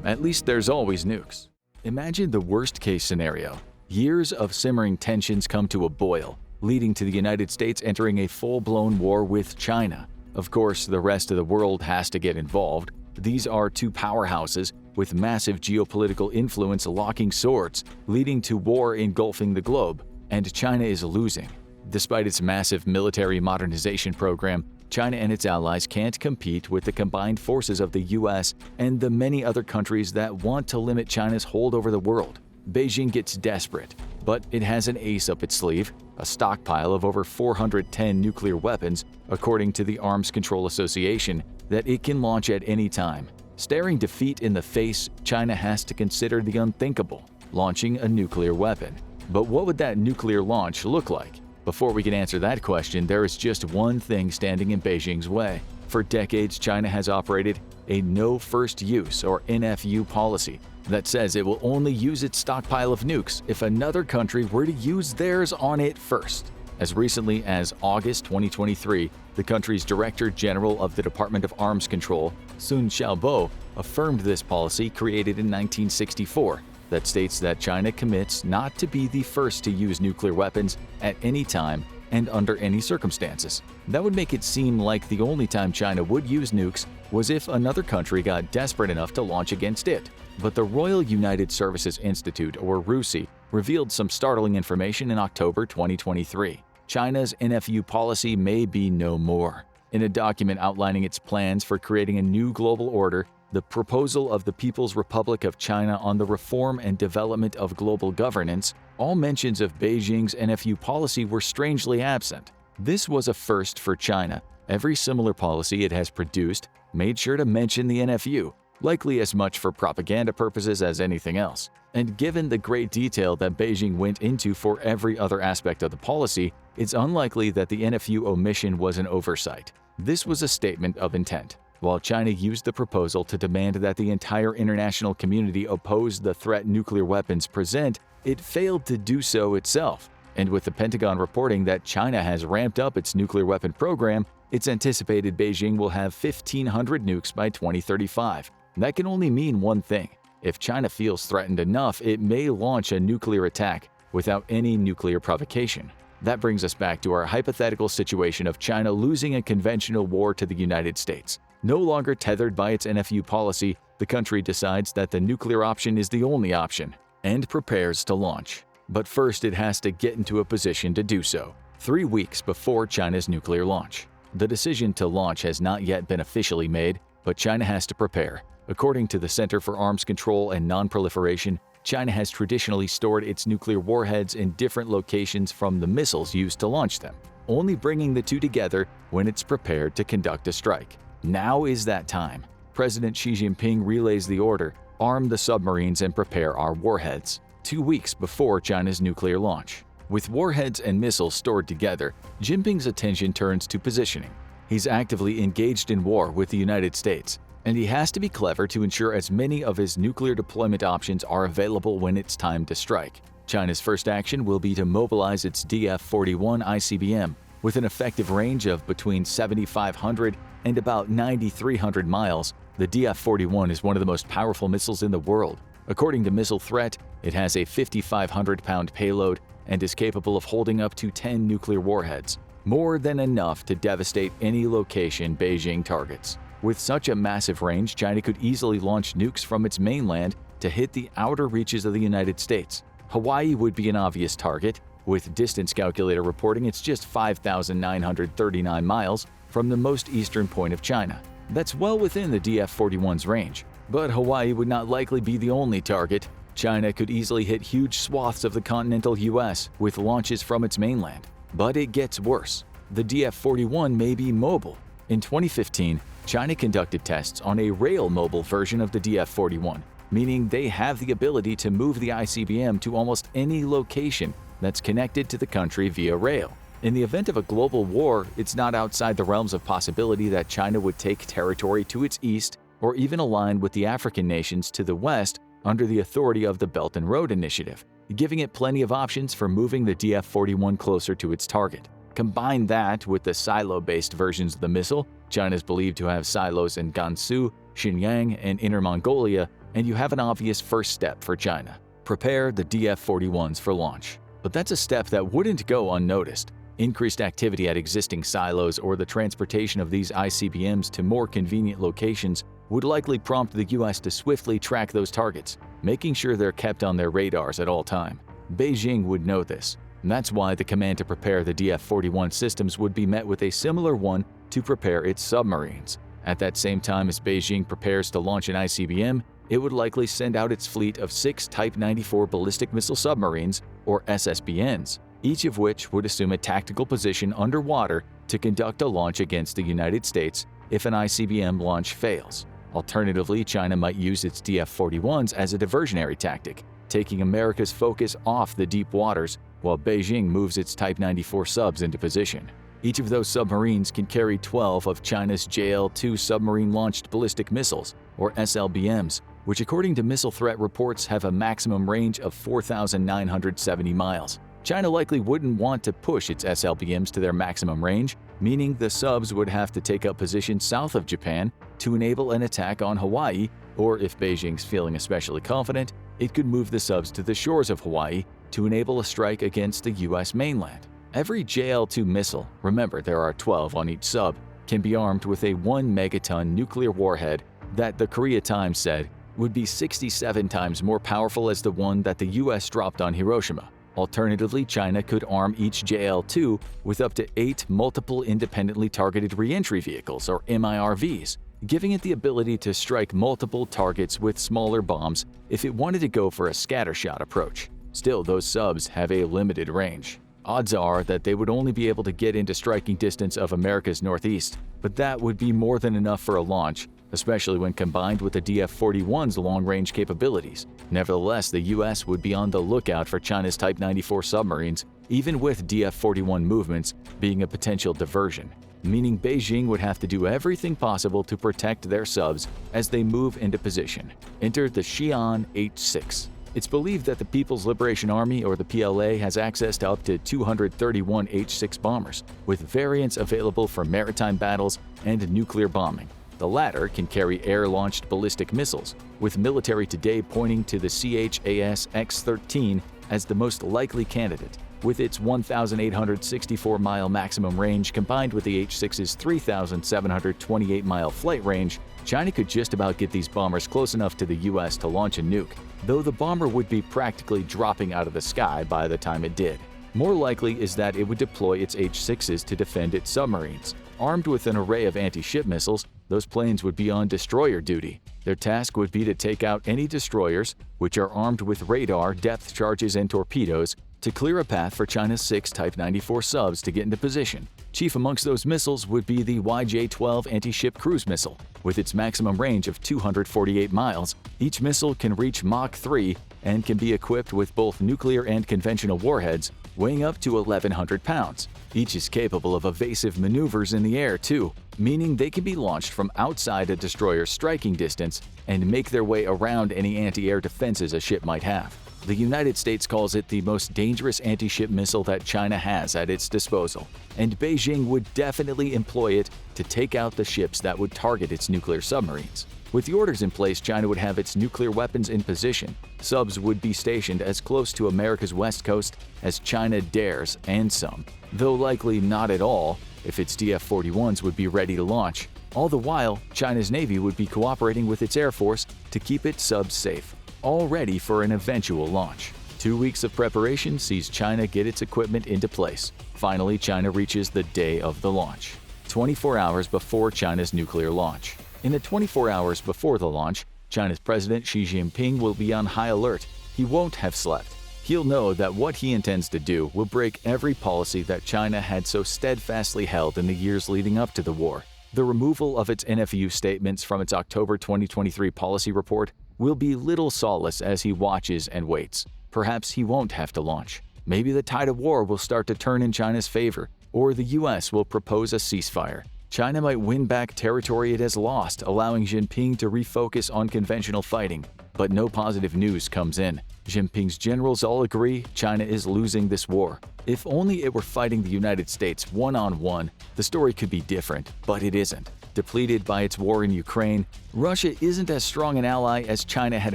at least there's always nukes. Imagine the worst-case scenario. Years of simmering tensions come to a boil, leading to the United States entering a full-blown war with China. Of course, the rest of the world has to get involved. These are 2 powerhouses with massive geopolitical influence locking swords, leading to war engulfing the globe, and China is losing. Despite its massive military modernization program, China and its allies can't compete with the combined forces of the US and the many other countries that want to limit China's hold over the world. Beijing gets desperate, but it has an ace up its sleeve, a stockpile of over 410 nuclear weapons, according to the Arms Control Association, that it can launch at any time. Staring defeat in the face, China has to consider the unthinkable, launching a nuclear weapon. But what would that nuclear launch look like? Before we can answer that question, there is just one thing standing in Beijing's way. For decades, China has operated a no first use or NFU policy that says it will only use its stockpile of nukes if another country were to use theirs on it first. As recently as August 2023, the country's Director General of the Department of Arms Control, Sun Xiaobo, affirmed this policy created in 1964 that states that China commits not to be the first to use nuclear weapons at any time and under any circumstances. That would make it seem like the only time China would use nukes was if another country got desperate enough to launch against it. But the Royal United Services Institute, or RUSI, revealed some startling information in October 2023. China's NFU policy may be no more. In a document outlining its plans for creating a new global order, the proposal of the People's Republic of China on the reform and development of global governance, all mentions of Beijing's NFU policy were strangely absent. This was a first for China. Every similar policy it has produced made sure to mention the NFU, likely as much for propaganda purposes as anything else. And given the great detail that Beijing went into for every other aspect of the policy, it's unlikely that the NFU omission was an oversight. This was a statement of intent. While China used the proposal to demand that the entire international community oppose the threat nuclear weapons present, it failed to do so itself. And with the Pentagon reporting that China has ramped up its nuclear weapon program, it's anticipated Beijing will have 1,500 nukes by 2035. That can only mean one thing. If China feels threatened enough, it may launch a nuclear attack without any nuclear provocation. That brings us back to our hypothetical situation of China losing a conventional war to the United States. No longer tethered by its NFU policy, the country decides that the nuclear option is the only option and prepares to launch. But first, it has to get into a position to do so, 3 weeks before China's nuclear launch. The decision to launch has not yet been officially made, but China has to prepare. According to the Center for Arms Control and Non-Proliferation, China has traditionally stored its nuclear warheads in different locations from the missiles used to launch them, only bringing the two together when it's prepared to conduct a strike. Now is that time. President Xi Jinping relays the order: arm the submarines and prepare our warheads, 2 weeks before China's nuclear launch. With warheads and missiles stored together, Jinping's attention turns to positioning. He's actively engaged in war with the United States, and he has to be clever to ensure as many of his nuclear deployment options are available when it's time to strike. China's first action will be to mobilize its DF-41 ICBM with an effective range of between 7,500 and about 9,300 miles. The DF-41 is one of the most powerful missiles in the world. According to Missile Threat, it has a 5,500-pound payload and is capable of holding up to 10 nuclear warheads, more than enough to devastate any location Beijing targets. With such a massive range, China could easily launch nukes from its mainland to hit the outer reaches of the United States. Hawaii would be an obvious target, with Distance Calculator reporting it's just 5,939 miles from the most eastern point of China. That's well within the DF-41's range. But Hawaii would not likely be the only target. China could easily hit huge swaths of the continental US with launches from its mainland. But it gets worse. The DF-41 may be mobile. In 2015, China conducted tests on a rail-mobile version of the DF-41, meaning they have the ability to move the ICBM to almost any location that's connected to the country via rail. In the event of a global war, it's not outside the realms of possibility that China would take territory to its east or even align with the African nations to the west under the authority of the Belt and Road Initiative, giving it plenty of options for moving the DF-41 closer to its target. Combine that with the silo-based versions of the missile. China's believed to have silos in Gansu, Xinjiang, and Inner Mongolia, and you have an obvious first step for China. Prepare the DF-41s for launch. But that's a step that wouldn't go unnoticed. Increased activity at existing silos or the transportation of these ICBMs to more convenient locations would likely prompt the US to swiftly track those targets, making sure they're kept on their radars at all time. Beijing would know this. And that's why the command to prepare the DF-41 systems would be met with a similar one to prepare its submarines. At that same time as Beijing prepares to launch an ICBM, it would likely send out its fleet of 6 Type 94 ballistic missile submarines, or SSBNs, each of which would assume a tactical position underwater to conduct a launch against the United States if an ICBM launch fails. Alternatively, China might use its DF-41s as a diversionary tactic, taking America's focus off the deep waters while Beijing moves its Type 94 subs into position. Each of those submarines can carry 12 of China's JL-2 submarine-launched ballistic missiles, or SLBMs, which according to Missile Threat reports have a maximum range of 4,970 miles. China likely wouldn't want to push its SLBMs to their maximum range, meaning the subs would have to take up positions south of Japan to enable an attack on Hawaii, or if Beijing's feeling especially confident, it could move the subs to the shores of Hawaii to enable a strike against the US mainland. Every JL-2 missile, remember there are 12 on each sub, can be armed with a 1 megaton nuclear warhead that the Korea Times said would be 67 times more powerful as the one that the US dropped on Hiroshima. Alternatively, China could arm each JL-2 with up to 8 multiple independently targeted reentry vehicles, or MIRVs, giving it the ability to strike multiple targets with smaller bombs if it wanted to go for a scattershot approach. Still, those subs have a limited range. Odds are that they would only be able to get into striking distance of America's northeast, but that would be more than enough for a launch, especially when combined with the DF-41's long-range capabilities. Nevertheless, the US would be on the lookout for China's Type 94 submarines, even with DF-41 movements being a potential diversion, meaning Beijing would have to do everything possible to protect their subs as they move into position. Enter the Xi'an H-6. It's believed that the People's Liberation Army, or the PLA, has access to up to 231 H-6 bombers, with variants available for maritime battles and nuclear bombing. The latter can carry air-launched ballistic missiles, with military today pointing to the CHAS X-13 as the most likely candidate. With its 1,864-mile maximum range combined with the H-6's 3,728-mile flight range, China could just about get these bombers close enough to the US to launch a nuke, though the bomber would be practically dropping out of the sky by the time it did. More likely is that it would deploy its H-6s to defend its submarines. Armed with an array of anti-ship missiles, those planes would be on destroyer duty. Their task would be to take out any destroyers, which are armed with radar, depth charges, and torpedoes, to clear a path for China's 6 Type 94 subs to get into position. Chief amongst those missiles would be the YJ-12 anti-ship cruise missile. With its maximum range of 248 miles, each missile can reach Mach 3 and can be equipped with both nuclear and conventional warheads, weighing up to 1,100 pounds. Each is capable of evasive maneuvers in the air, too, meaning they can be launched from outside a destroyer's striking distance and make their way around any anti-air defenses a ship might have. The United States calls it the most dangerous anti-ship missile that China has at its disposal, and Beijing would definitely employ it to take out the ships that would target its nuclear submarines. With the orders in place, China would have its nuclear weapons in position. Subs would be stationed as close to America's west coast as China dares, and some, though likely not at all, if its DF-41s would be ready to launch. All the while, China's Navy would be cooperating with its Air Force to keep its subs safe, all ready for an eventual launch. 2 weeks of preparation sees China get its equipment into place. Finally, China reaches the day of the launch, 24 hours before China's nuclear launch. In the 24 hours before the launch, China's President Xi Jinping will be on high alert. He won't have slept. He'll know that what he intends to do will break every policy that China had so steadfastly held in the years leading up to the war. The removal of its NFU statements from its October 2023 policy report will be little solace as he watches and waits. Perhaps he won't have to launch. Maybe the tide of war will start to turn in China's favor, or the US will propose a ceasefire. China might win back territory it has lost, allowing Jinping to refocus on conventional fighting. But no positive news comes in. Jinping's generals all agree China is losing this war. If only it were fighting the United States one-on-one, the story could be different, but it isn't. Depleted by its war in Ukraine, Russia isn't as strong an ally as China had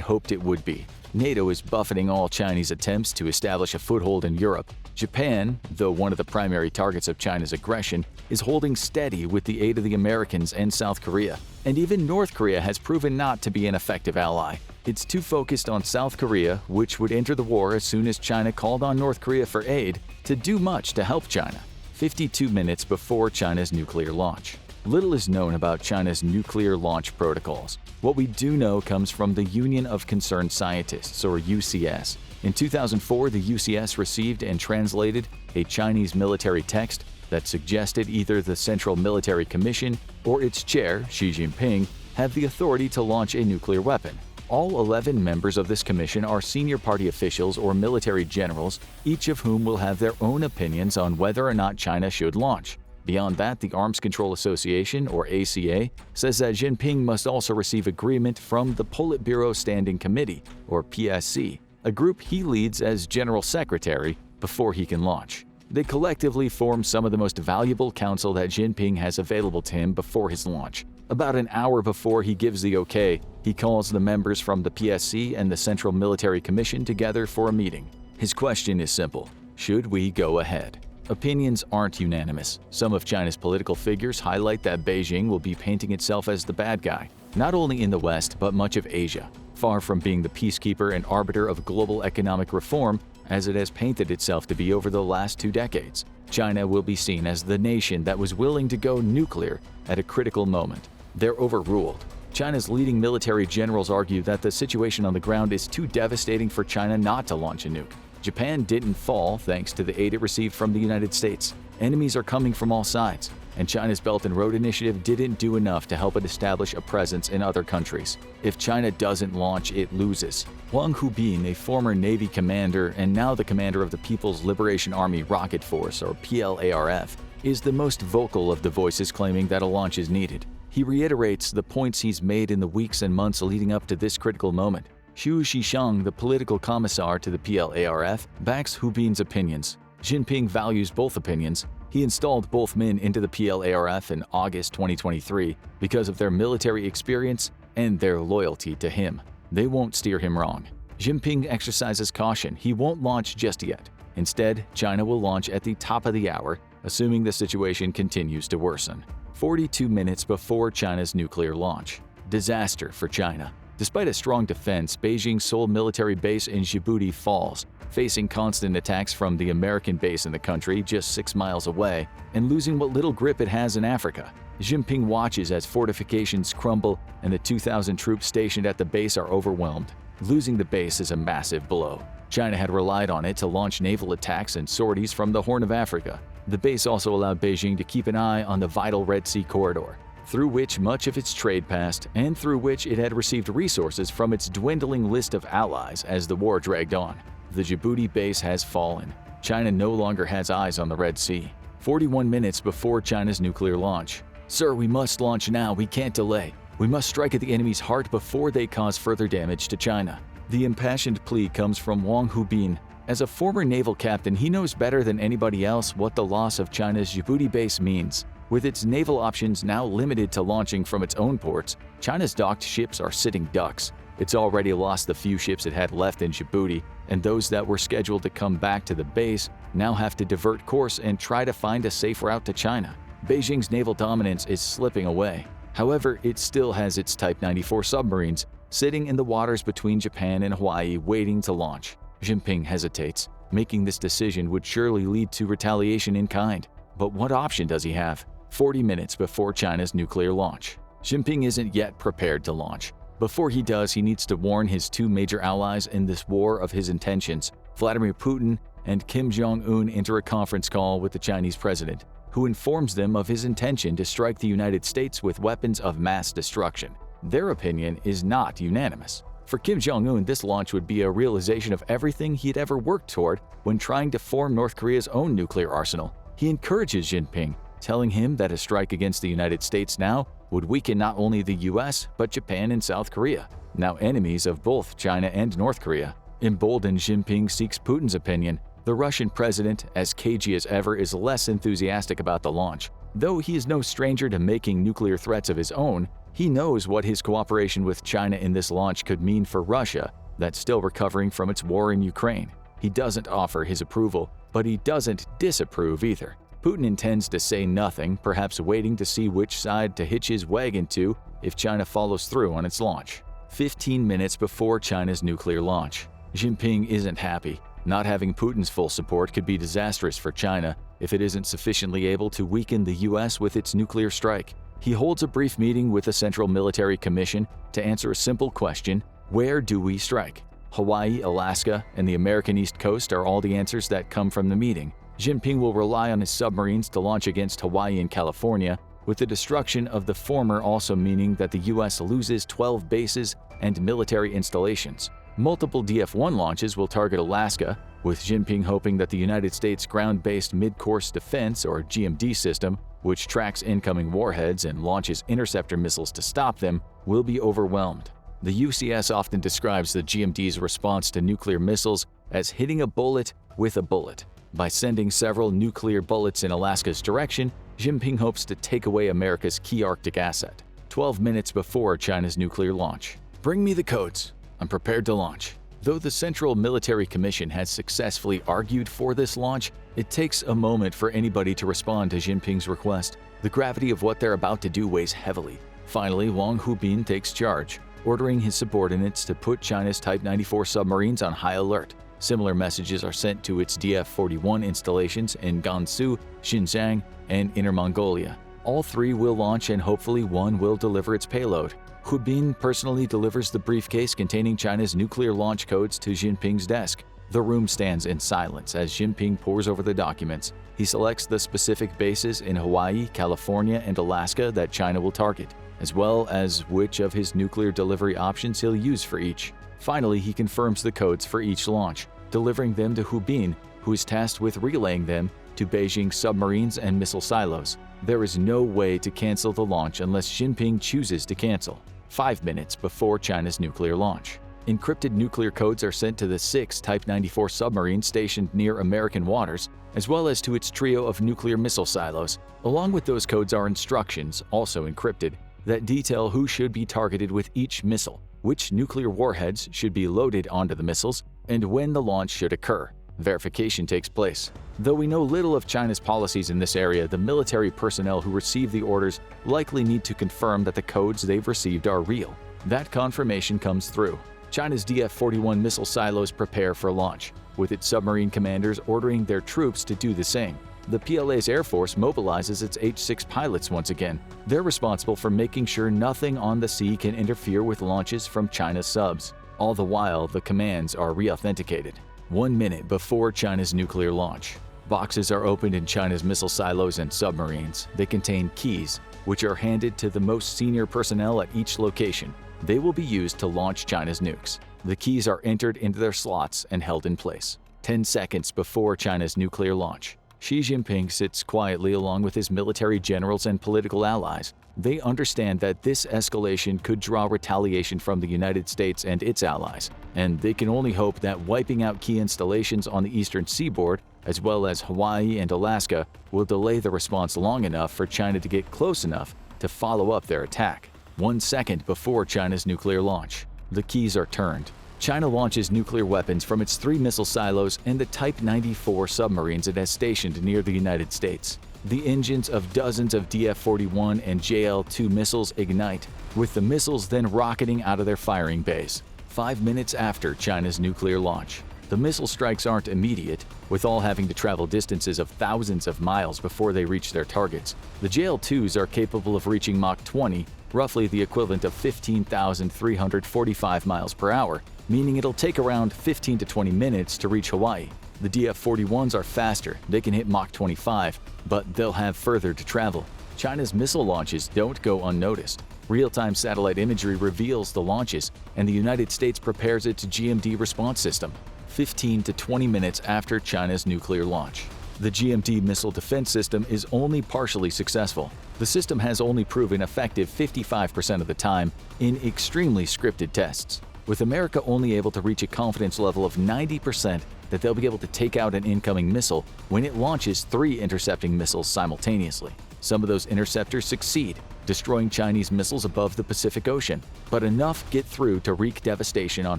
hoped it would be. NATO is buffeting all Chinese attempts to establish a foothold in Europe. Japan, though one of the primary targets of China's aggression, is holding steady with the aid of the Americans and South Korea. And even North Korea has proven not to be an effective ally. It's too focused on South Korea, which would enter the war as soon as China called on North Korea for aid, to do much to help China. 52 minutes before China's nuclear launch. Little is known about China's nuclear launch protocols. What we do know comes from the Union of Concerned Scientists, or UCS. In 2004, the UCS received and translated a Chinese military text that suggested either the Central Military Commission or its chair, Xi Jinping, have the authority to launch a nuclear weapon. All 11 members of this commission are senior party officials or military generals, each of whom will have their own opinions on whether or not China should launch. Beyond that, the Arms Control Association, or ACA, says that Jinping must also receive agreement from the Politburo Standing Committee, or PSC, a group he leads as General Secretary, before he can launch. They collectively form some of the most valuable counsel that Jinping has available to him before his launch. About an hour before he gives the okay, he calls the members from the PSC and the Central Military Commission together for a meeting. His question is simple: should we go ahead? Opinions aren't unanimous. Some of China's political figures highlight that Beijing will be painting itself as the bad guy, not only in the West but much of Asia. Far from being the peacekeeper and arbiter of global economic reform, as it has painted itself to be over the last 2 decades, China will be seen as the nation that was willing to go nuclear at a critical moment. They're overruled. China's leading military generals argue that the situation on the ground is too devastating for China not to launch a nuke. Japan didn't fall thanks to the aid it received from the United States. Enemies are coming from all sides, and China's Belt and Road Initiative didn't do enough to help it establish a presence in other countries. If China doesn't launch, it loses. Wang Hubin, a former Navy commander and now the commander of the People's Liberation Army Rocket Force, or PLARF, is the most vocal of the voices claiming that a launch is needed. He reiterates the points he's made in the weeks and months leading up to this critical moment. Xu Shishang, the political commissar to the PLARF, backs Hu Bin's opinions. Jinping values both opinions. He installed both men into the PLARF in August 2023 because of their military experience and their loyalty to him. They won't steer him wrong. Jinping exercises caution. He won't launch just yet. Instead, China will launch at the top of the hour, assuming the situation continues to worsen. 42 minutes before China's nuclear launch. Disaster for China. Despite a strong defense, Beijing's sole military base in Djibouti falls, facing constant attacks from the American base in the country just 6 miles away and losing what little grip it has in Africa. Jinping watches as fortifications crumble and the 2,000 troops stationed at the base are overwhelmed. Losing the base is a massive blow. China had relied on it to launch naval attacks and sorties from the Horn of Africa. The base also allowed Beijing to keep an eye on the vital Red Sea corridor, through which much of its trade passed and through which it had received resources from its dwindling list of allies as the war dragged on. The Djibouti base has fallen. China no longer has eyes on the Red Sea. 41 minutes before China's nuclear launch. Sir, we must launch now. We can't delay. We must strike at the enemy's heart before they cause further damage to China. The impassioned plea comes from Wang Hubin. As a former naval captain, he knows better than anybody else what the loss of China's Djibouti base means. With its naval options now limited to launching from its own ports, China's docked ships are sitting ducks. It's already lost the few ships it had left in Djibouti, and those that were scheduled to come back to the base now have to divert course and try to find a safe route to China. Beijing's naval dominance is slipping away. However, it still has its Type 94 submarines sitting in the waters between Japan and Hawaii waiting to launch. Jinping hesitates. Making this decision would surely lead to retaliation in kind. But what option does he have? 40 minutes before China's nuclear launch. Jinping isn't yet prepared to launch. Before he does, he needs to warn his two major allies in this war of his intentions. Vladimir Putin and Kim Jong-un enter a conference call with the Chinese president, who informs them of his intention to strike the United States with weapons of mass destruction. Their opinion is not unanimous. For Kim Jong-un, this launch would be a realization of everything he'd ever worked toward when trying to form North Korea's own nuclear arsenal. He encourages Jinping, telling him that a strike against the United States now would weaken not only the US, but Japan and South Korea, now enemies of both China and North Korea. Emboldened, Jinping seeks Putin's opinion. The Russian president, as cagey as ever, is less enthusiastic about the launch. Though he is no stranger to making nuclear threats of his own, he knows what his cooperation with China in this launch could mean for Russia, that's still recovering from its war in Ukraine. He doesn't offer his approval, but he doesn't disapprove either. Putin intends to say nothing, perhaps waiting to see which side to hitch his wagon to if China follows through on its launch. 15 minutes before China's nuclear launch. Jinping isn't happy. Not having Putin's full support could be disastrous for China if it isn't sufficiently able to weaken the US with its nuclear strike. He holds a brief meeting with the Central Military Commission to answer a simple question: where do we strike? Hawaii, Alaska, and the American East Coast are all the answers that come from the meeting. Jinping will rely on his submarines to launch against Hawaii and California, with the destruction of the former also meaning that the US loses 12 bases and military installations. Multiple DF-1 launches will target Alaska, with Jinping hoping that the United States Ground-Based Mid-Course Defense, or GMD system, which tracks incoming warheads and launches interceptor missiles to stop them, will be overwhelmed. The UCS often describes the GMD's response to nuclear missiles as hitting a bullet with a bullet. By sending several nuclear bullets in Alaska's direction, Jinping hopes to take away America's key Arctic asset. 12 minutes before China's nuclear launch. Bring me the codes. I'm prepared to launch. Though the Central Military Commission has successfully argued for this launch, it takes a moment for anybody to respond to Jinping's request. The gravity of what they're about to do weighs heavily. Finally, Wang Hubin takes charge, ordering his subordinates to put China's Type 94 submarines on high alert. Similar messages are sent to its DF-41 installations in Gansu, Xinjiang, and Inner Mongolia. All three will launch and hopefully one will deliver its payload. Hubin personally delivers the briefcase containing China's nuclear launch codes to Jinping's desk. The room stands in silence as Jinping pores over the documents. He selects the specific bases in Hawaii, California, and Alaska that China will target, as well as which of his nuclear delivery options he'll use for each. Finally, he confirms the codes for each launch, delivering them to Hubin, who is tasked with relaying them to Beijing submarines and missile silos. There is no way to cancel the launch unless Jinping chooses to cancel. 5 minutes before China's nuclear launch. Encrypted nuclear codes are sent to the 6 Type 94 submarines stationed near American waters, as well as to its trio of nuclear missile silos. Along with those codes are instructions, also encrypted, that detail who should be targeted with each missile, which nuclear warheads should be loaded onto the missiles, and when the launch should occur. Verification takes place. Though we know little of China's policies in this area, the military personnel who receive the orders likely need to confirm that the codes they've received are real. That confirmation comes through. China's DF-41 missile silos prepare for launch, with its submarine commanders ordering their troops to do the same. The PLA's Air Force mobilizes its H-6 pilots once again. They're responsible for making sure nothing on the sea can interfere with launches from China's subs. All the while, the commands are re-authenticated. 1 minute before China's nuclear launch, boxes are opened in China's missile silos and submarines. They contain keys, which are handed to the most senior personnel at each location. They will be used to launch China's nukes. The keys are entered into their slots and held in place. 10 seconds before China's nuclear launch, Xi Jinping sits quietly along with his military generals and political allies. They understand that this escalation could draw retaliation from the United States and its allies, and they can only hope that wiping out key installations on the eastern seaboard, as well as Hawaii and Alaska, will delay the response long enough for China to get close enough to follow up their attack. 1 second before China's nuclear launch, the keys are turned. China launches nuclear weapons from its 3 missile silos and the Type 94 submarines it has stationed near the United States. The engines of dozens of DF-41 and JL-2 missiles ignite, with the missiles then rocketing out of their firing bays. 5 minutes after China's nuclear launch, the missile strikes aren't immediate, with all having to travel distances of thousands of miles before they reach their targets. The JL-2s are capable of reaching Mach 20, roughly the equivalent of 15,345 miles per hour, meaning it'll take around 15 to 20 minutes to reach Hawaii. The DF-41s are faster, they can hit Mach 25, but they'll have further to travel. China's missile launches don't go unnoticed. Real-time satellite imagery reveals the launches, and the United States prepares its GMD response system. 15 to 20 minutes after China's nuclear launch, the GMD missile defense system is only partially successful. The system has only proven effective 55% of the time in extremely scripted tests, with America only able to reach a confidence level of 90% that they'll be able to take out an incoming missile when it launches 3 intercepting missiles simultaneously. Some of those interceptors succeed, destroying Chinese missiles above the Pacific Ocean, but enough get through to wreak devastation on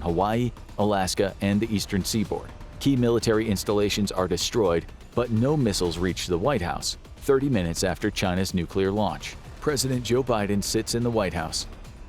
Hawaii, Alaska, and the eastern seaboard. Key military installations are destroyed, but no missiles reach the White House. 30 minutes after China's nuclear launch, President Joe Biden sits in the White House.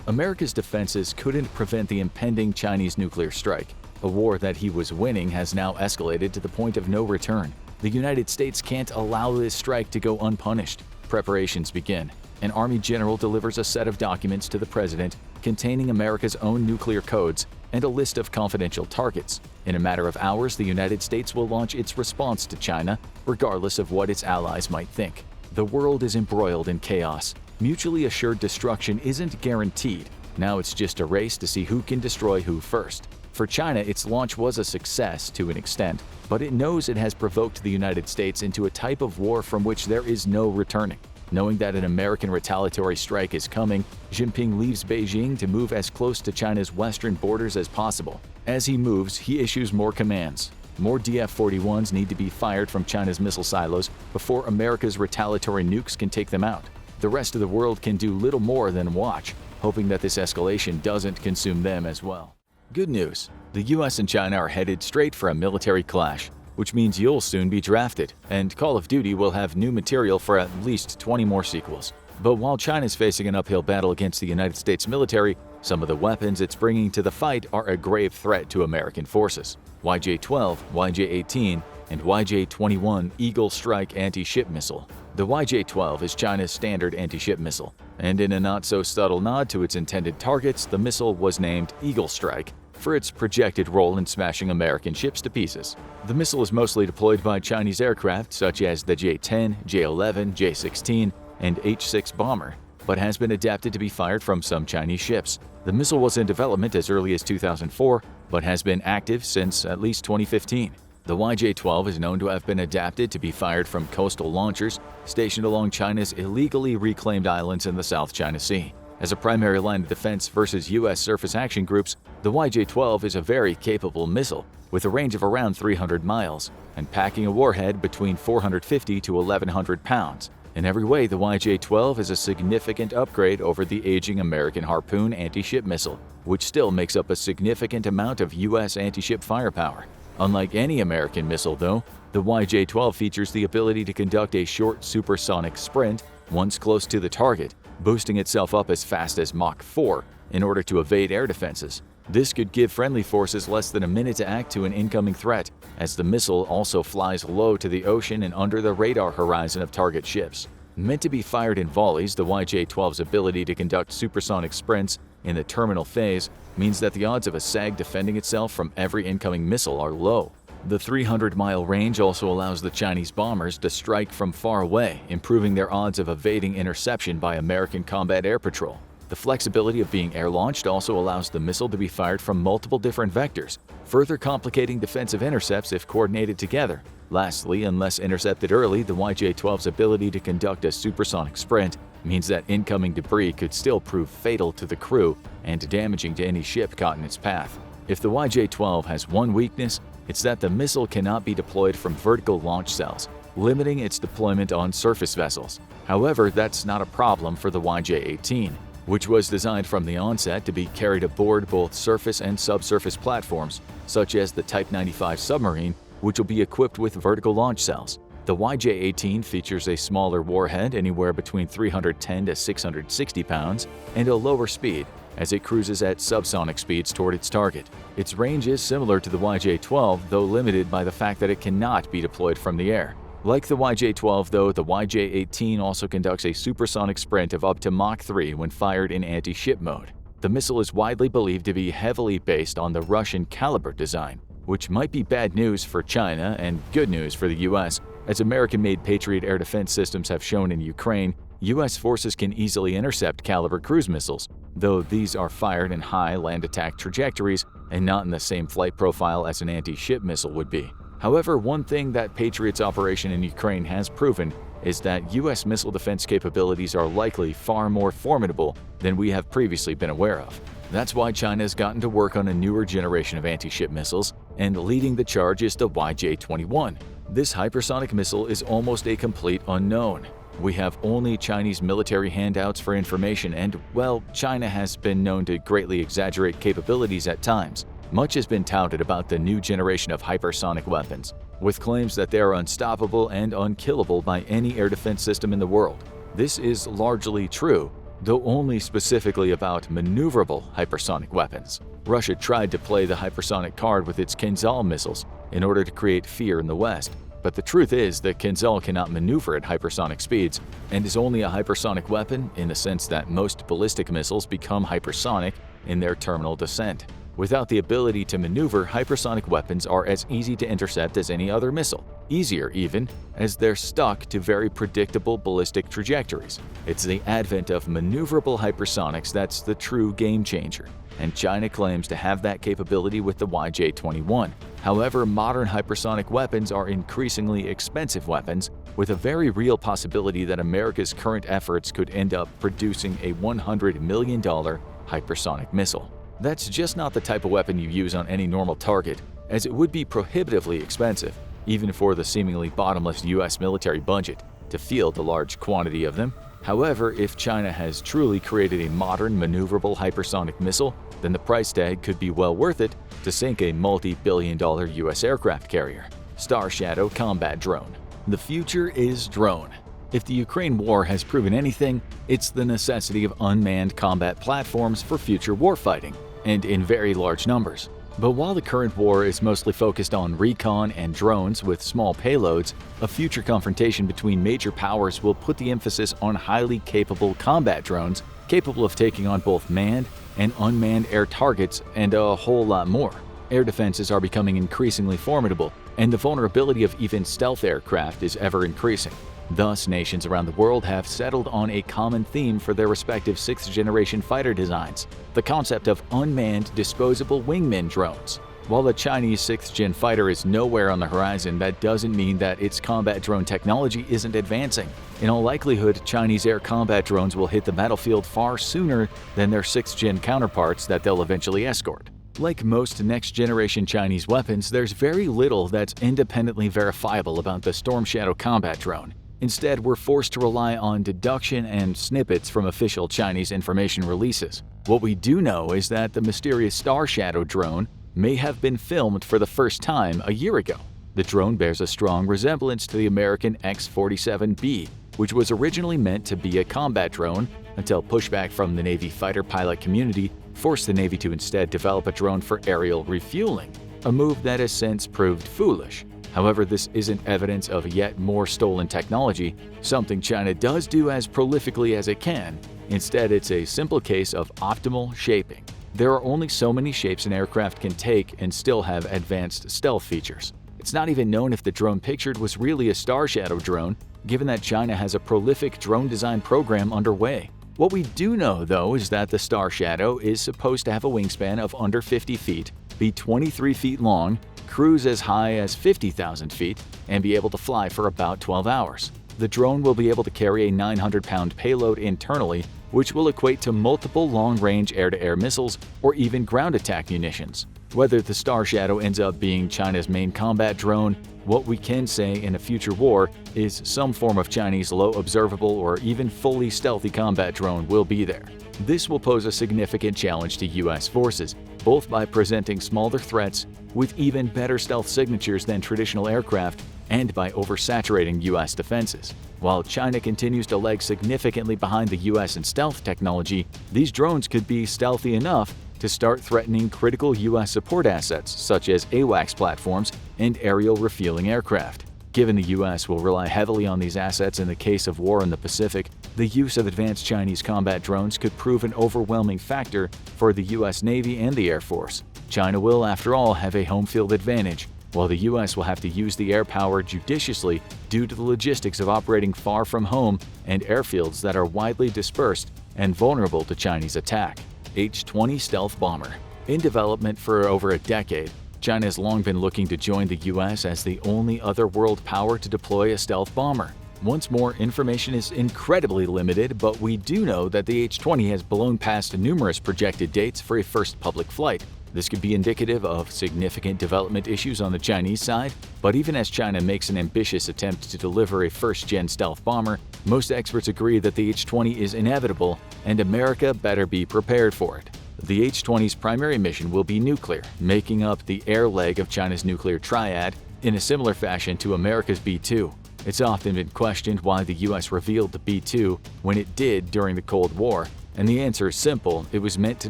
America's defenses couldn't prevent the impending Chinese nuclear strike. A war that he was winning has now escalated to the point of no return. The United States can't allow this strike to go unpunished. Preparations begin. An Army general delivers a set of documents to the president containing America's own nuclear codes and a list of confidential targets. In a matter of hours, the United States will launch its response to China, regardless of what its allies might think. The world is embroiled in chaos. Mutually assured destruction isn't guaranteed. Now it's just a race to see who can destroy who first. For China, its launch was a success to an extent, but it knows it has provoked the United States into a type of war from which there is no returning. Knowing that an American retaliatory strike is coming, Jinping leaves Beijing to move as close to China's western borders as possible. As he moves, he issues more commands. More DF-41s need to be fired from China's missile silos before America's retaliatory nukes can take them out. The rest of the world can do little more than watch, hoping that this escalation doesn't consume them as well. Good news. The US and China are headed straight for a military clash, which means you'll soon be drafted, and Call of Duty will have new material for at least 20 more sequels. But while China's facing an uphill battle against the United States military, some of the weapons it's bringing to the fight are a grave threat to American forces. YJ-12, YJ-18, and YJ-21 Eagle Strike anti-ship missile. The YJ-12 is China's standard anti-ship missile, and in a not-so-subtle nod to its intended targets, the missile was named Eagle Strike for its projected role in smashing American ships to pieces. The missile is mostly deployed by Chinese aircraft such as the J-10, J-11, J-16, and H-6 bomber, but has been adapted to be fired from some Chinese ships. The missile was in development as early as 2004, but has been active since at least 2015. The YJ-12 is known to have been adapted to be fired from coastal launchers stationed along China's illegally reclaimed islands in the South China Sea. As a primary line of defense versus U.S. surface action groups, the YJ-12 is a very capable missile with a range of around 300 miles and packing a warhead between 450 to 1,100 pounds. In every way, the YJ-12 is a significant upgrade over the aging American Harpoon anti-ship missile, which still makes up a significant amount of U.S. anti-ship firepower. Unlike any American missile, though, the YJ-12 features the ability to conduct a short supersonic sprint once close to the target, boosting itself up as fast as Mach 4 in order to evade air defenses. This could give friendly forces less than a minute to act to an incoming threat, as the missile also flies low to the ocean and under the radar horizon of target ships. Meant to be fired in volleys, the YJ-12's ability to conduct supersonic sprints in the terminal phase means that the odds of a SAG defending itself from every incoming missile are low. The 300-mile range also allows the Chinese bombers to strike from far away, improving their odds of evading interception by American combat air patrol. The flexibility of being air-launched also allows the missile to be fired from multiple different vectors, further complicating defensive intercepts if coordinated together. Lastly, unless intercepted early, the YJ-12's ability to conduct a supersonic sprint means that incoming debris could still prove fatal to the crew and damaging to any ship caught in its path. If the YJ-12 has one weakness, it's that the missile cannot be deployed from vertical launch cells, limiting its deployment on surface vessels. However, that's not a problem for the YJ-18, which was designed from the onset to be carried aboard both surface and subsurface platforms, such as the Type 95 submarine, which will be equipped with vertical launch cells. The YJ-18 features a smaller warhead, anywhere between 310 to 660 pounds, and a lower speed, as it cruises at subsonic speeds toward its target. Its range is similar to the YJ-12, though limited by the fact that it cannot be deployed from the air. Like the YJ-12, though, the YJ-18 also conducts a supersonic sprint of up to Mach 3 when fired in anti-ship mode. The missile is widely believed to be heavily based on the Russian Caliber design, which might be bad news for China and good news for the U.S., as American-made Patriot air defense systems have shown in Ukraine. U.S. forces can easily intercept Caliber cruise missiles, though these are fired in high land attack trajectories and not in the same flight profile as an anti-ship missile would be. However, one thing that Patriot's operation in Ukraine has proven is that U.S. missile defense capabilities are likely far more formidable than we have previously been aware of. That's why China has gotten to work on a newer generation of anti-ship missiles, and leading the charge is the YJ-21. This hypersonic missile is almost a complete unknown. We have only Chinese military handouts for information, and, well, China has been known to greatly exaggerate capabilities at times. Much has been touted about the new generation of hypersonic weapons, with claims that they are unstoppable and unkillable by any air defense system in the world. This is largely true, though only specifically about maneuverable hypersonic weapons. Russia tried to play the hypersonic card with its Kinzhal missiles in order to create fear in the West, but the truth is that Kinzhal cannot maneuver at hypersonic speeds and is only a hypersonic weapon in the sense that most ballistic missiles become hypersonic in their terminal descent. Without the ability to maneuver, hypersonic weapons are as easy to intercept as any other missile, easier even, as they're stuck to very predictable ballistic trajectories. It's the advent of maneuverable hypersonics that's the true game changer, and China claims to have that capability with the YJ-21. However, modern hypersonic weapons are increasingly expensive weapons, with a very real possibility that America's current efforts could end up producing a $100 million hypersonic missile. That's just not the type of weapon you use on any normal target, as it would be prohibitively expensive, even for the seemingly bottomless U.S. military budget, to field a large quantity of them. However, if China has truly created a modern, maneuverable hypersonic missile, then the price tag could be well worth it to sink a multi-billion-dollar U.S. aircraft carrier. Star Shadow Combat Drone. The future is drone. If the Ukraine war has proven anything, it's the necessity of unmanned combat platforms for future warfighting, and in very large numbers. But while the current war is mostly focused on recon and drones with small payloads, a future confrontation between major powers will put the emphasis on highly capable combat drones capable of taking on both manned and unmanned air targets and a whole lot more. Air defenses are becoming increasingly formidable, and the vulnerability of even stealth aircraft is ever increasing. Thus, nations around the world have settled on a common theme for their respective sixth-generation fighter designs: the concept of unmanned disposable wingman drones. While the Chinese 6th-gen fighter is nowhere on the horizon, that doesn't mean that its combat drone technology isn't advancing. In all likelihood, Chinese air combat drones will hit the battlefield far sooner than their 6th-gen counterparts that they'll eventually escort. Like most next-generation Chinese weapons, there's very little that's independently verifiable about the Storm Shadow combat drone. Instead, we're forced to rely on deduction and snippets from official Chinese information releases. What we do know is that the mysterious Star Shadow drone may have been filmed for the first time a year ago. The drone bears a strong resemblance to the American X-47B, which was originally meant to be a combat drone until pushback from the Navy fighter pilot community forced the Navy to instead develop a drone for aerial refueling, a move that has since proved foolish. However, this isn't evidence of yet more stolen technology, something China does do as prolifically as it can. Instead, it's a simple case of optimal shaping. There are only so many shapes an aircraft can take and still have advanced stealth features. It's not even known if the drone pictured was really a Star Shadow drone, given that China has a prolific drone design program underway. What we do know, though, is that the Star Shadow is supposed to have a wingspan of under 50 feet, be 23 feet long, cruise as high as 50,000 feet, and be able to fly for about 12 hours. The drone will be able to carry a 900-pound payload internally, which will equate to multiple long-range air-to-air missiles or even ground attack munitions. Whether the Star Shadow ends up being China's main combat drone, what we can say in a future war is some form of Chinese low observable or even fully stealthy combat drone will be there. This will pose a significant challenge to U.S. forces, both by presenting smaller threats with even better stealth signatures than traditional aircraft and by oversaturating U.S. defenses. While China continues to lag significantly behind the U.S. in stealth technology, these drones could be stealthy enough to start threatening critical U.S. support assets such as AWACS platforms and aerial refueling aircraft. Given the U.S. will rely heavily on these assets in the case of war in the Pacific, the use of advanced Chinese combat drones could prove an overwhelming factor for the U.S. Navy and the Air Force. China will, after all, have a home field advantage, while the U.S. will have to use the air power judiciously due to the logistics of operating far from home and airfields that are widely dispersed and vulnerable to Chinese attack. H-20 stealth bomber. In development for over a decade, China has long been looking to join the U.S. as the only other world power to deploy a stealth bomber. Once more, information is incredibly limited, but we do know that the H-20 has blown past numerous projected dates for a first public flight. This could be indicative of significant development issues on the Chinese side, but even as China makes an ambitious attempt to deliver a first-gen stealth bomber, most experts agree that the H-20 is inevitable and America better be prepared for it. The H-20's primary mission will be nuclear, making up the air leg of China's nuclear triad in a similar fashion to America's B-2. It's often been questioned why the U.S. revealed the B-2 when it did during the Cold War, and the answer is simple: it was meant to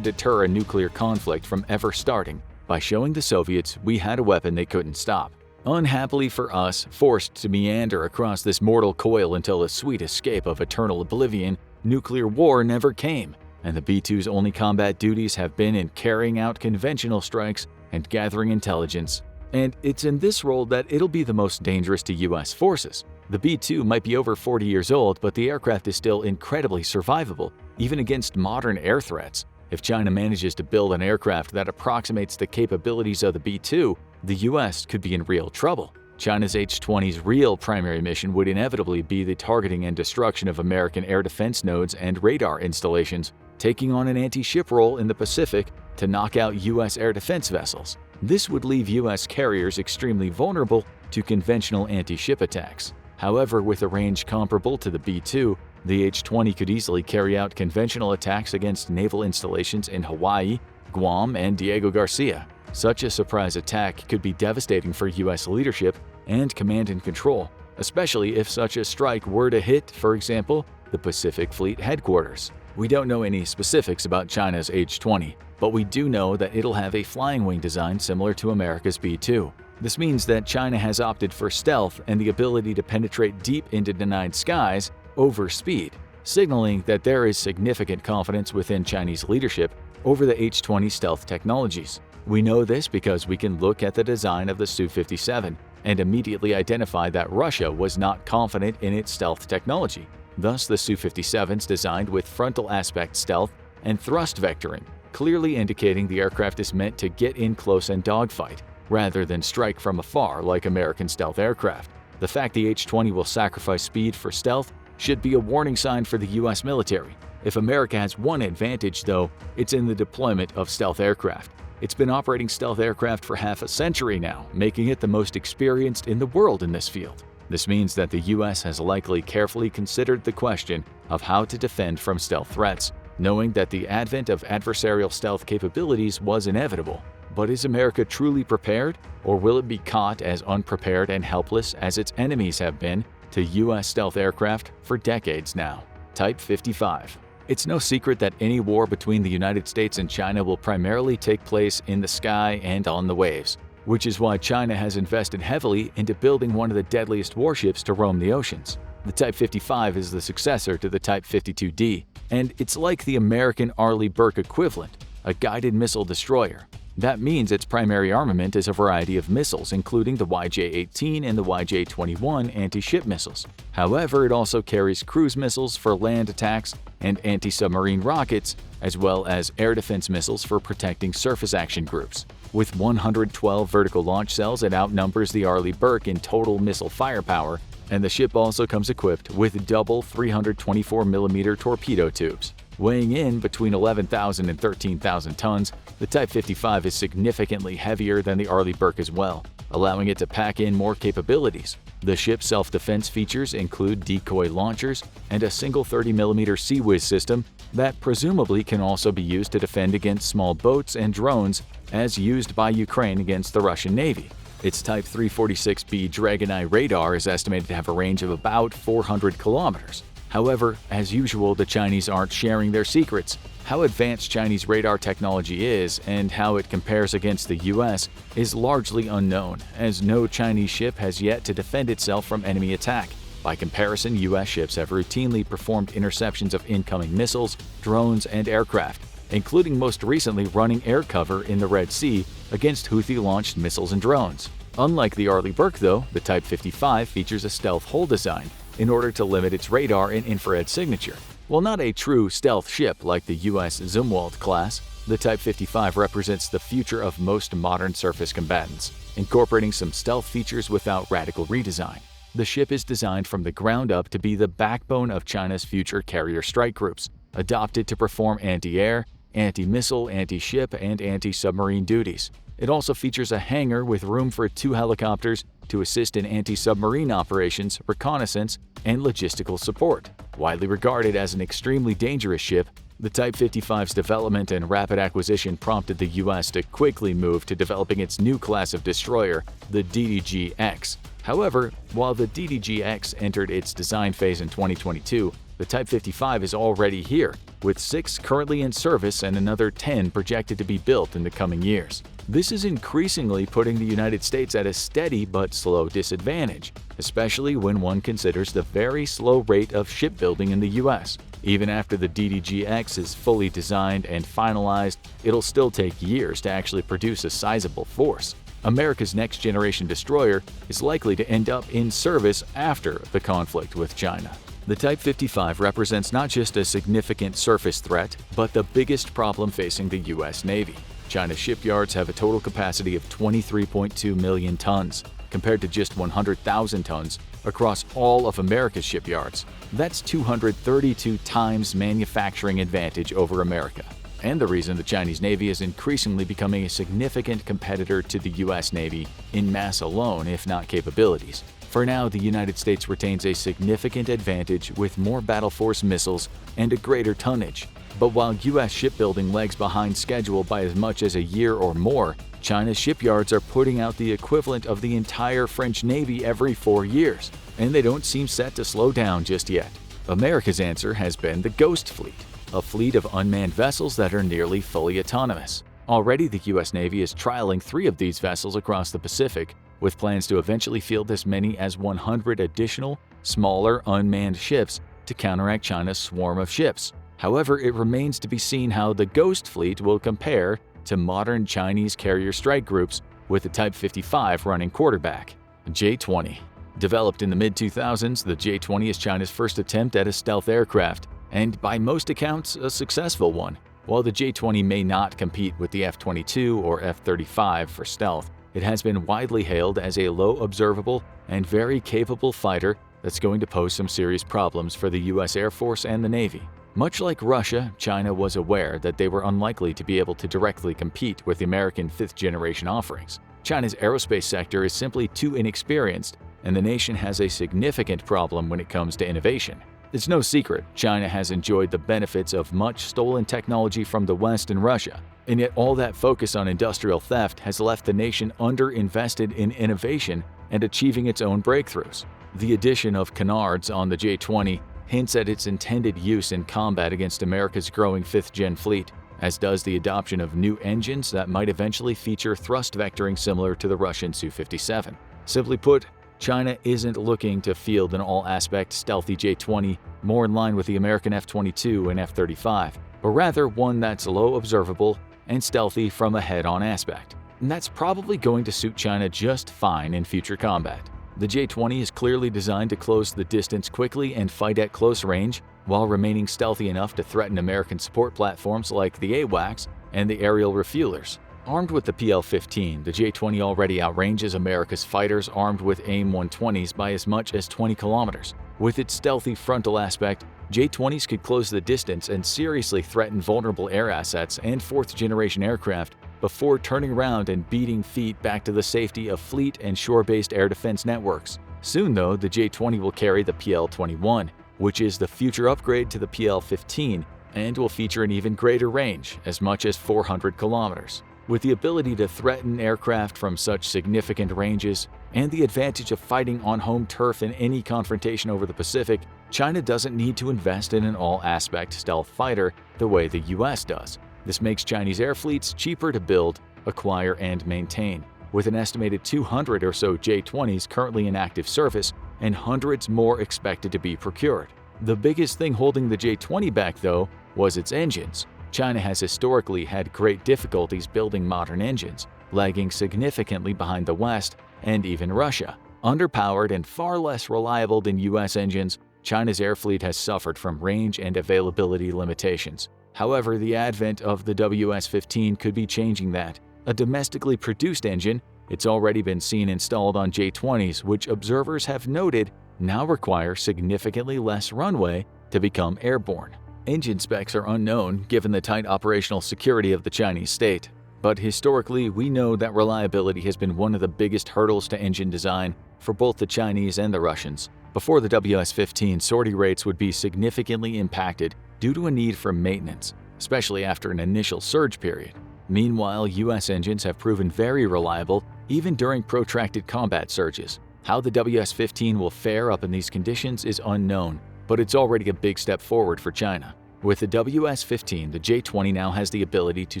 deter a nuclear conflict from ever starting by showing the Soviets we had a weapon they couldn't stop. Unhappily for us, forced to meander across this mortal coil until a sweet escape of eternal oblivion, nuclear war never came, and the B-2's only combat duties have been in carrying out conventional strikes and gathering intelligence. And it's in this role that it'll be the most dangerous to U.S. forces. The B-2 might be over 40 years old, but the aircraft is still incredibly survivable, even against modern air threats. If China manages to build an aircraft that approximates the capabilities of the B-2, the U.S. could be in real trouble. China's H-20's real primary mission would inevitably be the targeting and destruction of American air defense nodes and radar installations, taking on an anti-ship role in the Pacific to knock out U.S. air defense vessels. This would leave U.S. carriers extremely vulnerable to conventional anti-ship attacks. However, with a range comparable to the B-2, the H-20 could easily carry out conventional attacks against naval installations in Hawaii, Guam, and Diego Garcia. Such a surprise attack could be devastating for U.S. leadership and command and control, especially if such a strike were to hit, for example, the Pacific Fleet headquarters. We don't know any specifics about China's H-20, but we do know that it'll have a flying wing design similar to America's B-2. This means that China has opted for stealth and the ability to penetrate deep into denied skies over speed, signaling that there is significant confidence within Chinese leadership over the H-20 stealth technologies. We know this because we can look at the design of the Su-57 and immediately identify that Russia was not confident in its stealth technology. Thus, the Su-57's designed with frontal aspect stealth and thrust vectoring, clearly indicating the aircraft is meant to get in close and dogfight, rather than strike from afar like American stealth aircraft. The fact the H-20 will sacrifice speed for stealth should be a warning sign for the US military. If America has one advantage, though, it's in the deployment of stealth aircraft. It's been operating stealth aircraft for half a century now, making it the most experienced in the world in this field. This means that the US has likely carefully considered the question of how to defend from stealth threats, knowing that the advent of adversarial stealth capabilities was inevitable. But is America truly prepared, or will it be caught as unprepared and helpless as its enemies have been to US stealth aircraft for decades now? Type 55. It's no secret that any war between the United States and China will primarily take place in the sky and on the waves, which is why China has invested heavily into building one of the deadliest warships to roam the oceans. The Type 55 is the successor to the Type 52D, and it's like the American Arleigh Burke equivalent, a guided missile destroyer. That means its primary armament is a variety of missiles, including the YJ-18 and the YJ-21 anti-ship missiles. However, it also carries cruise missiles for land attacks and anti-submarine rockets, as well as air defense missiles for protecting surface action groups. With 112 vertical launch cells, it outnumbers the Arleigh Burke in total missile firepower, and the ship also comes equipped with double 324mm torpedo tubes. Weighing in between 11,000 and 13,000 tons, the Type 55 is significantly heavier than the Arleigh Burke as well, allowing it to pack in more capabilities. The ship's self-defense features include decoy launchers and a single 30mm Sea Whiz system that presumably can also be used to defend against small boats and drones, as used by Ukraine against the Russian Navy. Its Type 346B Dragon Eye radar is estimated to have a range of about 400 kilometers. However, as usual, the Chinese aren't sharing their secrets. How advanced Chinese radar technology is and how it compares against the US is largely unknown, as no Chinese ship has yet to defend itself from enemy attack. By comparison, US ships have routinely performed interceptions of incoming missiles, drones, and aircraft, including most recently running air cover in the Red Sea against Houthi-launched missiles and drones. Unlike the Arleigh Burke, though, the Type 55 features a stealth hull design in order to limit its radar and infrared signature. While not a true stealth ship like the US Zumwalt class, the Type 55 represents the future of most modern surface combatants, incorporating some stealth features without radical redesign. The ship is designed from the ground up to be the backbone of China's future carrier strike groups, adopted to perform anti-air, anti-missile, anti-ship, and anti-submarine duties. It also features a hangar with room for 2 helicopters to assist in anti-submarine operations, reconnaissance, and logistical support. Widely regarded as an extremely dangerous ship, the Type 55's development and rapid acquisition prompted the US to quickly move to developing its new class of destroyer, the DDG-X. However, while the DDG-X entered its design phase in 2022, the Type 55 is already here, with 6 currently in service and another 10 projected to be built in the coming years. This is increasingly putting the United States at a steady but slow disadvantage, especially when one considers the very slow rate of shipbuilding in the US. Even after the DDG-X is fully designed and finalized, it'll still take years to actually produce a sizable force. America's next-generation destroyer is likely to end up in service after the conflict with China. The Type 55 represents not just a significant surface threat, but the biggest problem facing the US Navy. China's shipyards have a total capacity of 23.2 million tons, compared to just 100,000 tons across all of America's shipyards. That's 232 times manufacturing advantage over America, and the reason the Chinese Navy is increasingly becoming a significant competitor to the US Navy in mass alone, if not capabilities. For now, the United States retains a significant advantage with more battle force missiles and a greater tonnage. But while US shipbuilding lags behind schedule by as much as a year or more, China's shipyards are putting out the equivalent of the entire French Navy every 4 years, and they don't seem set to slow down just yet. America's answer has been the Ghost Fleet, a fleet of unmanned vessels that are nearly fully autonomous. Already, the US Navy is trialing 3 of these vessels across the Pacific, with plans to eventually field as many as 100 additional, smaller, unmanned ships to counteract China's swarm of ships. However, it remains to be seen how the Ghost Fleet will compare to modern Chinese carrier strike groups, with the Type 55 running quarterback. J-20. Developed in the mid-2000s, the J-20 is China's first attempt at a stealth aircraft, and by most accounts, a successful one. While the J-20 may not compete with the F-22 or F-35 for stealth, it has been widely hailed as a low observable and very capable fighter that's going to pose some serious problems for the U.S. Air Force and the Navy. Much like Russia, China was aware that they were unlikely to be able to directly compete with the American fifth-generation offerings. China's aerospace sector is simply too inexperienced, and the nation has a significant problem when it comes to innovation. It's no secret China has enjoyed the benefits of much stolen technology from the West and Russia, and yet all that focus on industrial theft has left the nation underinvested in innovation and achieving its own breakthroughs. The addition of canards on the J-20 hints at its intended use in combat against America's growing fifth-gen fleet, as does the adoption of new engines that might eventually feature thrust vectoring similar to the Russian Su-57. Simply put, China isn't looking to field an all-aspect stealthy J-20 more in line with the American F-22 and F-35, but rather one that's low observable and stealthy from a head-on aspect. And that's probably going to suit China just fine in future combat. The J-20 is clearly designed to close the distance quickly and fight at close range, while remaining stealthy enough to threaten American support platforms like the AWACS and the aerial refuelers. Armed with the PL-15, the J-20 already outranges America's fighters armed with AIM-120s by as much as 20 kilometers. With its stealthy frontal aspect, J-20s could close the distance and seriously threaten vulnerable air assets and fourth-generation aircraft before turning around and beating feet back to the safety of fleet and shore-based air defense networks. Soon, though, the J-20 will carry the PL-21, which is the future upgrade to the PL-15 and will feature an even greater range, as much as 400 kilometers. With the ability to threaten aircraft from such significant ranges and the advantage of fighting on home turf in any confrontation over the Pacific, China doesn't need to invest in an all-aspect stealth fighter the way the US does. This makes Chinese air fleets cheaper to build, acquire, and maintain, with an estimated 200 or so J-20s currently in active service and hundreds more expected to be procured. The biggest thing holding the J-20 back, though, was its engines. China has historically had great difficulties building modern engines, lagging significantly behind the West and even Russia. Underpowered and far less reliable than US engines, China's air fleet has suffered from range and availability limitations. However, the advent of the WS-15 could be changing that. A domestically produced engine, it's already been seen installed on J-20s, which observers have noted now require significantly less runway to become airborne. Engine specs are unknown given the tight operational security of the Chinese state, but historically we know that reliability has been one of the biggest hurdles to engine design for both the Chinese and the Russians. Before the WS-15, sortie rates would be significantly impacted due to a need for maintenance, especially after an initial surge period. Meanwhile, US engines have proven very reliable even during protracted combat surges. How the WS-15 will fare up in these conditions is unknown, but it's already a big step forward for China. With the WS-15, the J-20 now has the ability to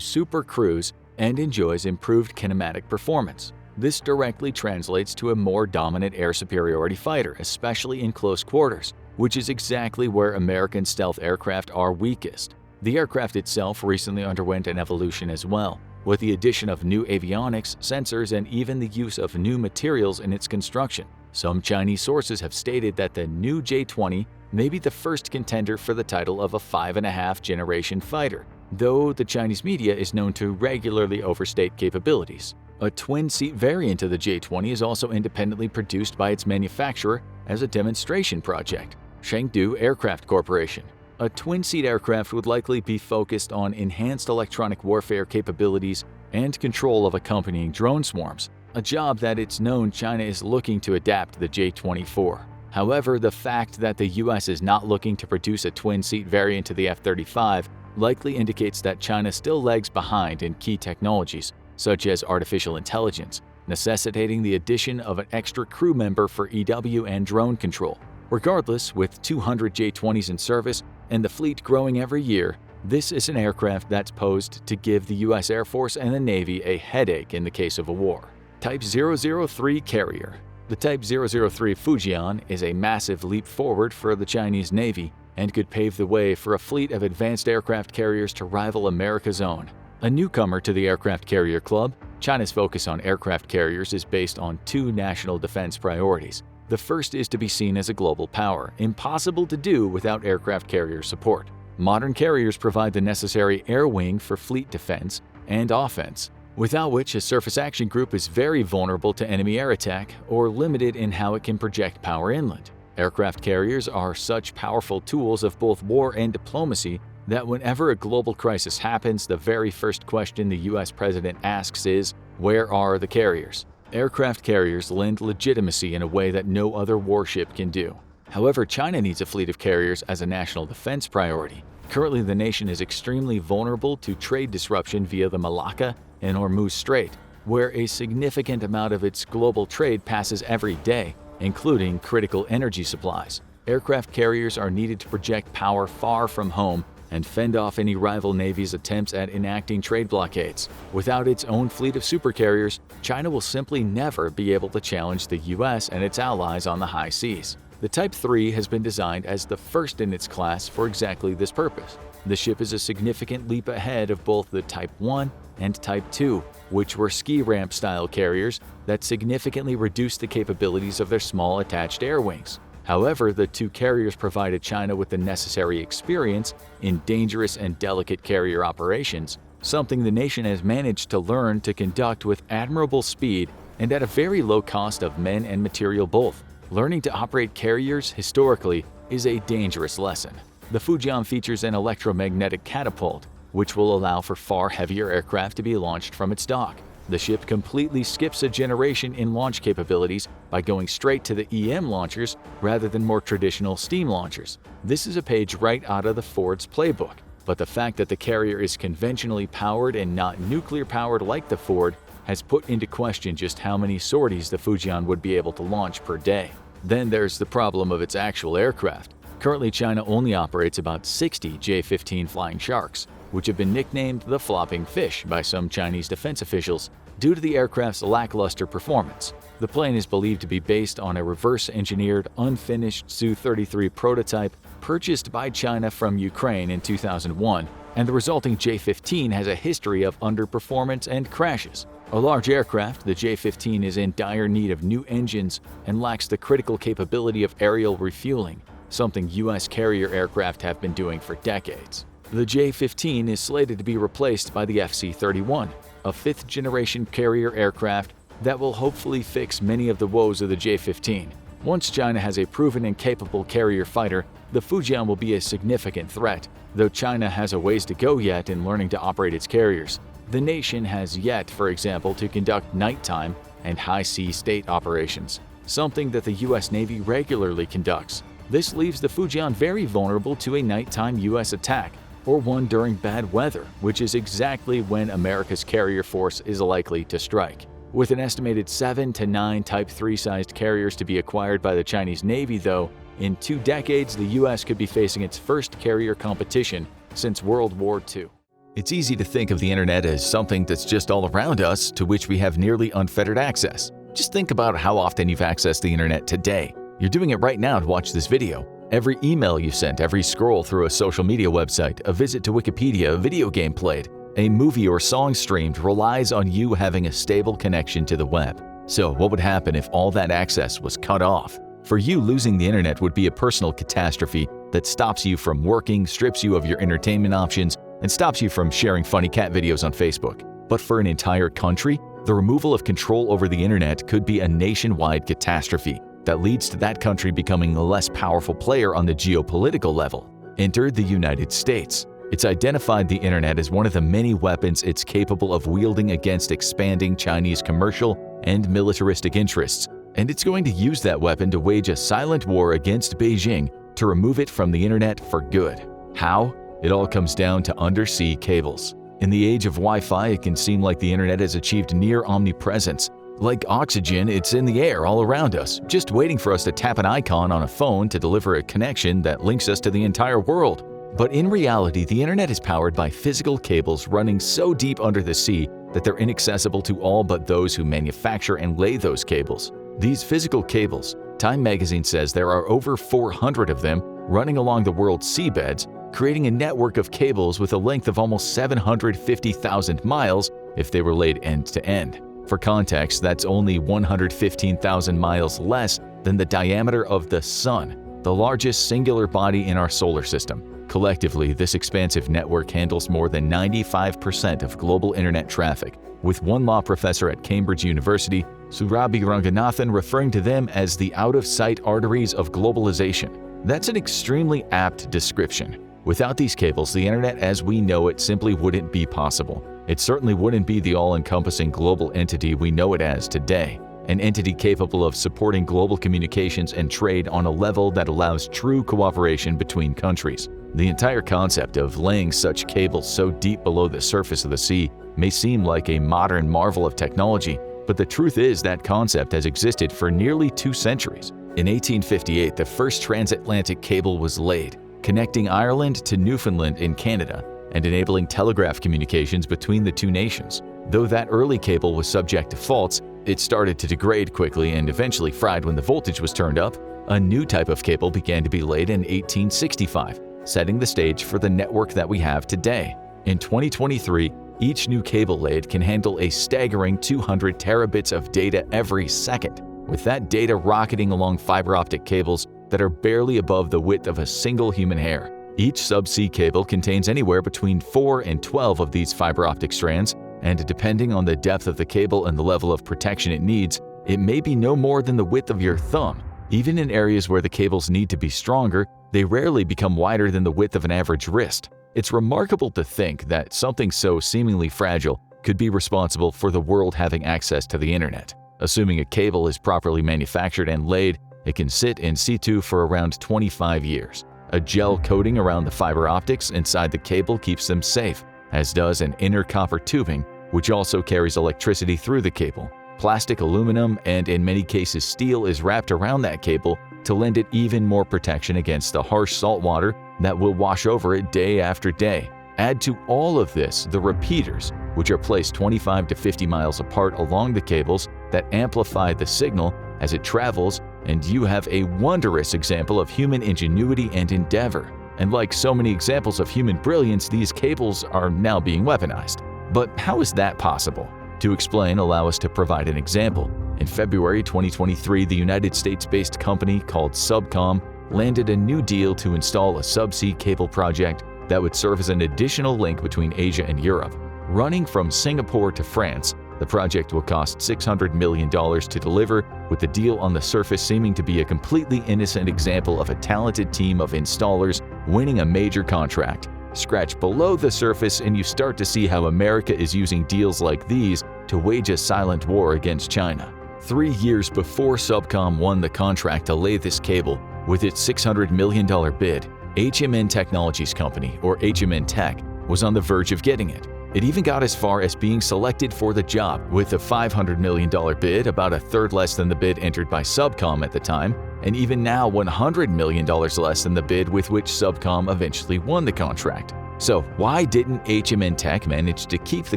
super cruise and enjoys improved kinematic performance. This directly translates to a more dominant air superiority fighter, especially in close quarters, which is exactly where American stealth aircraft are weakest. The aircraft itself recently underwent an evolution as well, with the addition of new avionics, sensors, and even the use of new materials in its construction. Some Chinese sources have stated that the new J-20 may be the first contender for the title of a 5.5-generation fighter, though the Chinese media is known to regularly overstate capabilities. A twin-seat variant of the J-20 is also independently produced by its manufacturer as a demonstration project, Chengdu Aircraft Corporation. A twin-seat aircraft would likely be focused on enhanced electronic warfare capabilities and control of accompanying drone swarms, a job that it's known China is looking to adapt the J-20 for. However, the fact that the US is not looking to produce a twin-seat variant to the F-35 likely indicates that China still lags behind in key technologies, such as artificial intelligence, necessitating the addition of an extra crew member for EW and drone control. Regardless, with 200 J-20s in service and the fleet growing every year, this is an aircraft that's posed to give the US Air Force and the Navy a headache in the case of a war. Type 003 Carrier. The Type 003 Fujian is a massive leap forward for the Chinese Navy and could pave the way for a fleet of advanced aircraft carriers to rival America's own. A newcomer to the aircraft carrier club, China's focus on aircraft carriers is based on two national defense priorities. The first is to be seen as a global power, impossible to do without aircraft carrier support. Modern carriers provide the necessary air wing for fleet defense and offense, without which a surface action group is very vulnerable to enemy air attack or limited in how it can project power inland. Aircraft carriers are such powerful tools of both war and diplomacy that whenever a global crisis happens, the very first question the US president asks is, "Where are the carriers?" Aircraft carriers lend legitimacy in a way that no other warship can do. However, China needs a fleet of carriers as a national defense priority. Currently, the nation is extremely vulnerable to trade disruption via the Malacca and Hormuz Strait, where a significant amount of its global trade passes every day, including critical energy supplies. Aircraft carriers are needed to project power far from home and fend off any rival navies' attempts at enacting trade blockades. Without its own fleet of supercarriers, China will simply never be able to challenge the US and its allies on the high seas. The Type 3 has been designed as the first in its class for exactly this purpose. The ship is a significant leap ahead of both the Type 1 and Type 2, which were ski ramp-style carriers that significantly reduced the capabilities of their small attached air wings. However, the two carriers provided China with the necessary experience in dangerous and delicate carrier operations, something the nation has managed to learn to conduct with admirable speed and at a very low cost of men and material both. Learning to operate carriers historically is a dangerous lesson. The Fujian features an electromagnetic catapult, which will allow for far heavier aircraft to be launched from its dock. The ship completely skips a generation in launch capabilities by going straight to the EM launchers rather than more traditional steam launchers. This is a page right out of the Ford's playbook, but the fact that the carrier is conventionally powered and not nuclear powered like the Ford has put into question just how many sorties the Fujian would be able to launch per day. Then there's the problem of its actual aircraft. Currently, China only operates about 60 J-15 Flying Sharks, which have been nicknamed the flopping fish by some Chinese defense officials due to the aircraft's lackluster performance. The plane is believed to be based on a reverse-engineered, unfinished Su-33 prototype purchased by China from Ukraine in 2001, and the resulting J-15 has a history of underperformance and crashes. A large aircraft, the J-15 is in dire need of new engines and lacks the critical capability of aerial refueling, something US carrier aircraft have been doing for decades. The J-15 is slated to be replaced by the FC-31, a fifth-generation carrier aircraft that will hopefully fix many of the woes of the J-15. Once China has a proven and capable carrier fighter, the Fujian will be a significant threat, though China has a ways to go yet in learning to operate its carriers. The nation has yet, for example, to conduct nighttime and high-sea state operations, something that the US Navy regularly conducts. This leaves the Fujian very vulnerable to a nighttime US attack, or one during bad weather, which is exactly when America's carrier force is likely to strike. With an estimated 7 to 9 Type 3-sized carriers to be acquired by the Chinese Navy, though, in 2 decades the US could be facing its first carrier competition since World War II. It's easy to think of the internet as something that's just all around us, to which we have nearly unfettered access. Just think about how often you've accessed the internet today. You're doing it right now to watch this video. Every email you sent, every scroll through a social media website, a visit to Wikipedia, a video game played, a movie or song streamed relies on you having a stable connection to the web. So what would happen if all that access was cut off? For you, losing the internet would be a personal catastrophe that stops you from working, strips you of your entertainment options, and stops you from sharing funny cat videos on Facebook. But for an entire country, the removal of control over the internet could be a nationwide catastrophe that leads to that country becoming a less powerful player on the geopolitical level. Enter the United States. It's identified the internet as one of the many weapons it's capable of wielding against expanding Chinese commercial and militaristic interests, and it's going to use that weapon to wage a silent war against Beijing to remove it from the internet for good. How? It all comes down to undersea cables. In the age of Wi-Fi, it can seem like the internet has achieved near omnipresence. Like oxygen, it's in the air all around us, just waiting for us to tap an icon on a phone to deliver a connection that links us to the entire world. But in reality, the internet is powered by physical cables running so deep under the sea that they're inaccessible to all but those who manufacture and lay those cables. These physical cables, Time magazine says there are over 400 of them running along the world's seabeds, creating a network of cables with a length of almost 750,000 miles if they were laid end to end. For context, that's only 115,000 miles less than the diameter of the Sun, the largest singular body in our solar system. Collectively, this expansive network handles more than 95% of global internet traffic, with one law professor at Cambridge University, Surabhi Ranganathan, referring to them as the out-of-sight arteries of globalization. That's an extremely apt description. Without these cables, the internet as we know it simply wouldn't be possible. It certainly wouldn't be the all-encompassing global entity we know it as today, an entity capable of supporting global communications and trade on a level that allows true cooperation between countries. The entire concept of laying such cables so deep below the surface of the sea may seem like a modern marvel of technology, but the truth is that concept has existed for nearly 2 centuries. In 1858, the first transatlantic cable was laid, connecting Ireland to Newfoundland in Canada and enabling telegraph communications between the 2 nations. Though that early cable was subject to faults, it started to degrade quickly and eventually fried when the voltage was turned up. A new type of cable began to be laid in 1865, setting the stage for the network that we have today. In 2023, each new cable laid can handle a staggering 200 terabits of data every second, with that data rocketing along fiber optic cables that are barely above the width of a single human hair. Each subsea cable contains anywhere between 4 and 12 of these fiber optic strands, and depending on the depth of the cable and the level of protection it needs, it may be no more than the width of your thumb. Even in areas where the cables need to be stronger, they rarely become wider than the width of an average wrist. It's remarkable to think that something so seemingly fragile could be responsible for the world having access to the internet. Assuming a cable is properly manufactured and laid, it can sit in situ for around 25 years. A gel coating around the fiber optics inside the cable keeps them safe, as does an inner copper tubing, which also carries electricity through the cable. Plastic, aluminum, and in many cases steel is wrapped around that cable to lend it even more protection against the harsh salt water that will wash over it day after day. Add to all of this the repeaters, which are placed 25 to 50 miles apart along the cables that amplify the signal as it travels, and you have a wondrous example of human ingenuity and endeavor. And like so many examples of human brilliance, these cables are now being weaponized. But how is that possible? To explain, allow us to provide an example. In February 2023, the United States-based company called Subcom landed a new deal to install a subsea cable project that would serve as an additional link between Asia and Europe. Running from Singapore to France, the project will cost $600 million to deliver, with the deal on the surface seeming to be a completely innocent example of a talented team of installers winning a major contract. Scratch below the surface and you start to see how America is using deals like these to wage a silent war against China. 3 years before Subcom won the contract to lay this cable, with its $600 million bid, HMN Technologies Company, or HMN Tech, was on the verge of getting it. It even got as far as being selected for the job, with a $500 million bid, about a third less than the bid entered by Subcom at the time, and even now $100 million less than the bid with which Subcom eventually won the contract. So why didn't HMN Tech manage to keep the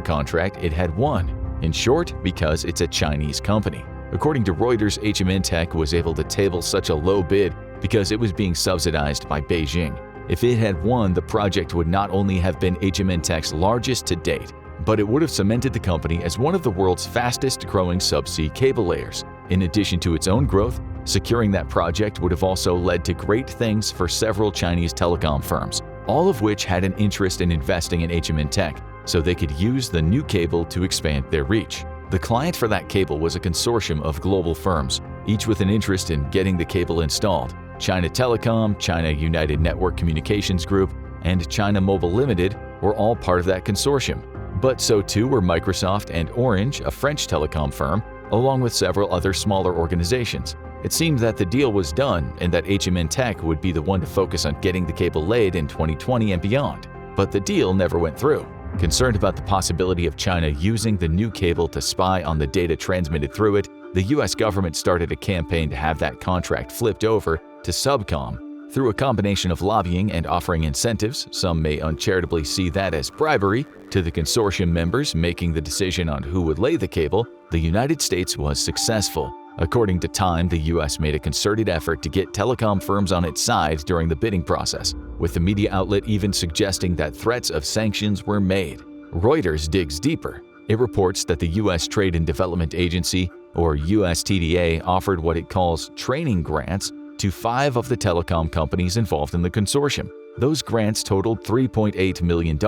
contract it had won? In short, because it's a Chinese company. According to Reuters, HMN Tech was able to table such a low bid because it was being subsidized by Beijing. If it had won, the project would not only have been HMN Tech's largest to date, but it would have cemented the company as one of the world's fastest-growing subsea cable layers. In addition to its own growth, securing that project would have also led to great things for several Chinese telecom firms, all of which had an interest in investing in HMN Tech so they could use the new cable to expand their reach. The client for that cable was a consortium of global firms, each with an interest in getting the cable installed. China Telecom, China United Network Communications Group, and China Mobile Limited were all part of that consortium. But so too were Microsoft and Orange, a French telecom firm, along with several other smaller organizations. It seemed that the deal was done and that HMN Tech would be the one to focus on getting the cable laid in 2020 and beyond. But the deal never went through. Concerned about the possibility of China using the new cable to spy on the data transmitted through it, the US government started a campaign to have that contract flipped over to Subcom. Through a combination of lobbying and offering incentives, some may uncharitably see that as bribery, to the consortium members making the decision on who would lay the cable, the United States was successful. According to Time, the US made a concerted effort to get telecom firms on its side during the bidding process, with the media outlet even suggesting that threats of sanctions were made. Reuters digs deeper. It reports that the US Trade and Development Agency, or USTDA, offered what it calls training grants to 5 of the telecom companies involved in the consortium. Those grants totaled $3.8 million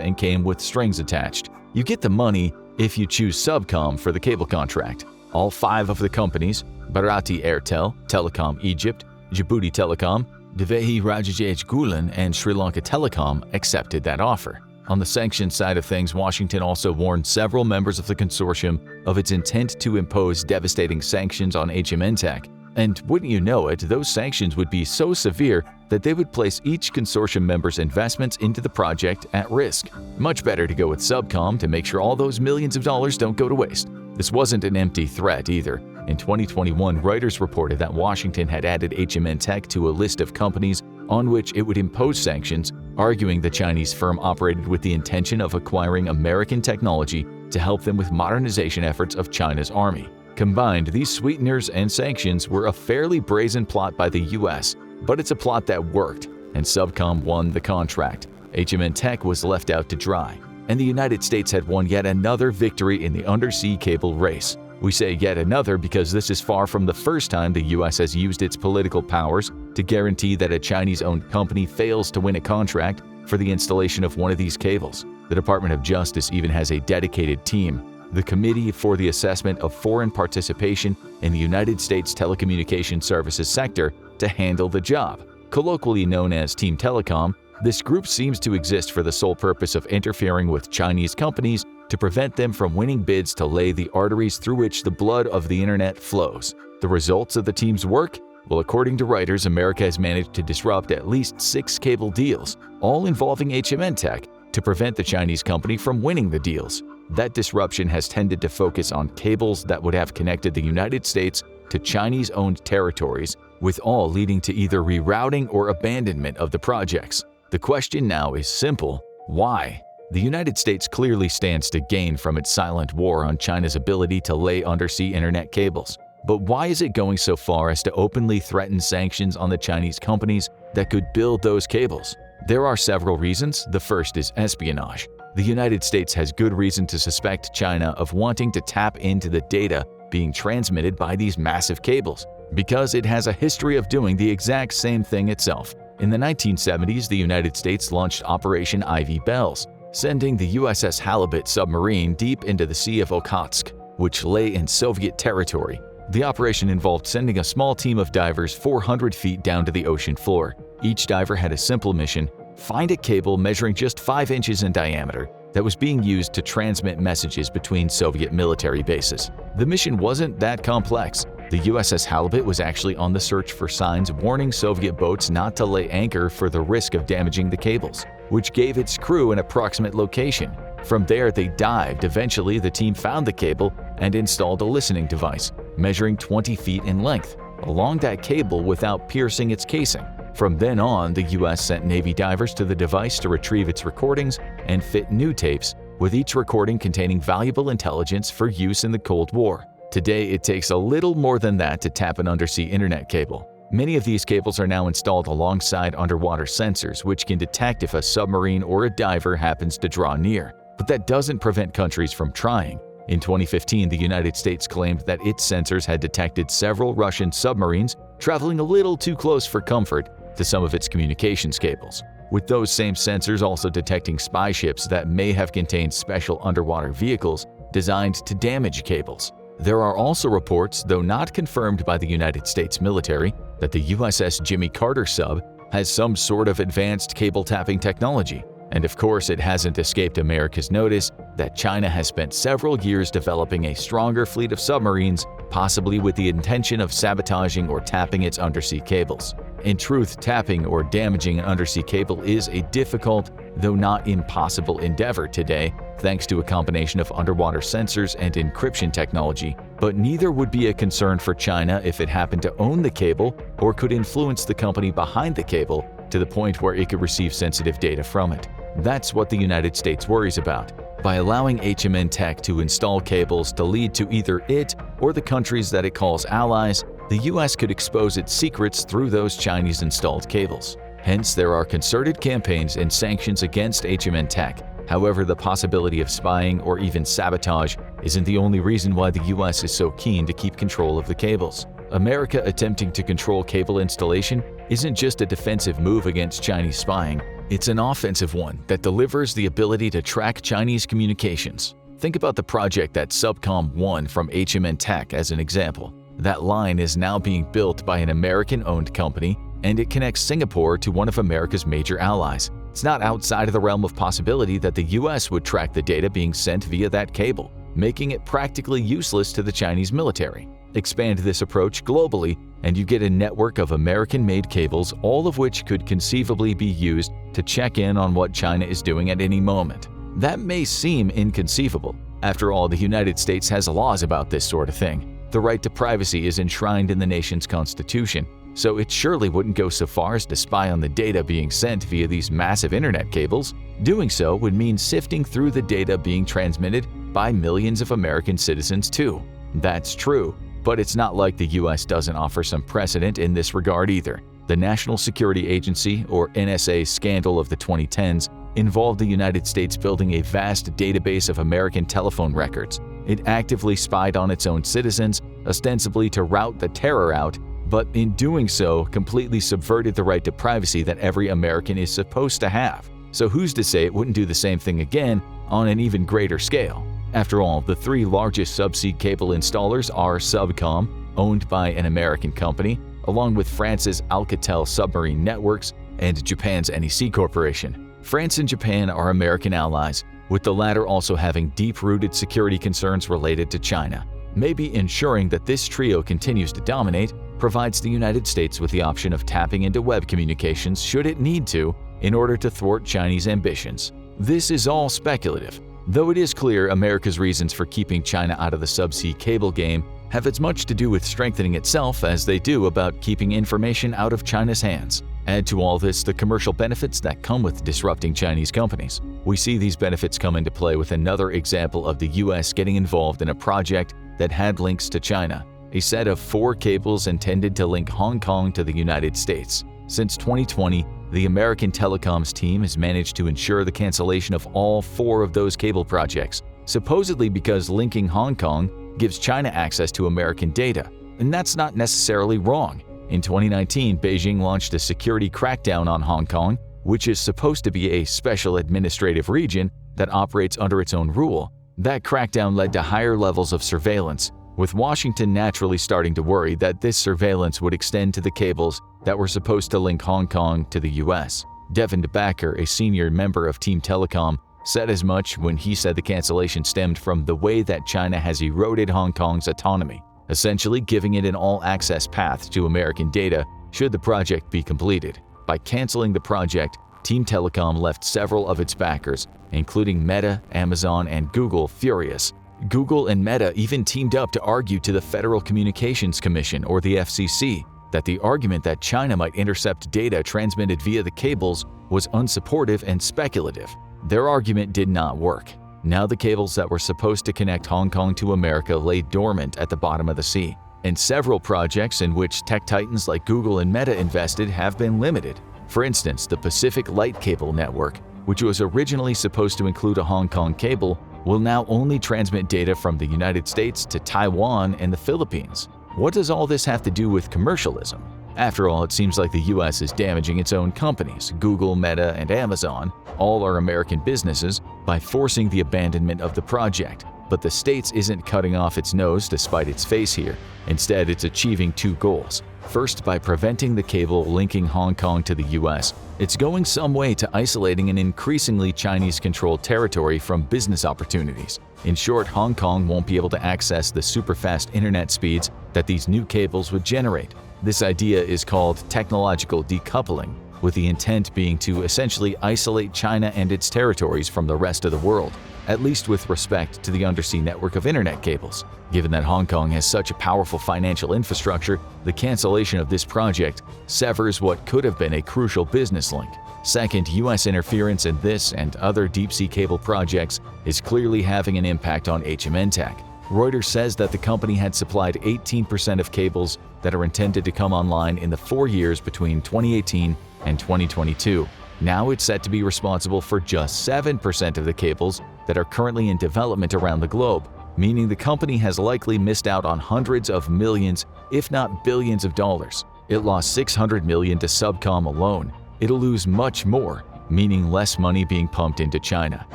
and came with strings attached. You get the money if you choose Subcom for the cable contract. All 5 of the companies, Bharati Airtel, Telecom Egypt, Djibouti Telecom, Devehi Rajajaj Gulen, and Sri Lanka Telecom, accepted that offer. On the sanctions side of things, Washington also warned several members of the consortium of its intent to impose devastating sanctions on HMNTech. And wouldn't you know it, those sanctions would be so severe that they would place each consortium member's investments into the project at risk. Much better to go with Subcom to make sure all those millions of dollars don't go to waste. This wasn't an empty threat either. In 2021, Reuters reported that Washington had added HMNTech to a list of companies on which it would impose sanctions, arguing the Chinese firm operated with the intention of acquiring American technology to help them with modernization efforts of China's army. Combined, these sweeteners and sanctions were a fairly brazen plot by the US, but it's a plot that worked, and Subcom won the contract. HMNTech was left out to dry, and the United States had won yet another victory in the undersea cable race. We say yet another because this is far from the first time the US has used its political powers to guarantee that a Chinese-owned company fails to win a contract for the installation of one of these cables. The Department of Justice even has a dedicated team, the Committee for the Assessment of Foreign Participation in the United States Telecommunication Services sector, to handle the job. Colloquially known as Team Telecom, this group seems to exist for the sole purpose of interfering with Chinese companies to prevent them from winning bids to lay the arteries through which the blood of the internet flows. The results of the team's work? Well, according to Reuters, America has managed to disrupt at least 6 cable deals, all involving HMNTech, to prevent the Chinese company from winning the deals. That disruption has tended to focus on cables that would have connected the United States to Chinese-owned territories, with all leading to either rerouting or abandonment of the projects. The question now is simple: why? The United States clearly stands to gain from its silent war on China's ability to lay undersea internet cables. But why is it going so far as to openly threaten sanctions on the Chinese companies that could build those cables? There are several reasons. The first is espionage. The United States has good reason to suspect China of wanting to tap into the data being transmitted by these massive cables, because it has a history of doing the exact same thing itself. In the 1970s, the United States launched Operation Ivy Bells, sending the USS Halibut submarine deep into the Sea of Okhotsk, which lay in Soviet territory. The operation involved sending a small team of divers 400 feet down to the ocean floor. Each diver had a simple mission: find a cable measuring just 5 inches in diameter that was being used to transmit messages between Soviet military bases. The mission wasn't that complex. The USS Halibut was actually on the search for signs warning Soviet boats not to lay anchor for the risk of damaging the cables, which gave its crew an approximate location. From there, they dived. Eventually, the team found the cable and installed a listening device, measuring 20 feet in length, along that cable without piercing its casing. From then on, the US sent Navy divers to the device to retrieve its recordings and fit new tapes, with each recording containing valuable intelligence for use in the Cold War. Today, it takes a little more than that to tap an undersea internet cable. Many of these cables are now installed alongside underwater sensors, which can detect if a submarine or a diver happens to draw near. But that doesn't prevent countries from trying. In 2015, the United States claimed that its sensors had detected several Russian submarines traveling a little too close for comfort to some of its communications cables, with those same sensors also detecting spy ships that may have contained special underwater vehicles designed to damage cables. There are also reports, though not confirmed by the United States military, that the USS Jimmy Carter sub has some sort of advanced cable tapping technology. And of course, it hasn't escaped America's notice that China has spent several years developing a stronger fleet of submarines, possibly with the intention of sabotaging or tapping its undersea cables. In truth, tapping or damaging an undersea cable is a difficult, though not impossible endeavor today, thanks to a combination of underwater sensors and encryption technology. But neither would be a concern for China if it happened to own the cable or could influence the company behind the cable to the point where it could receive sensitive data from it. That's what the United States worries about. By allowing HMNTech to install cables to lead to either it or the countries that it calls allies, the US could expose its secrets through those Chinese-installed cables. Hence, there are concerted campaigns and sanctions against HMNTech. However, the possibility of spying or even sabotage isn't the only reason why the US is so keen to keep control of the cables. America attempting to control cable installation isn't just a defensive move against Chinese spying, it's an offensive one that delivers the ability to track Chinese communications. Think about the project that Subcom won from HMN Tech as an example. That line is now being built by an American-owned company, and it connects Singapore to one of America's major allies. It's not outside of the realm of possibility that the US would track the data being sent via that cable, making it practically useless to the Chinese military. Expand this approach globally, and you get a network of American-made cables, all of which could conceivably be used to check in on what China is doing at any moment. That may seem inconceivable. After all, the United States has laws about this sort of thing. The right to privacy is enshrined in the nation's constitution, so it surely wouldn't go so far as to spy on the data being sent via these massive internet cables. Doing so would mean sifting through the data being transmitted by millions of American citizens too. That's true, but it's not like the US doesn't offer some precedent in this regard either. The National Security Agency, or NSA, scandal of the 2010s involved the United States building a vast database of American telephone records. It actively spied on its own citizens, ostensibly to rout the terror out, but in doing so completely subverted the right to privacy that every American is supposed to have. So who's to say it wouldn't do the same thing again on an even greater scale? After all, the three largest subsea cable installers are Subcom, owned by an American company, along with France's Alcatel Submarine Networks and Japan's NEC Corporation. France and Japan are American allies, with the latter also having deep-rooted security concerns related to China. Maybe ensuring that this trio continues to dominate provides the United States with the option of tapping into web communications should it need to in order to thwart Chinese ambitions. This is all speculative, though it is clear America's reasons for keeping China out of the subsea cable game have as much to do with strengthening itself as they do about keeping information out of China's hands. Add to all this the commercial benefits that come with disrupting Chinese companies. We see these benefits come into play with another example of the US getting involved in a project that had links to China, a set of 4 cables intended to link Hong Kong to the United States. Since 2020, the American telecoms team has managed to ensure the cancellation of all 4 of those cable projects, supposedly because linking Hong Kong gives China access to American data. And that's not necessarily wrong. In 2019, Beijing launched a security crackdown on Hong Kong, which is supposed to be a special administrative region that operates under its own rule. That crackdown led to higher levels of surveillance, with Washington naturally starting to worry that this surveillance would extend to the cables that were supposed to link Hong Kong to the US. Devin DeBacker, a senior member of Team Telecom, said as much when he said the cancellation stemmed from the way that China has eroded Hong Kong's autonomy, essentially giving it an all-access path to American data should the project be completed. By canceling the project, Team Telecom left several of its backers, including Meta, Amazon, and Google, furious. Google and Meta even teamed up to argue to the Federal Communications Commission, or the FCC, that the argument that China might intercept data transmitted via the cables was unsupportive and speculative. Their argument did not work. Now the cables that were supposed to connect Hong Kong to America lay dormant at the bottom of the sea, and several projects in which tech titans like Google and Meta invested have been limited. For instance, the Pacific Light Cable Network, which was originally supposed to include a Hong Kong cable, will now only transmit data from the United States to Taiwan and the Philippines. What does all this have to do with commercialism? After all, it seems like the US is damaging its own companies, Google, Meta, and Amazon, all are American businesses, by forcing the abandonment of the project. But the States isn't cutting off its nose to spite its face here. Instead, it's achieving 2 goals. First, by preventing the cable linking Hong Kong to the US, it's going some way to isolating an increasingly Chinese-controlled territory from business opportunities. In short, Hong Kong won't be able to access the super-fast internet speeds that these new cables would generate. This idea is called technological decoupling, with the intent being to essentially isolate China and its territories from the rest of the world, at least with respect to the undersea network of internet cables. Given that Hong Kong has such a powerful financial infrastructure, the cancellation of this project severs what could have been a crucial business link. Second, US interference in this and other deep-sea cable projects is clearly having an impact on HMN Tech. Reuters says that the company had supplied 18% of cables that are intended to come online in the 4 years between 2018 and 2022. Now it's set to be responsible for just 7% of the cables that are currently in development around the globe, meaning the company has likely missed out on hundreds of millions if not billions of dollars. It lost $600 million to Subcom alone. It'll lose much more, meaning less money being pumped into China.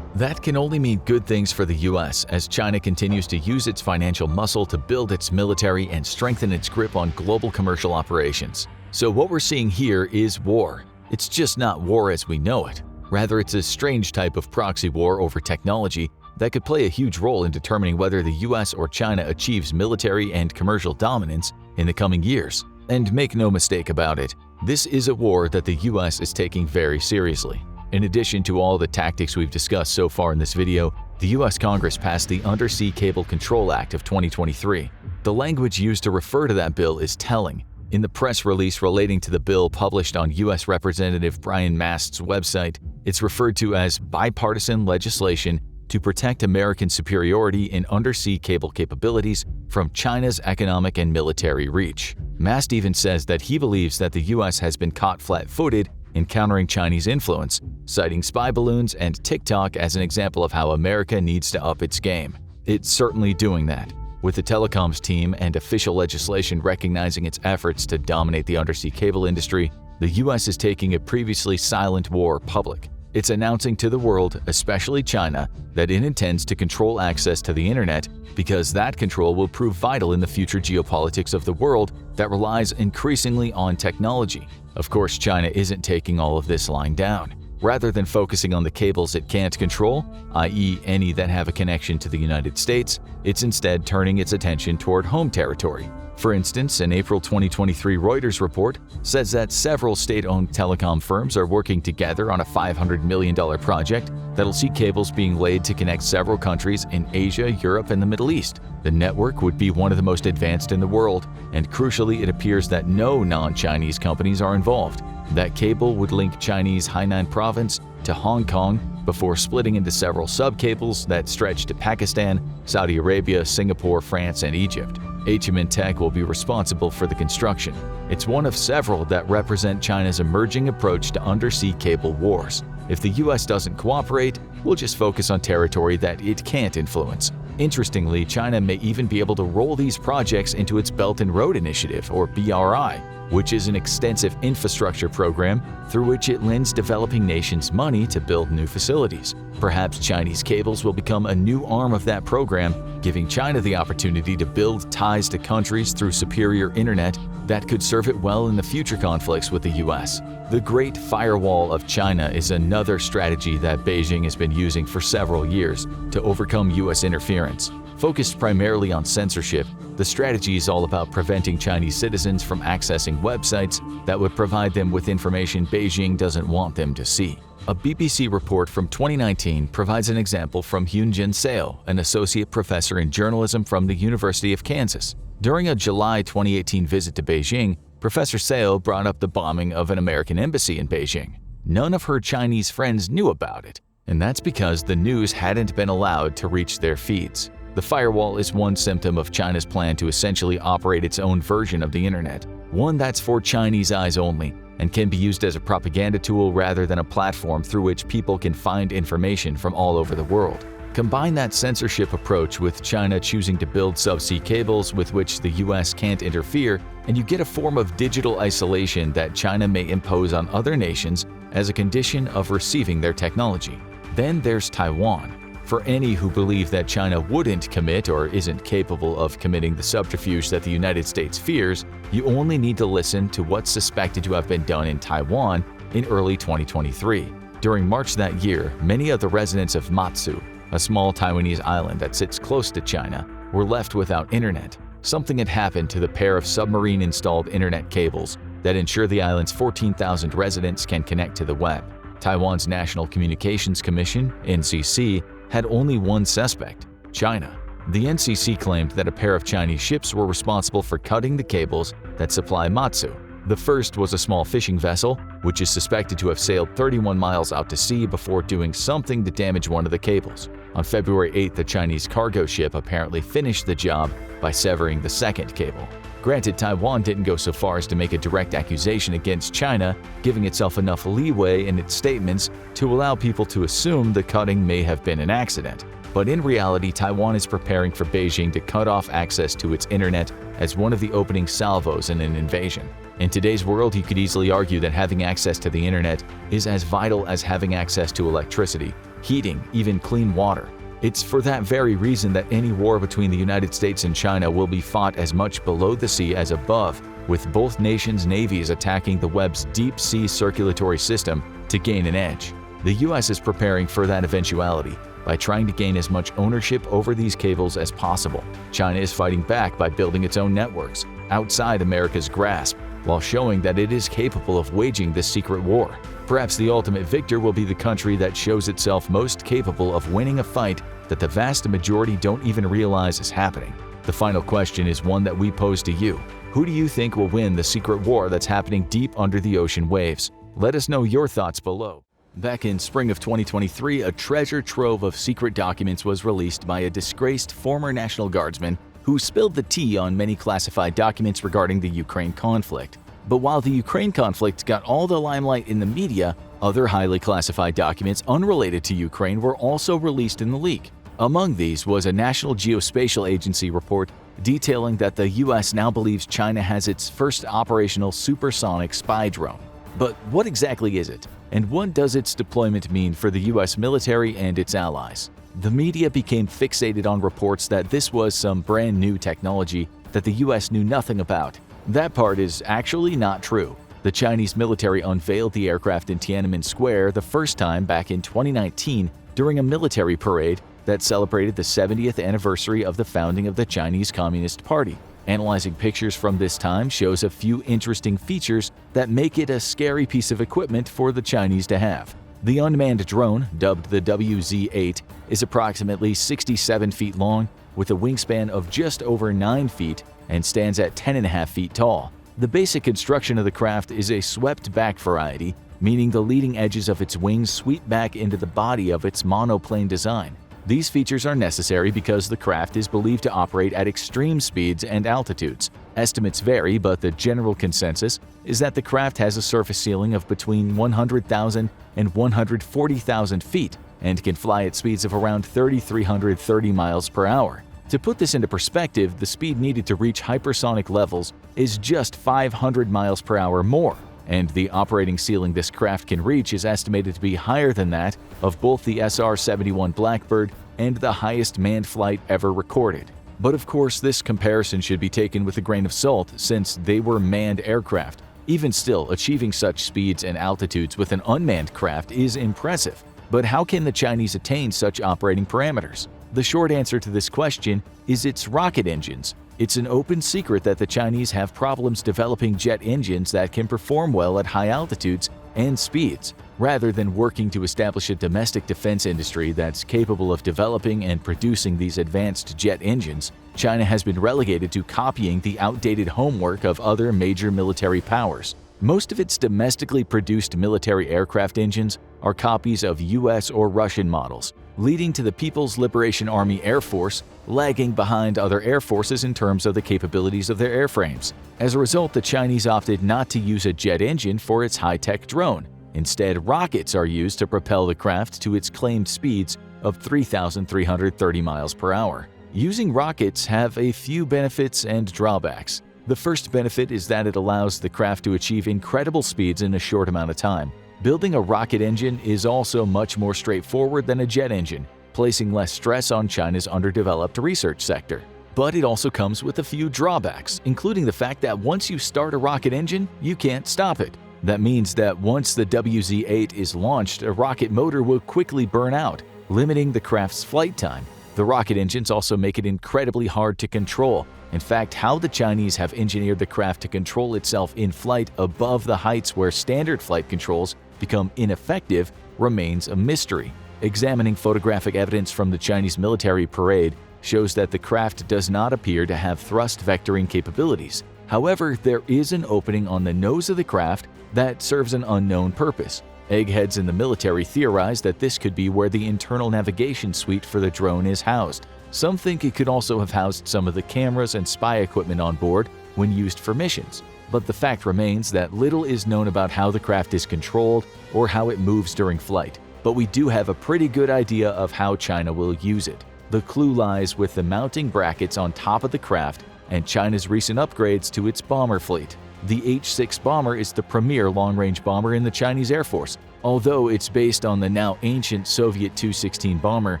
That can only mean good things for the US as China continues to use its financial muscle to build its military and strengthen its grip on global commercial operations. So what we're seeing here is war. It's just not war as we know it. Rather, it's a strange type of proxy war over technology that could play a huge role in determining whether the US or China achieves military and commercial dominance in the coming years. And make no mistake about it, this is a war that the US is taking very seriously. In addition to all the tactics we've discussed so far in this video, the US Congress passed the Undersea Cable Control Act of 2023. The language used to refer to that bill is telling. In the press release relating to the bill published on US Representative Brian Mast's website, it's referred to as bipartisan legislation to protect American superiority in undersea cable capabilities from China's economic and military reach. Mast even says that he believes that the US has been caught flat-footed in countering Chinese influence, citing spy balloons and TikTok as an example of how America needs to up its game. It's certainly doing that, with the telecoms team and official legislation recognizing its efforts to dominate the undersea cable industry. The US is taking a previously silent war public. It's announcing to the world, especially China, that it intends to control access to the internet because that control will prove vital in the future geopolitics of the world that relies increasingly on technology. Of course, China isn't taking all of this lying down. Rather than focusing on the cables it can't control, i.e. any that have a connection to the United States, it's instead turning its attention toward home territory. For instance, an April 2023 Reuters report says that several state-owned telecom firms are working together on a $500 million project that'll see cables being laid to connect several countries in Asia, Europe, and the Middle East. The network would be one of the most advanced in the world, and crucially, it appears that no non-Chinese companies are involved. That cable would link Chinese Hainan province to Hong Kong before splitting into several sub-cables that stretch to Pakistan, Saudi Arabia, Singapore, France, and Egypt. HMN Tech will be responsible for the construction. It's one of several that represent China's emerging approach to undersea cable wars. If the US doesn't cooperate, we'll just focus on territory that it can't influence. Interestingly, China may even be able to roll these projects into its Belt and Road Initiative, or BRI, which is an extensive infrastructure program through which it lends developing nations money to build new facilities. Perhaps Chinese cables will become a new arm of that program, giving China the opportunity to build ties to countries through superior internet that could serve it well in the future conflicts with the US. The Great Firewall of China is another strategy that Beijing has been using for several years to overcome US interference. Focused primarily on censorship, the strategy is all about preventing Chinese citizens from accessing websites that would provide them with information Beijing doesn't want them to see. A BBC report from 2019 provides an example from Hyunjin Seo, an associate professor in journalism from the University of Kansas. During a July 2018 visit to Beijing, Professor Seo brought up the bombing of an American embassy in Beijing. None of her Chinese friends knew about it, and that's because the news hadn't been allowed to reach their feeds. The firewall is one symptom of China's plan to essentially operate its own version of the internet, one that's for Chinese eyes only, and can be used as a propaganda tool rather than a platform through which people can find information from all over the world. Combine that censorship approach with China choosing to build subsea cables with which the US can't interfere, and you get a form of digital isolation that China may impose on other nations as a condition of receiving their technology. Then there's Taiwan. For any who believe that China wouldn't commit or isn't capable of committing the subterfuge that the United States fears, you only need to listen to what's suspected to have been done in Taiwan in early 2023. During March that year, many of the residents of Matsu, a small Taiwanese island that sits close to China, were left without internet. Something had happened to the pair of submarine-installed internet cables that ensure the island's 14,000 residents can connect to the web. Taiwan's National Communications Commission, NCC, had only one suspect: China. The NCC claimed that a pair of Chinese ships were responsible for cutting the cables that supply Matsu. The first was a small fishing vessel, which is suspected to have sailed 31 miles out to sea before doing something to damage one of the cables. On February 8th, the Chinese cargo ship apparently finished the job by severing the second cable. Granted, Taiwan didn't go so far as to make a direct accusation against China, giving itself enough leeway in its statements to allow people to assume the cutting may have been an accident. But in reality, Taiwan is preparing for Beijing to cut off access to its internet as one of the opening salvos in an invasion. In today's world, you could easily argue that having access to the internet is as vital as having access to electricity, heating, even clean water. It's for that very reason that any war between the United States and China will be fought as much below the sea as above, with both nations' navies attacking the web's deep-sea circulatory system to gain an edge. The US is preparing for that eventuality by trying to gain as much ownership over these cables as possible. China is fighting back by building its own networks outside America's grasp, while showing that it is capable of waging this secret war. Perhaps the ultimate victor will be the country that shows itself most capable of winning a fight that the vast majority don't even realize is happening. The final question is one that we pose to you. Who do you think will win the secret war that's happening deep under the ocean waves? Let us know your thoughts below. Back in spring of 2023, a treasure trove of secret documents was released by a disgraced former National Guardsman who spilled the tea on many classified documents regarding the Ukraine conflict. But while the Ukraine conflict got all the limelight in the media, other highly classified documents unrelated to Ukraine were also released in the leak. Among these was a National Geospatial Agency report detailing that the US now believes China has its first operational supersonic spy drone. But what exactly is it? And what does its deployment mean for the US military and its allies? The media became fixated on reports that this was some brand new technology that the US knew nothing about. That part is actually not true. The Chinese military unveiled the aircraft in Tiananmen Square the first time back in 2019 during a military parade that celebrated the 70th anniversary of the founding of the Chinese Communist Party. Analyzing pictures from this time shows a few interesting features that make it a scary piece of equipment for the Chinese to have. The unmanned drone, dubbed the WZ-8, is approximately 67 feet long with a wingspan of just over 9 feet and stands at 10.5 feet tall. The basic construction of the craft is a swept-back variety, meaning the leading edges of its wings sweep back into the body of its monoplane design. These features are necessary because the craft is believed to operate at extreme speeds and altitudes. Estimates vary, but the general consensus is that the craft has a surface ceiling of between 100,000 and 140,000 feet and can fly at speeds of around 3,330 miles per hour. To put this into perspective, the speed needed to reach hypersonic levels is just 500 miles per hour more, and the operating ceiling this craft can reach is estimated to be higher than that of both the SR-71 Blackbird and the highest manned flight ever recorded. But of course, this comparison should be taken with a grain of salt since they were manned aircraft. Even still, achieving such speeds and altitudes with an unmanned craft is impressive. But how can the Chinese attain such operating parameters? The short answer to this question is its rocket engines. It's an open secret that the Chinese have problems developing jet engines that can perform well at high altitudes and speeds. Rather than working to establish a domestic defense industry that's capable of developing and producing these advanced jet engines, China has been relegated to copying the outdated homework of other major military powers. Most of its domestically produced military aircraft engines are copies of US or Russian models, leading to the People's Liberation Army Air Force lagging behind other air forces in terms of the capabilities of their airframes. As a result, the Chinese opted not to use a jet engine for its high-tech drone. Instead, rockets are used to propel the craft to its claimed speeds of 3,330 miles per hour. Using rockets have a few benefits and drawbacks. The first benefit is that it allows the craft to achieve incredible speeds in a short amount of time. Building a rocket engine is also much more straightforward than a jet engine, placing less stress on China's underdeveloped research sector. But it also comes with a few drawbacks, including the fact that once you start a rocket engine, you can't stop it. That means that once the WZ-8 is launched, a rocket motor will quickly burn out, limiting the craft's flight time. The rocket engines also make it incredibly hard to control. In fact, how the Chinese have engineered the craft to control itself in flight above the heights where standard flight controls become ineffective remains a mystery. Examining photographic evidence from the Chinese military parade shows that the craft does not appear to have thrust vectoring capabilities. However, there is an opening on the nose of the craft that serves an unknown purpose. Eggheads in the military theorize that this could be where the internal navigation suite for the drone is housed. Some think it could also have housed some of the cameras and spy equipment on board when used for missions. But the fact remains that little is known about how the craft is controlled or how it moves during flight. but we do have a pretty good idea of how China will use it. The clue lies with the mounting brackets on top of the craft and China's recent upgrades to its bomber fleet. The H-6 bomber is the premier long-range bomber in the Chinese Air Force. Although it's based on the now ancient Soviet Tu-16 bomber,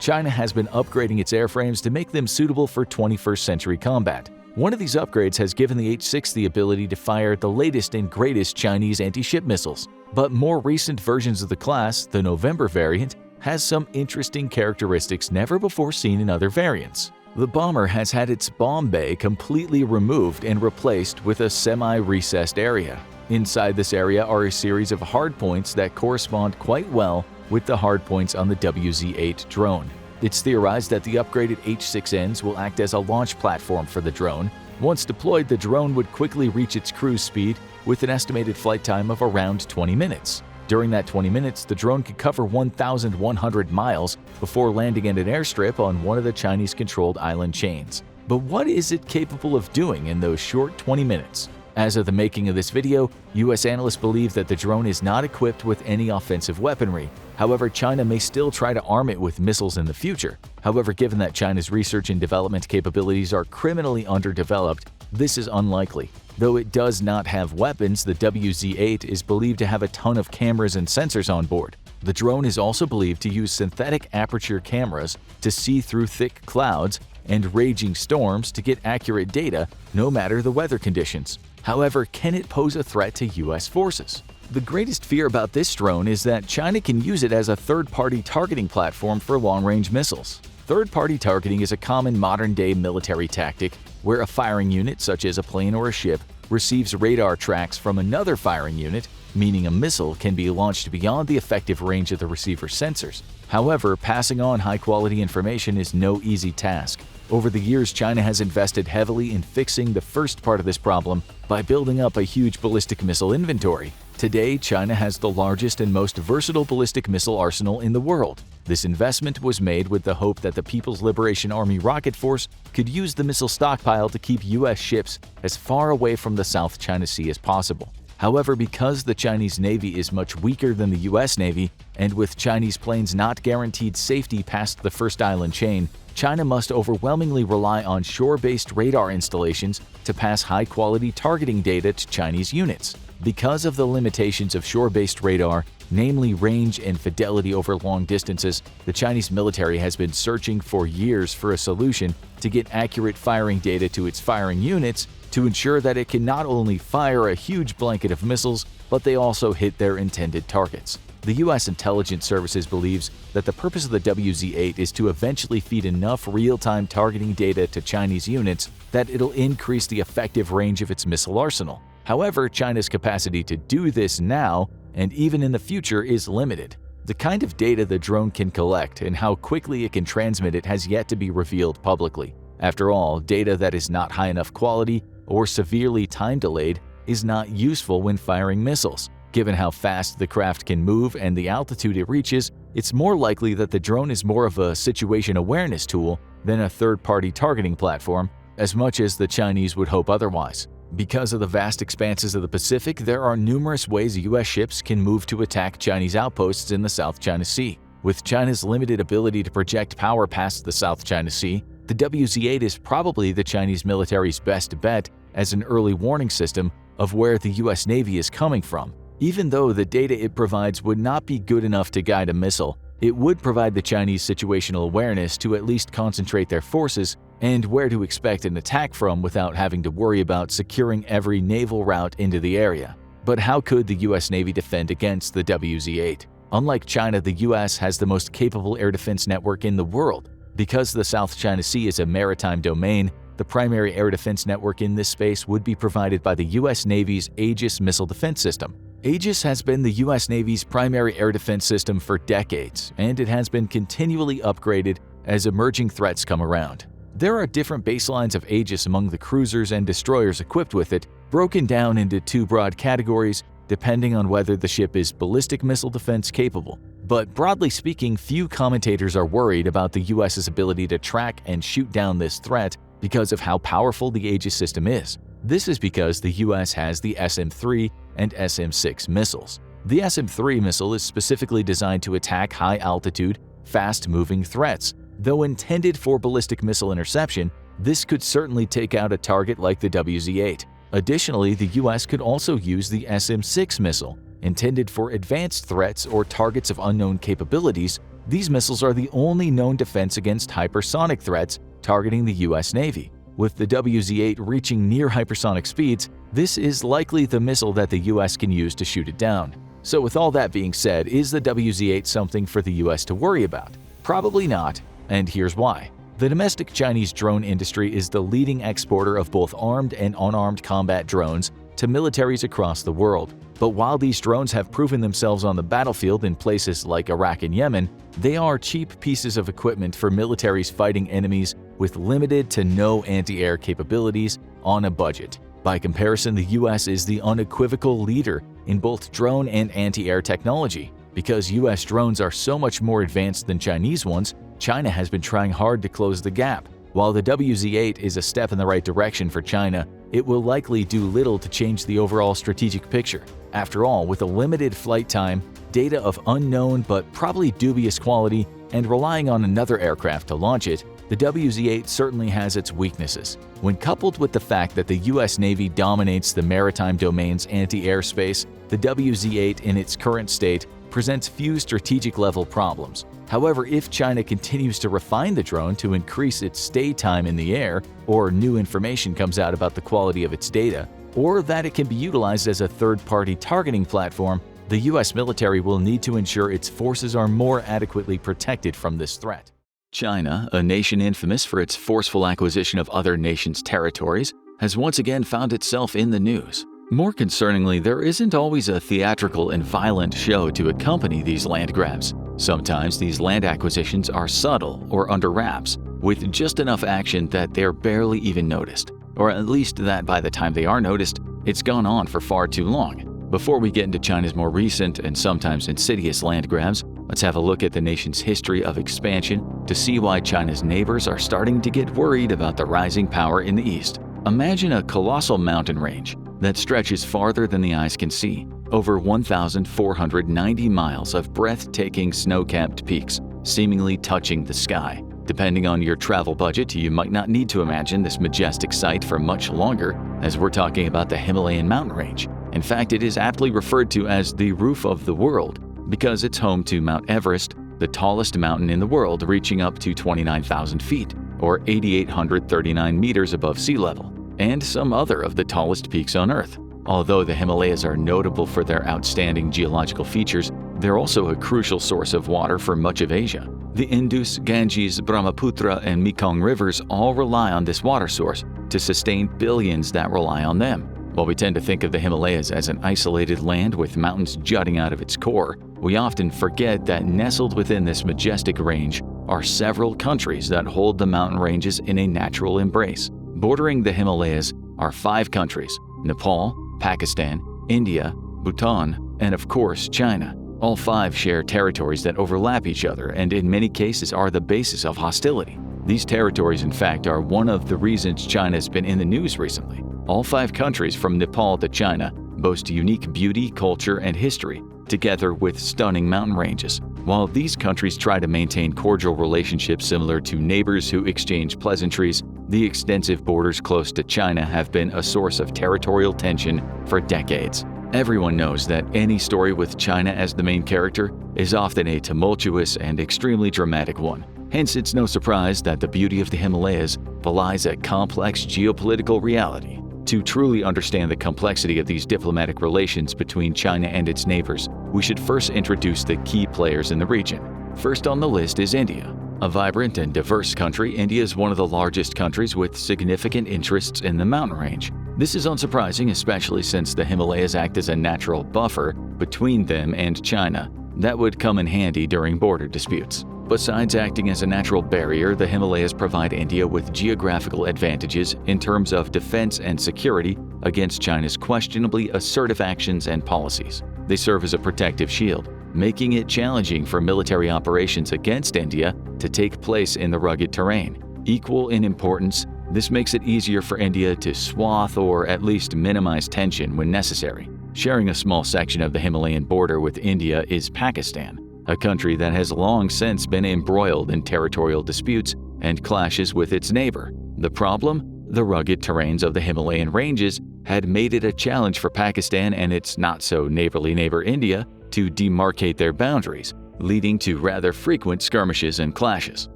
China has been upgrading its airframes to make them suitable for 21st century combat. One of these upgrades has given the H-6 the ability to fire the latest and greatest Chinese anti-ship missiles. But more recent versions of the class, the November variant, has some interesting characteristics never before seen in other variants. The bomber has had its bomb bay completely removed and replaced with a semi-recessed area. Inside this area are a series of hardpoints that correspond quite well with the hardpoints on the WZ-8 drone. It's theorized that the upgraded H-6Ns will act as a launch platform for the drone. Once deployed, the drone would quickly reach its cruise speed with an estimated flight time of around 20 minutes. During that 20 minutes, the drone could cover 1,100 miles before landing at an airstrip on one of the Chinese-controlled island chains. But what is it capable of doing in those short 20 minutes? As of the making of this video, US analysts believe that the drone is not equipped with any offensive weaponry. However, China may still try to arm it with missiles in the future. However, given that China's research and development capabilities are criminally underdeveloped, this is unlikely. Though it does not have weapons, the WZ-8 is believed to have a ton of cameras and sensors on board. The drone is also believed to use synthetic aperture cameras to see through thick clouds and raging storms to get accurate data no matter the weather conditions. However, can it pose a threat to US forces? The greatest fear about this drone is that China can use it as a third-party targeting platform for long-range missiles. Third-party targeting is a common modern-day military tactic where a firing unit, such as a plane or a ship, receives radar tracks from another firing unit, meaning a missile can be launched beyond the effective range of the receiver's sensors. However, passing on high-quality information is no easy task. Over the years, China has invested heavily in fixing the first part of this problem by building up a huge ballistic missile inventory. Today, China has the largest and most versatile ballistic missile arsenal in the world. This investment was made with the hope that the People's Liberation Army Rocket Force could use the missile stockpile to keep US ships as far away from the South China Sea as possible. However, because the Chinese Navy is much weaker than the US Navy, and with Chinese planes not guaranteed safety past the first island chain, China must overwhelmingly rely on shore-based radar installations to pass high-quality targeting data to Chinese units. Because of the limitations of shore-based radar, namely range and fidelity over long distances, the Chinese military has been searching for years for a solution to get accurate firing data to its firing units to ensure that it can not only fire a huge blanket of missiles, but they also hit their intended targets. The US intelligence services believes that the purpose of the WZ-8 is to eventually feed enough real-time targeting data to Chinese units that it'll increase the effective range of its missile arsenal. However, China's capacity to do this now and even in the future is limited. The kind of data the drone can collect and how quickly it can transmit it has yet to be revealed publicly. After all, data that is not high enough quality or severely time-delayed is not useful when firing missiles. Given how fast the craft can move and the altitude it reaches, it's more likely that the drone is more of a situation awareness tool than a third-party targeting platform, as much as the Chinese would hope otherwise. Because of the vast expanses of the Pacific, there are numerous ways US ships can move to attack Chinese outposts in the South China Sea. With China's limited ability to project power past the South China Sea, the WZ-8 is probably the Chinese military's best bet as an early warning system of where the US Navy is coming from. Even though the data it provides would not be good enough to guide a missile, it would provide the Chinese situational awareness to at least concentrate their forces and where to expect an attack from without having to worry about securing every naval route into the area. But how could the US Navy defend against the WZ-8? Unlike China, the US has the most capable air defense network in the world. Because the South China Sea is a maritime domain, the primary air defense network in this space would be provided by the US Navy's Aegis missile defense system. Aegis has been the US Navy's primary air defense system for decades, and it has been continually upgraded as emerging threats come around. There are different baselines of Aegis among the cruisers and destroyers equipped with it, broken down into two broad categories depending on whether the ship is ballistic missile defense capable. But broadly speaking, few commentators are worried about the US's ability to track and shoot down this threat because of how powerful the Aegis system is. This is because the US has the SM-3 and SM-6 missiles. The SM-3 missile is specifically designed to attack high-altitude, fast-moving threats. Though intended for ballistic missile interception, this could certainly take out a target like the WZ-8. Additionally, the US could also use the SM-6 missile. Intended for advanced threats or targets of unknown capabilities, these missiles are the only known defense against hypersonic threats targeting the US Navy. With the WZ-8 reaching near hypersonic speeds, this is likely the missile that the US can use to shoot it down. So with all that being said, is the WZ-8 something for the US to worry about? Probably not, and here's why. The domestic Chinese drone industry is the leading exporter of both armed and unarmed combat drones to militaries across the world. But while these drones have proven themselves on the battlefield in places like Iraq and Yemen, they are cheap pieces of equipment for militaries fighting enemies with limited to no anti-air capabilities on a budget. By comparison, the US is the unequivocal leader in both drone and anti-air technology. Because US drones are so much more advanced than Chinese ones, China has been trying hard to close the gap. While the WZ-8 is a step in the right direction for China, it will likely do little to change the overall strategic picture. After all, with a limited flight time, data of unknown but probably dubious quality, and relying on another aircraft to launch it, the WZ-8 certainly has its weaknesses. When coupled with the fact that the US Navy dominates the maritime domain's anti-air space, the WZ-8 in its current state presents few strategic-level problems. However, if China continues to refine the drone to increase its stay time in the air, or new information comes out about the quality of its data, or that it can be utilized as a third-party targeting platform, the US military will need to ensure its forces are more adequately protected from this threat. China, a nation infamous for its forceful acquisition of other nations' territories, has once again found itself in the news. More concerningly, there isn't always a theatrical and violent show to accompany these land grabs. Sometimes these land acquisitions are subtle or under wraps, with just enough action that they're barely even noticed. Or at least that by the time they are noticed, it's gone on for far too long. Before we get into China's more recent and sometimes insidious land grabs, let's have a look at the nation's history of expansion to see why China's neighbors are starting to get worried about the rising power in the east. Imagine a colossal mountain range that stretches farther than the eyes can see, over 1,490 miles of breathtaking snow-capped peaks, seemingly touching the sky. Depending on your travel budget, you might not need to imagine this majestic sight for much longer, as we're talking about the Himalayan mountain range. In fact, it is aptly referred to as the roof of the world, because it's home to Mount Everest, the tallest mountain in the world, reaching up to 29,000 feet, or 8,839 meters above sea level, and some other of the tallest peaks on Earth. Although the Himalayas are notable for their outstanding geological features, they're also a crucial source of water for much of Asia. The Indus, Ganges, Brahmaputra, and Mekong rivers all rely on this water source to sustain billions that rely on them. While we tend to think of the Himalayas as an isolated land with mountains jutting out of its core, we often forget that nestled within this majestic range are several countries that hold the mountain ranges in a natural embrace. Bordering the Himalayas are 5 countries: Nepal, Pakistan, India, Bhutan, and of course China. All 5 share territories that overlap each other and in many cases are the basis of hostility. These territories, in fact, are one of the reasons China's been in the news recently. All 5 countries from Nepal to China boast unique beauty, culture, and history, together with stunning mountain ranges. While these countries try to maintain cordial relationships similar to neighbors who exchange pleasantries, the extensive borders close to China have been a source of territorial tension for decades. Everyone knows that any story with China as the main character is often a tumultuous and extremely dramatic one. Hence, it's no surprise that the beauty of the Himalayas belies a complex geopolitical reality. To truly understand the complexity of these diplomatic relations between China and its neighbors, we should first introduce the key players in the region. First on the list is India. A vibrant and diverse country, India is one of the largest countries with significant interests in the mountain range. This is unsurprising, especially since the Himalayas act as a natural buffer between them and China. That would come in handy during border disputes. Besides acting as a natural barrier, the Himalayas provide India with geographical advantages in terms of defense and security against China's questionably assertive actions and policies. They serve as a protective shield, making it challenging for military operations against India to take place in the rugged terrain. Equal in importance, this makes it easier for India to swath or at least minimize tension when necessary. Sharing a small section of the Himalayan border with India is Pakistan, a country that has long since been embroiled in territorial disputes and clashes with its neighbor. The problem? The rugged terrains of the Himalayan ranges had made it a challenge for Pakistan and its not-so-neighborly neighbor India to demarcate their boundaries, leading to rather frequent skirmishes and clashes.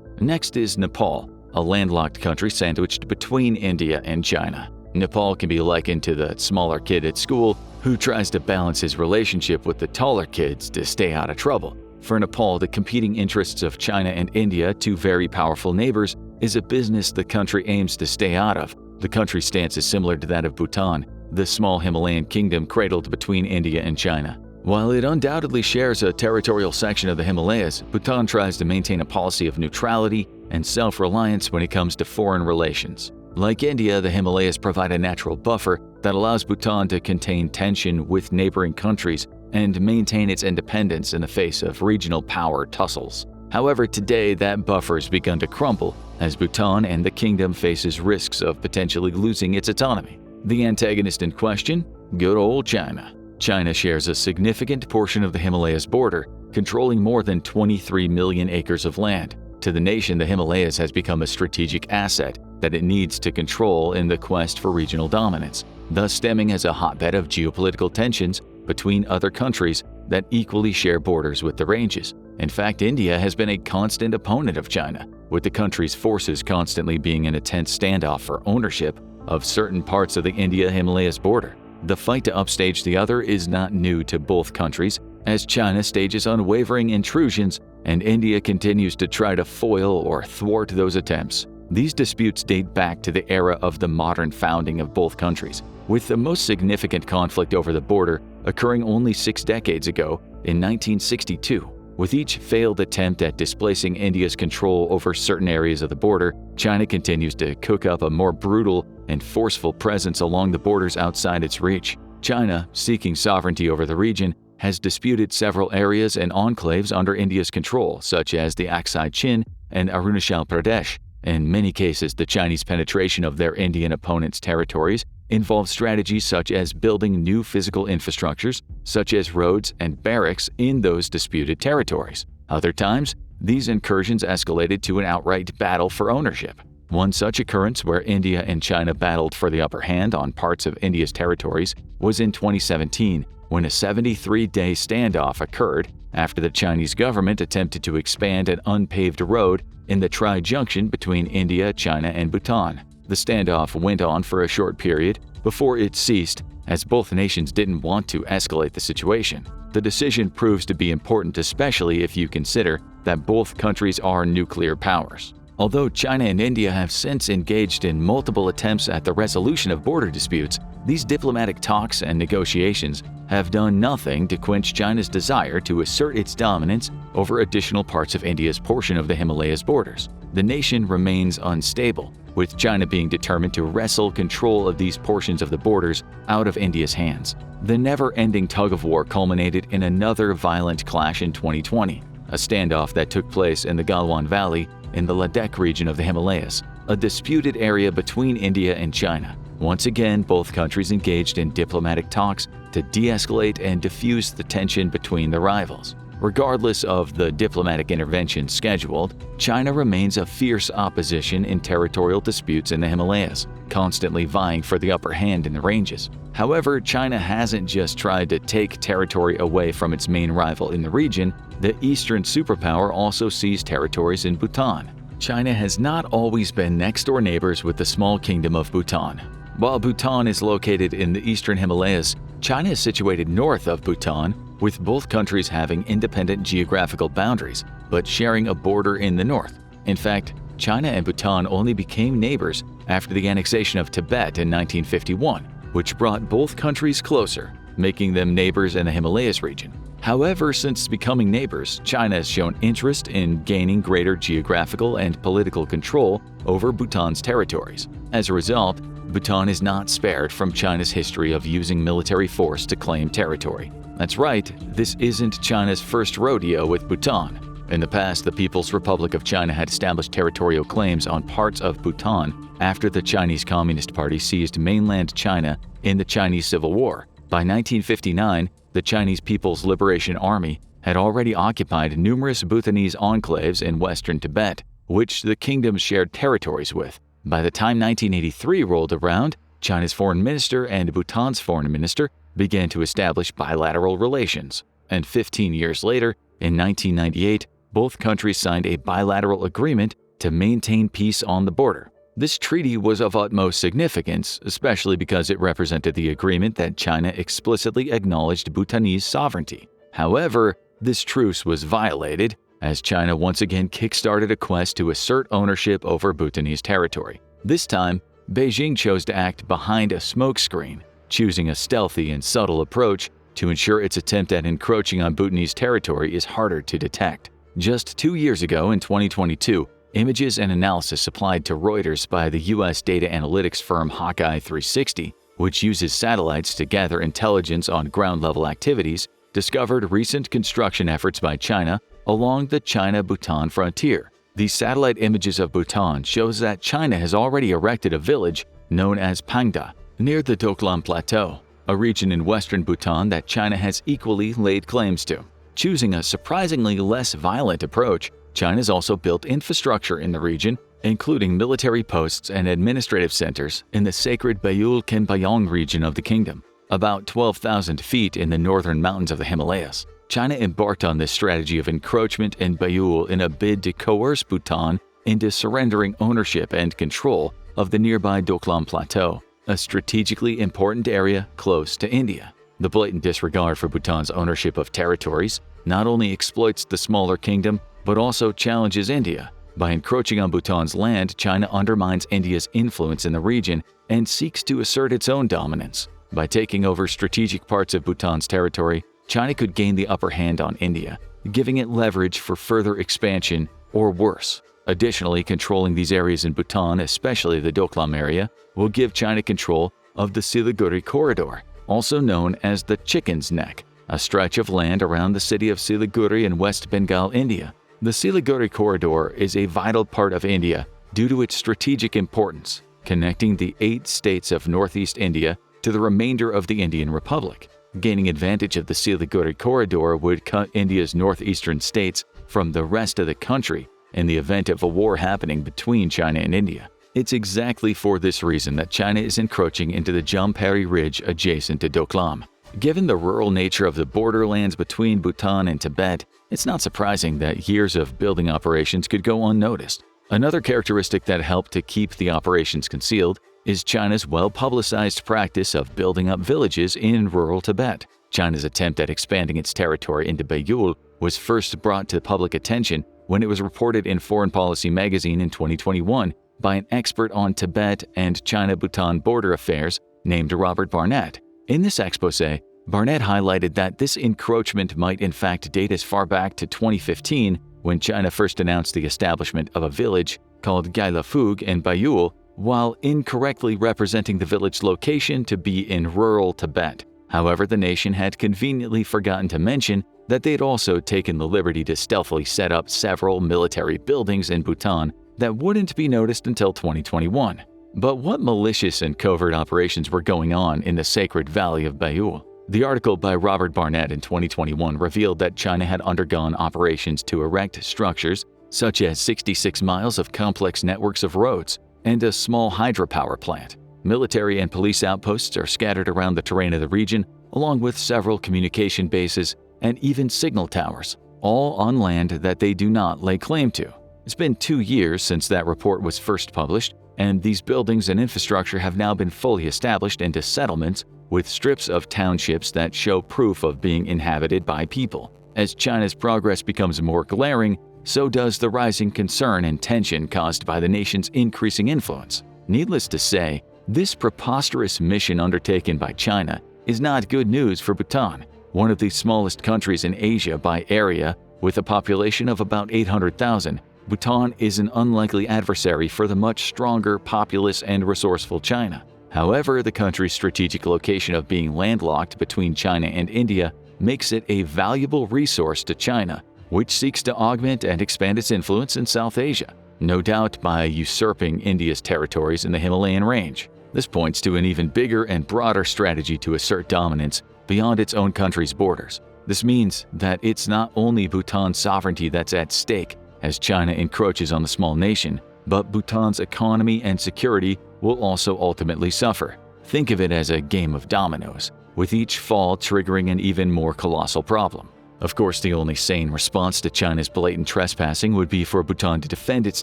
Next is Nepal, a landlocked country sandwiched between India and China. Nepal can be likened to the smaller kid at school who tries to balance his relationship with the taller kids to stay out of trouble. For Nepal, the competing interests of China and India, two very powerful neighbors, is a business the country aims to stay out of. The country's stance is similar to that of Bhutan, the small Himalayan kingdom cradled between India and China. While it undoubtedly shares a territorial section of the Himalayas, Bhutan tries to maintain a policy of neutrality and self-reliance when it comes to foreign relations. Like India, the Himalayas provide a natural buffer that allows Bhutan to contain tension with neighboring countries and maintain its independence in the face of regional power tussles. However, today that buffer has begun to crumble as Bhutan and the kingdom faces risks of potentially losing its autonomy. The antagonist in question? Good old China. China shares a significant portion of the Himalayas border, controlling more than 23 million acres of land. To the nation, the Himalayas has become a strategic asset that it needs to control in the quest for regional dominance, thus stemming as a hotbed of geopolitical tensions between other countries that equally share borders with the ranges. In fact, India has been a constant opponent of China, with the country's forces constantly being in a tense standoff for ownership of certain parts of the India-Himalayas border. The fight to upstage the other is not new to both countries, as China stages unwavering intrusions and India continues to try to foil or thwart those attempts. These disputes date back to the era of the modern founding of both countries, with the most significant conflict over the border occurring only 6 decades ago in 1962. With each failed attempt at displacing India's control over certain areas of the border, China continues to cook up a more brutal and forceful presence along the borders outside its reach. China, seeking sovereignty over the region, has disputed several areas and enclaves under India's control, such as the Aksai Chin and Arunachal Pradesh. In many cases, the Chinese penetration of their Indian opponents' territories involves strategies such as building new physical infrastructures, such as roads and barracks in those disputed territories. Other times, these incursions escalated to an outright battle for ownership. One such occurrence where India and China battled for the upper hand on parts of India's territories was in 2017, when a 73-day standoff occurred after the Chinese government attempted to expand an unpaved road in the tri-junction between India, China, and Bhutan. The standoff went on for a short period before it ceased, as both nations didn't want to escalate the situation. The decision proves to be important, especially if you consider that both countries are nuclear powers. Although China and India have since engaged in multiple attempts at the resolution of border disputes, these diplomatic talks and negotiations have done nothing to quench China's desire to assert its dominance over additional parts of India's portion of the Himalayas borders. The nation remains unstable, with China being determined to wrestle control of these portions of the borders out of India's hands. The never-ending tug-of-war culminated in another violent clash in 2020, a standoff that took place in the Galwan Valley in the Ladakh region of the Himalayas, a disputed area between India and China. Once again, both countries engaged in diplomatic talks to de-escalate and diffuse the tension between the rivals. Regardless of the diplomatic intervention scheduled, China remains a fierce opposition in territorial disputes in the Himalayas, constantly vying for the upper hand in the ranges. However, China hasn't just tried to take territory away from its main rival in the region. The Eastern superpower also seized territories in Bhutan. China has not always been next-door neighbors with the small kingdom of Bhutan. While Bhutan is located in the eastern Himalayas, China is situated north of Bhutan, with both countries having independent geographical boundaries, but sharing a border in the north. In fact, China and Bhutan only became neighbors after the annexation of Tibet in 1951, which brought both countries closer, making them neighbors in the Himalayas region. However, since becoming neighbors, China has shown interest in gaining greater geographical and political control over Bhutan's territories. As a result, Bhutan is not spared from China's history of using military force to claim territory. That's right, this isn't China's first rodeo with Bhutan. In the past, the People's Republic of China had established territorial claims on parts of Bhutan after the Chinese Communist Party seized mainland China in the Chinese Civil War. By 1959, the Chinese People's Liberation Army had already occupied numerous Bhutanese enclaves in western Tibet, which the kingdom shared territories with. By the time 1983 rolled around, China's foreign minister and Bhutan's foreign minister began to establish bilateral relations. And 15 years later, in 1998, both countries signed a bilateral agreement to maintain peace on the border. This treaty was of utmost significance, especially because it represented the agreement that China explicitly acknowledged Bhutanese sovereignty. However, this truce was violated as China once again kickstarted a quest to assert ownership over Bhutanese territory. This time, Beijing chose to act behind a smokescreen, choosing a stealthy and subtle approach to ensure its attempt at encroaching on Bhutanese territory is harder to detect. Just 2 years ago, in 2022, images and analysis supplied to Reuters by the U.S. data analytics firm Hawkeye 360, which uses satellites to gather intelligence on ground-level activities, discovered recent construction efforts by China along the China-Bhutan frontier. These satellite images of Bhutan shows that China has already erected a village known as Pangda near the Doklam Plateau, a region in western Bhutan that China has equally laid claims to. Choosing a surprisingly less violent approach, China's also built infrastructure in the region, including military posts and administrative centers in the sacred Bayul-Khenpayong region of the kingdom, about 12,000 feet in the northern mountains of the Himalayas. China embarked on this strategy of encroachment in Bayul in a bid to coerce Bhutan into surrendering ownership and control of the nearby Doklam Plateau, a strategically important area close to India. The blatant disregard for Bhutan's ownership of territories not only exploits the smaller kingdom, but also challenges India. By encroaching on Bhutan's land, China undermines India's influence in the region and seeks to assert its own dominance. By taking over strategic parts of Bhutan's territory, China could gain the upper hand on India, giving it leverage for further expansion or worse. Additionally, controlling these areas in Bhutan, especially the Doklam area, will give China control of the Siliguri Corridor, also known as the Chicken's Neck, a stretch of land around the city of Siliguri in West Bengal, India. The Siliguri Corridor is a vital part of India due to its strategic importance, connecting the 8 states of northeast India to the remainder of the Indian Republic. Gaining advantage of the Siliguri Corridor would cut India's northeastern states from the rest of the country in the event of a war happening between China and India. It's exactly for this reason that China is encroaching into the Jamperi Ridge adjacent to Doklam. Given the rural nature of the borderlands between Bhutan and Tibet, it's not surprising that years of building operations could go unnoticed. Another characteristic that helped to keep the operations concealed is China's well-publicized practice of building up villages in rural Tibet. China's attempt at expanding its territory into Bayul was first brought to public attention when it was reported in Foreign Policy magazine in 2021 by an expert on Tibet and China-Bhutan border affairs named Robert Barnett. In this expose, Barnett highlighted that this encroachment might in fact date as far back to 2015 when China first announced the establishment of a village called Gailafug in Bayul, while incorrectly representing the village location to be in rural Tibet. However, the nation had conveniently forgotten to mention that they had also taken the liberty to stealthily set up several military buildings in Bhutan that wouldn't be noticed until 2021. But what malicious and covert operations were going on in the sacred valley of Bayul? The article by Robert Barnett in 2021 revealed that China had undergone operations to erect structures such as 66 miles of complex networks of roads and a small hydropower plant. Military and police outposts are scattered around the terrain of the region, along with several communication bases and even signal towers, all on land that they do not lay claim to. It's been 2 years since that report was first published, and these buildings and infrastructure have now been fully established into settlements with strips of townships that show proof of being inhabited by people. As China's progress becomes more glaring, so does the rising concern and tension caused by the nation's increasing influence. Needless to say, this preposterous mission undertaken by China is not good news for Bhutan, one of the smallest countries in Asia by area with a population of about 800,000. Bhutan is an unlikely adversary for the much stronger, populous, and resourceful China. However, the country's strategic location of being landlocked between China and India makes it a valuable resource to China, which seeks to augment and expand its influence in South Asia, no doubt by usurping India's territories in the Himalayan range. This points to an even bigger and broader strategy to assert dominance beyond its own country's borders. This means that it's not only Bhutan's sovereignty that's at stake as China encroaches on the small nation, but Bhutan's economy and security will also ultimately suffer. Think of it as a game of dominoes, with each fall triggering an even more colossal problem. Of course, the only sane response to China's blatant trespassing would be for Bhutan to defend its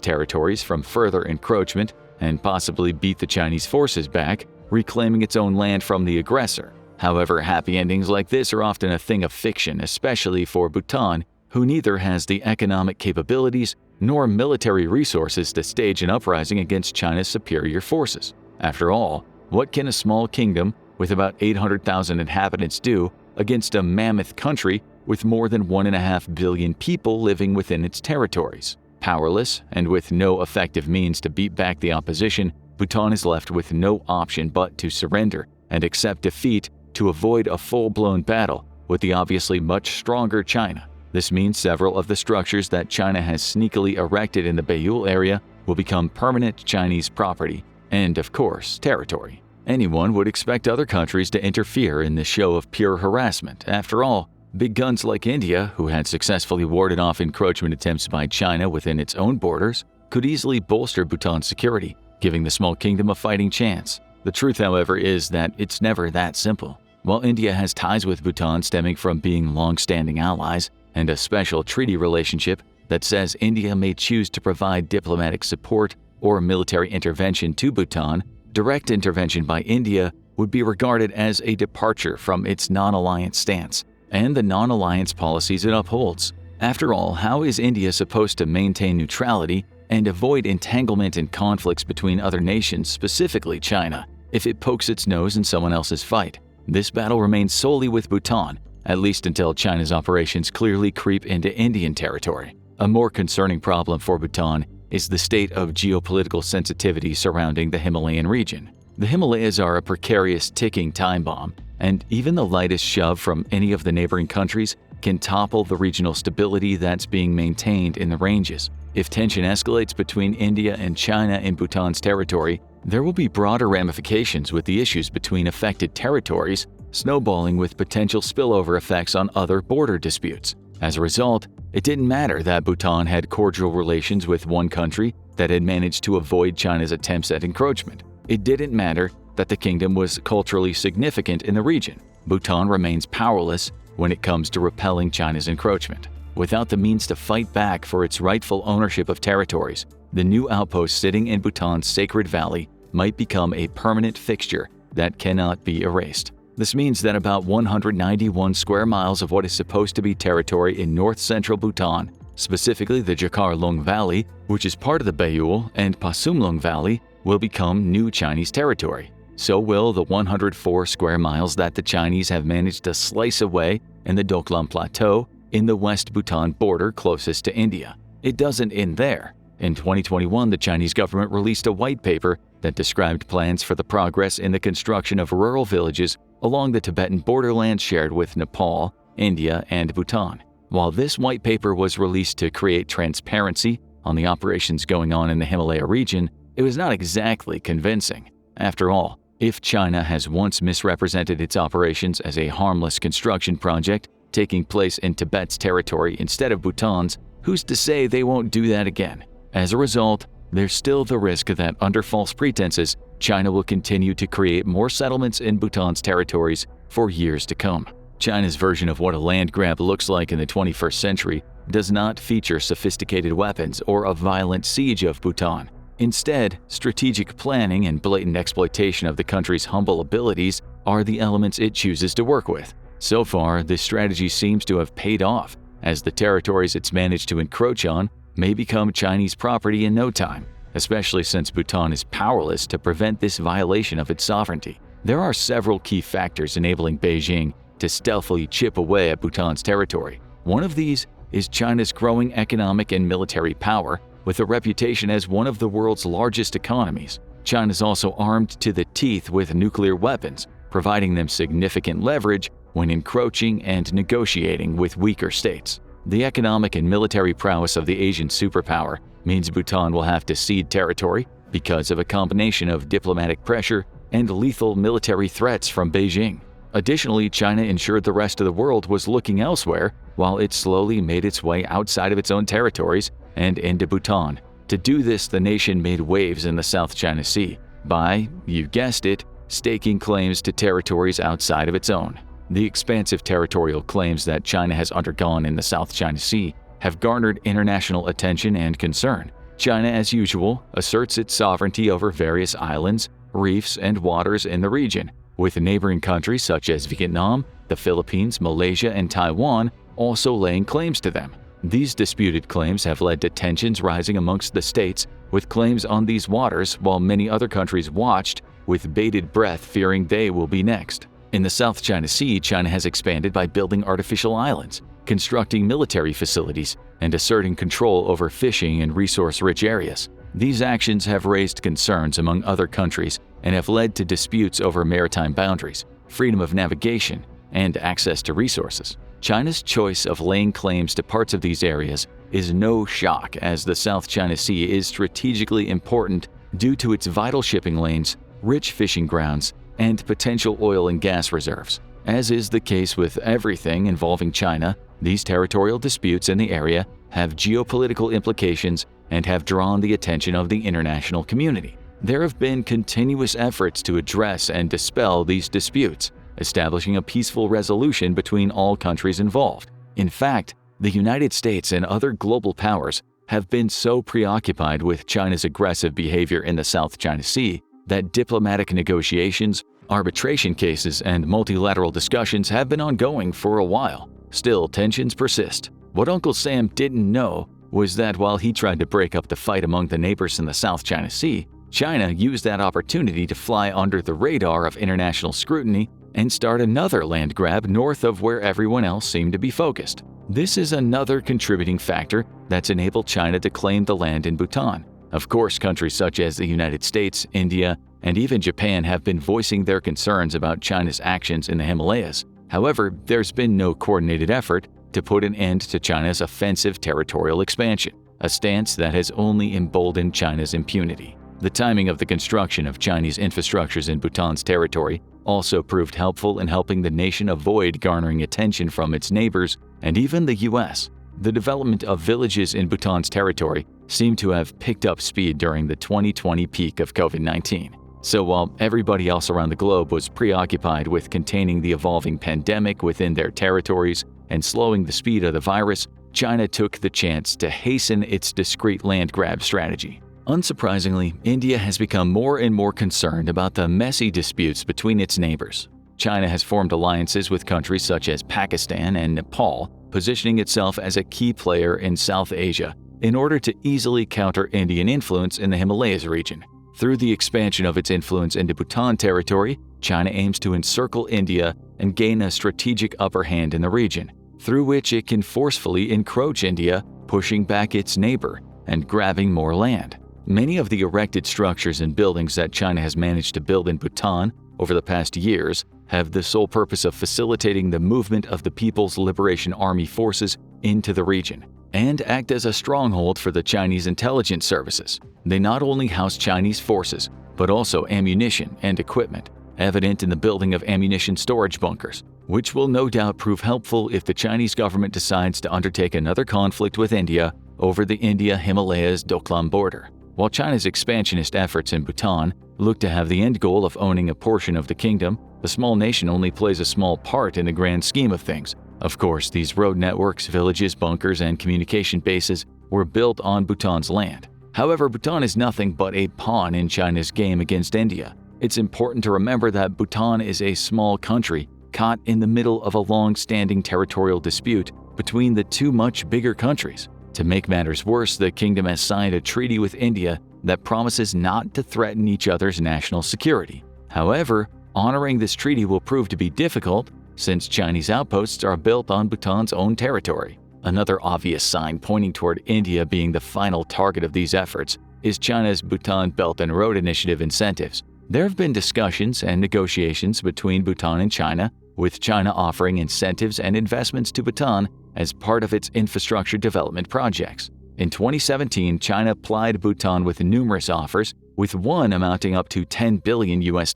territories from further encroachment and possibly beat the Chinese forces back, reclaiming its own land from the aggressor. However, happy endings like this are often a thing of fiction, especially for Bhutan, who neither has the economic capabilities nor military resources to stage an uprising against China's superior forces. After all, what can a small kingdom with about 800,000 inhabitants do against a mammoth country with more than 1.5 billion people living within its territories? Powerless and with no effective means to beat back the opposition, Bhutan is left with no option but to surrender and accept defeat to avoid a full-blown battle with the obviously much stronger China. This means several of the structures that China has sneakily erected in the Beiyul area will become permanent Chinese property and, of course, territory. Anyone would expect other countries to interfere in this show of pure harassment. After all, big guns like India, who had successfully warded off encroachment attempts by China within its own borders, could easily bolster Bhutan's security, giving the small kingdom a fighting chance. The truth, however, is that it's never that simple. While India has ties with Bhutan stemming from being long-standing allies and a special treaty relationship that says India may choose to provide diplomatic support or military intervention to Bhutan, direct intervention by India would be regarded as a departure from its non-alliance stance and the non-alliance policies it upholds. After all, how is India supposed to maintain neutrality and avoid entanglement and conflicts between other nations, specifically China, if it pokes its nose in someone else's fight? This battle remains solely with Bhutan, at least until China's operations clearly creep into Indian territory. A more concerning problem for Bhutan is the state of geopolitical sensitivity surrounding the Himalayan region. The Himalayas are a precarious ticking time bomb, and even the lightest shove from any of the neighboring countries can topple the regional stability that's being maintained in the ranges. If tension escalates between India and China in Bhutan's territory, there will be broader ramifications, with the issues between affected territories snowballing with potential spillover effects on other border disputes. As a result, it didn't matter that Bhutan had cordial relations with one country that had managed to avoid China's attempts at encroachment. It didn't matter that the kingdom was culturally significant in the region. Bhutan remains powerless when it comes to repelling China's encroachment. Without the means to fight back for its rightful ownership of territories, the new outpost sitting in Bhutan's sacred valley might become a permanent fixture that cannot be erased. This means that about 191 square miles of what is supposed to be territory in north-central Bhutan, specifically the Jakhar-Lung Valley, which is part of the Beiyul, and Pasumlung Valley, will become new Chinese territory. So will the 104 square miles that the Chinese have managed to slice away in the Doklam Plateau in the West Bhutan border closest to India. It doesn't end there. In 2021, the Chinese government released a white paper that described plans for the progress in the construction of rural villages along the Tibetan borderland shared with Nepal, India, and Bhutan. While this white paper was released to create transparency on the operations going on in the Himalaya region, it was not exactly convincing. After all, if China has once misrepresented its operations as a harmless construction project taking place in Tibet's territory instead of Bhutan's, who's to say they won't do that again? As a result, there's still the risk that under false pretenses, China will continue to create more settlements in Bhutan's territories for years to come. China's version of what a land grab looks like in the 21st century does not feature sophisticated weapons or a violent siege of Bhutan. Instead, strategic planning and blatant exploitation of the country's humble abilities are the elements it chooses to work with. So far, this strategy seems to have paid off, as the territories it's managed to encroach on may become Chinese property in no time, especially since Bhutan is powerless to prevent this violation of its sovereignty. There are several key factors enabling Beijing to stealthily chip away at Bhutan's territory. One of these is China's growing economic and military power, with a reputation as one of the world's largest economies. China's also armed to the teeth with nuclear weapons, providing them significant leverage when encroaching and negotiating with weaker states. The economic and military prowess of the Asian superpower means Bhutan will have to cede territory because of a combination of diplomatic pressure and lethal military threats from Beijing. Additionally, China ensured the rest of the world was looking elsewhere while it slowly made its way outside of its own territories and into Bhutan. To do this, the nation made waves in the South China Sea by, you guessed it, staking claims to territories outside of its own. The expansive territorial claims that China has undergone in the South China Sea have garnered international attention and concern. China, as usual, asserts its sovereignty over various islands, reefs, and waters in the region, with neighboring countries such as Vietnam, the Philippines, Malaysia, and Taiwan also laying claims to them. These disputed claims have led to tensions rising amongst the states with claims on these waters, while many other countries watched with bated breath, fearing they will be next. In the South China Sea, China has expanded by building artificial islands, constructing military facilities, and asserting control over fishing and resource-rich areas. These actions have raised concerns among other countries and have led to disputes over maritime boundaries, freedom of navigation, and access to resources. China's choice of laying claims to parts of these areas is no shock, as the South China Sea is strategically important due to its vital shipping lanes, rich fishing grounds, and potential oil and gas reserves. As is the case with everything involving China, these territorial disputes in the area have geopolitical implications and have drawn the attention of the international community. There have been continuous efforts to address and dispel these disputes, establishing a peaceful resolution between all countries involved. In fact, the United States and other global powers have been so preoccupied with China's aggressive behavior in the South China Sea that diplomatic negotiations, arbitration cases, and multilateral discussions have been ongoing for a while. Still, tensions persist. What Uncle Sam didn't know was that while he tried to break up the fight among the neighbors in the South China Sea, China used that opportunity to fly under the radar of international scrutiny and start another land grab north of where everyone else seemed to be focused. This is another contributing factor that's enabled China to claim the land in Bhutan. Of course, countries such as the United States, India, and even Japan have been voicing their concerns about China's actions in the Himalayas. However, there's been no coordinated effort to put an end to China's offensive territorial expansion, a stance that has only emboldened China's impunity. The timing of the construction of Chinese infrastructures in Bhutan's territory also proved helpful in helping the nation avoid garnering attention from its neighbors and even the US. The development of villages in Bhutan's territory seemed to have picked up speed during the 2020 peak of COVID-19. So while everybody else around the globe was preoccupied with containing the evolving pandemic within their territories and slowing the speed of the virus, China took the chance to hasten its discreet land grab strategy. Unsurprisingly, India has become more and more concerned about the messy disputes between its neighbors. China has formed alliances with countries such as Pakistan and Nepal, positioning itself as a key player in South Asia in order to easily counter Indian influence in the Himalayas region. Through the expansion of its influence into Bhutan territory, China aims to encircle India and gain a strategic upper hand in the region, through which it can forcefully encroach India, pushing back its neighbor and grabbing more land. Many of the erected structures and buildings that China has managed to build in Bhutan over the past years have the sole purpose of facilitating the movement of the People's Liberation Army forces into the region and act as a stronghold for the Chinese intelligence services. They not only house Chinese forces, but also ammunition and equipment, evident in the building of ammunition storage bunkers, which will no doubt prove helpful if the Chinese government decides to undertake another conflict with India over the India-Himalayas Doklam border. While China's expansionist efforts in Bhutan look to have the end goal of owning a portion of the kingdom, the small nation only plays a small part in the grand scheme of things. Of course, these road networks, villages, bunkers, and communication bases were built on Bhutan's land. However, Bhutan is nothing but a pawn in China's game against India. It's important to remember that Bhutan is a small country caught in the middle of a long-standing territorial dispute between the two much bigger countries. To make matters worse, the kingdom has signed a treaty with India that promises not to threaten each other's national security. However, honoring this treaty will prove to be difficult since Chinese outposts are built on Bhutan's own territory. Another obvious sign pointing toward India being the final target of these efforts is China's Bhutan Belt and Road Initiative incentives. There have been discussions and negotiations between Bhutan and China, with China offering incentives and investments to Bhutan as part of its infrastructure development projects. In 2017, China plied Bhutan with numerous offers, with one amounting up to $10 billion US.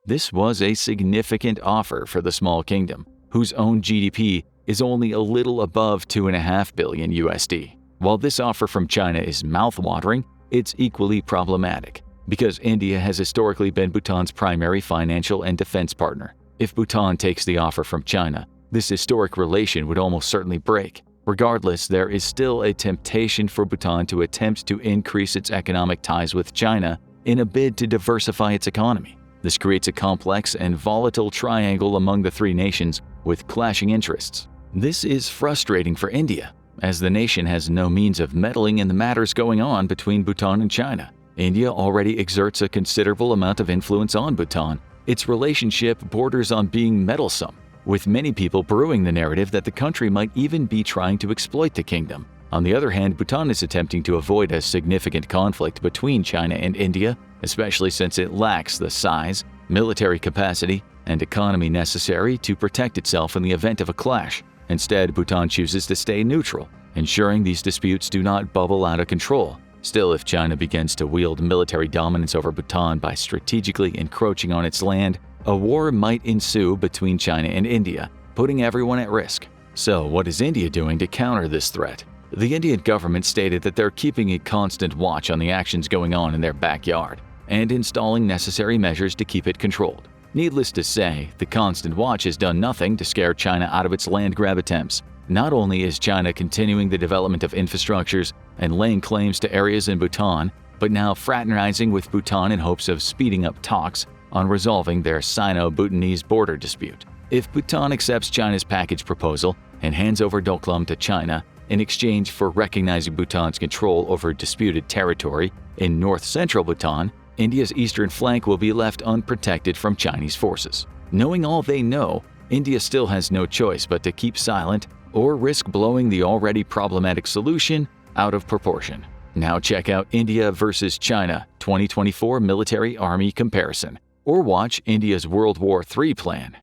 This was a significant offer for the small kingdom, whose own GDP is only a little above $2.5 billion USD. While this offer from China is mouth-watering, it's equally problematic, because India has historically been Bhutan's primary financial and defense partner. If Bhutan takes the offer from China, this historic relation would almost certainly break. Regardless, there is still a temptation for Bhutan to attempt to increase its economic ties with China in a bid to diversify its economy. This creates a complex and volatile triangle among the three nations with clashing interests. This is frustrating for India, as the nation has no means of meddling in the matters going on between Bhutan and China. India already exerts a considerable amount of influence on Bhutan. Its relationship borders on being meddlesome, with many people brewing the narrative that the country might even be trying to exploit the kingdom. On the other hand, Bhutan is attempting to avoid a significant conflict between China and India, especially since it lacks the size, military capacity, and economy necessary to protect itself in the event of a clash. Instead, Bhutan chooses to stay neutral, ensuring these disputes do not bubble out of control. Still, if China begins to wield military dominance over Bhutan by strategically encroaching on its land, a war might ensue between China and India, putting everyone at risk. So, what is India doing to counter this threat? The Indian government stated that they're keeping a constant watch on the actions going on in their backyard and installing necessary measures to keep it controlled. Needless to say, the constant watch has done nothing to scare China out of its land grab attempts. Not only is China continuing the development of infrastructures and laying claims to areas in Bhutan, but now fraternizing with Bhutan in hopes of speeding up talks on resolving their Sino-Bhutanese border dispute. If Bhutan accepts China's package proposal and hands over Doklam to China in exchange for recognizing Bhutan's control over disputed territory in north-central Bhutan, India's eastern flank will be left unprotected from Chinese forces. Knowing all they know, India still has no choice but to keep silent or risk blowing the already problematic solution out of proportion. Now check out India versus China 2024 Military Army Comparison, or watch India's World War III plan.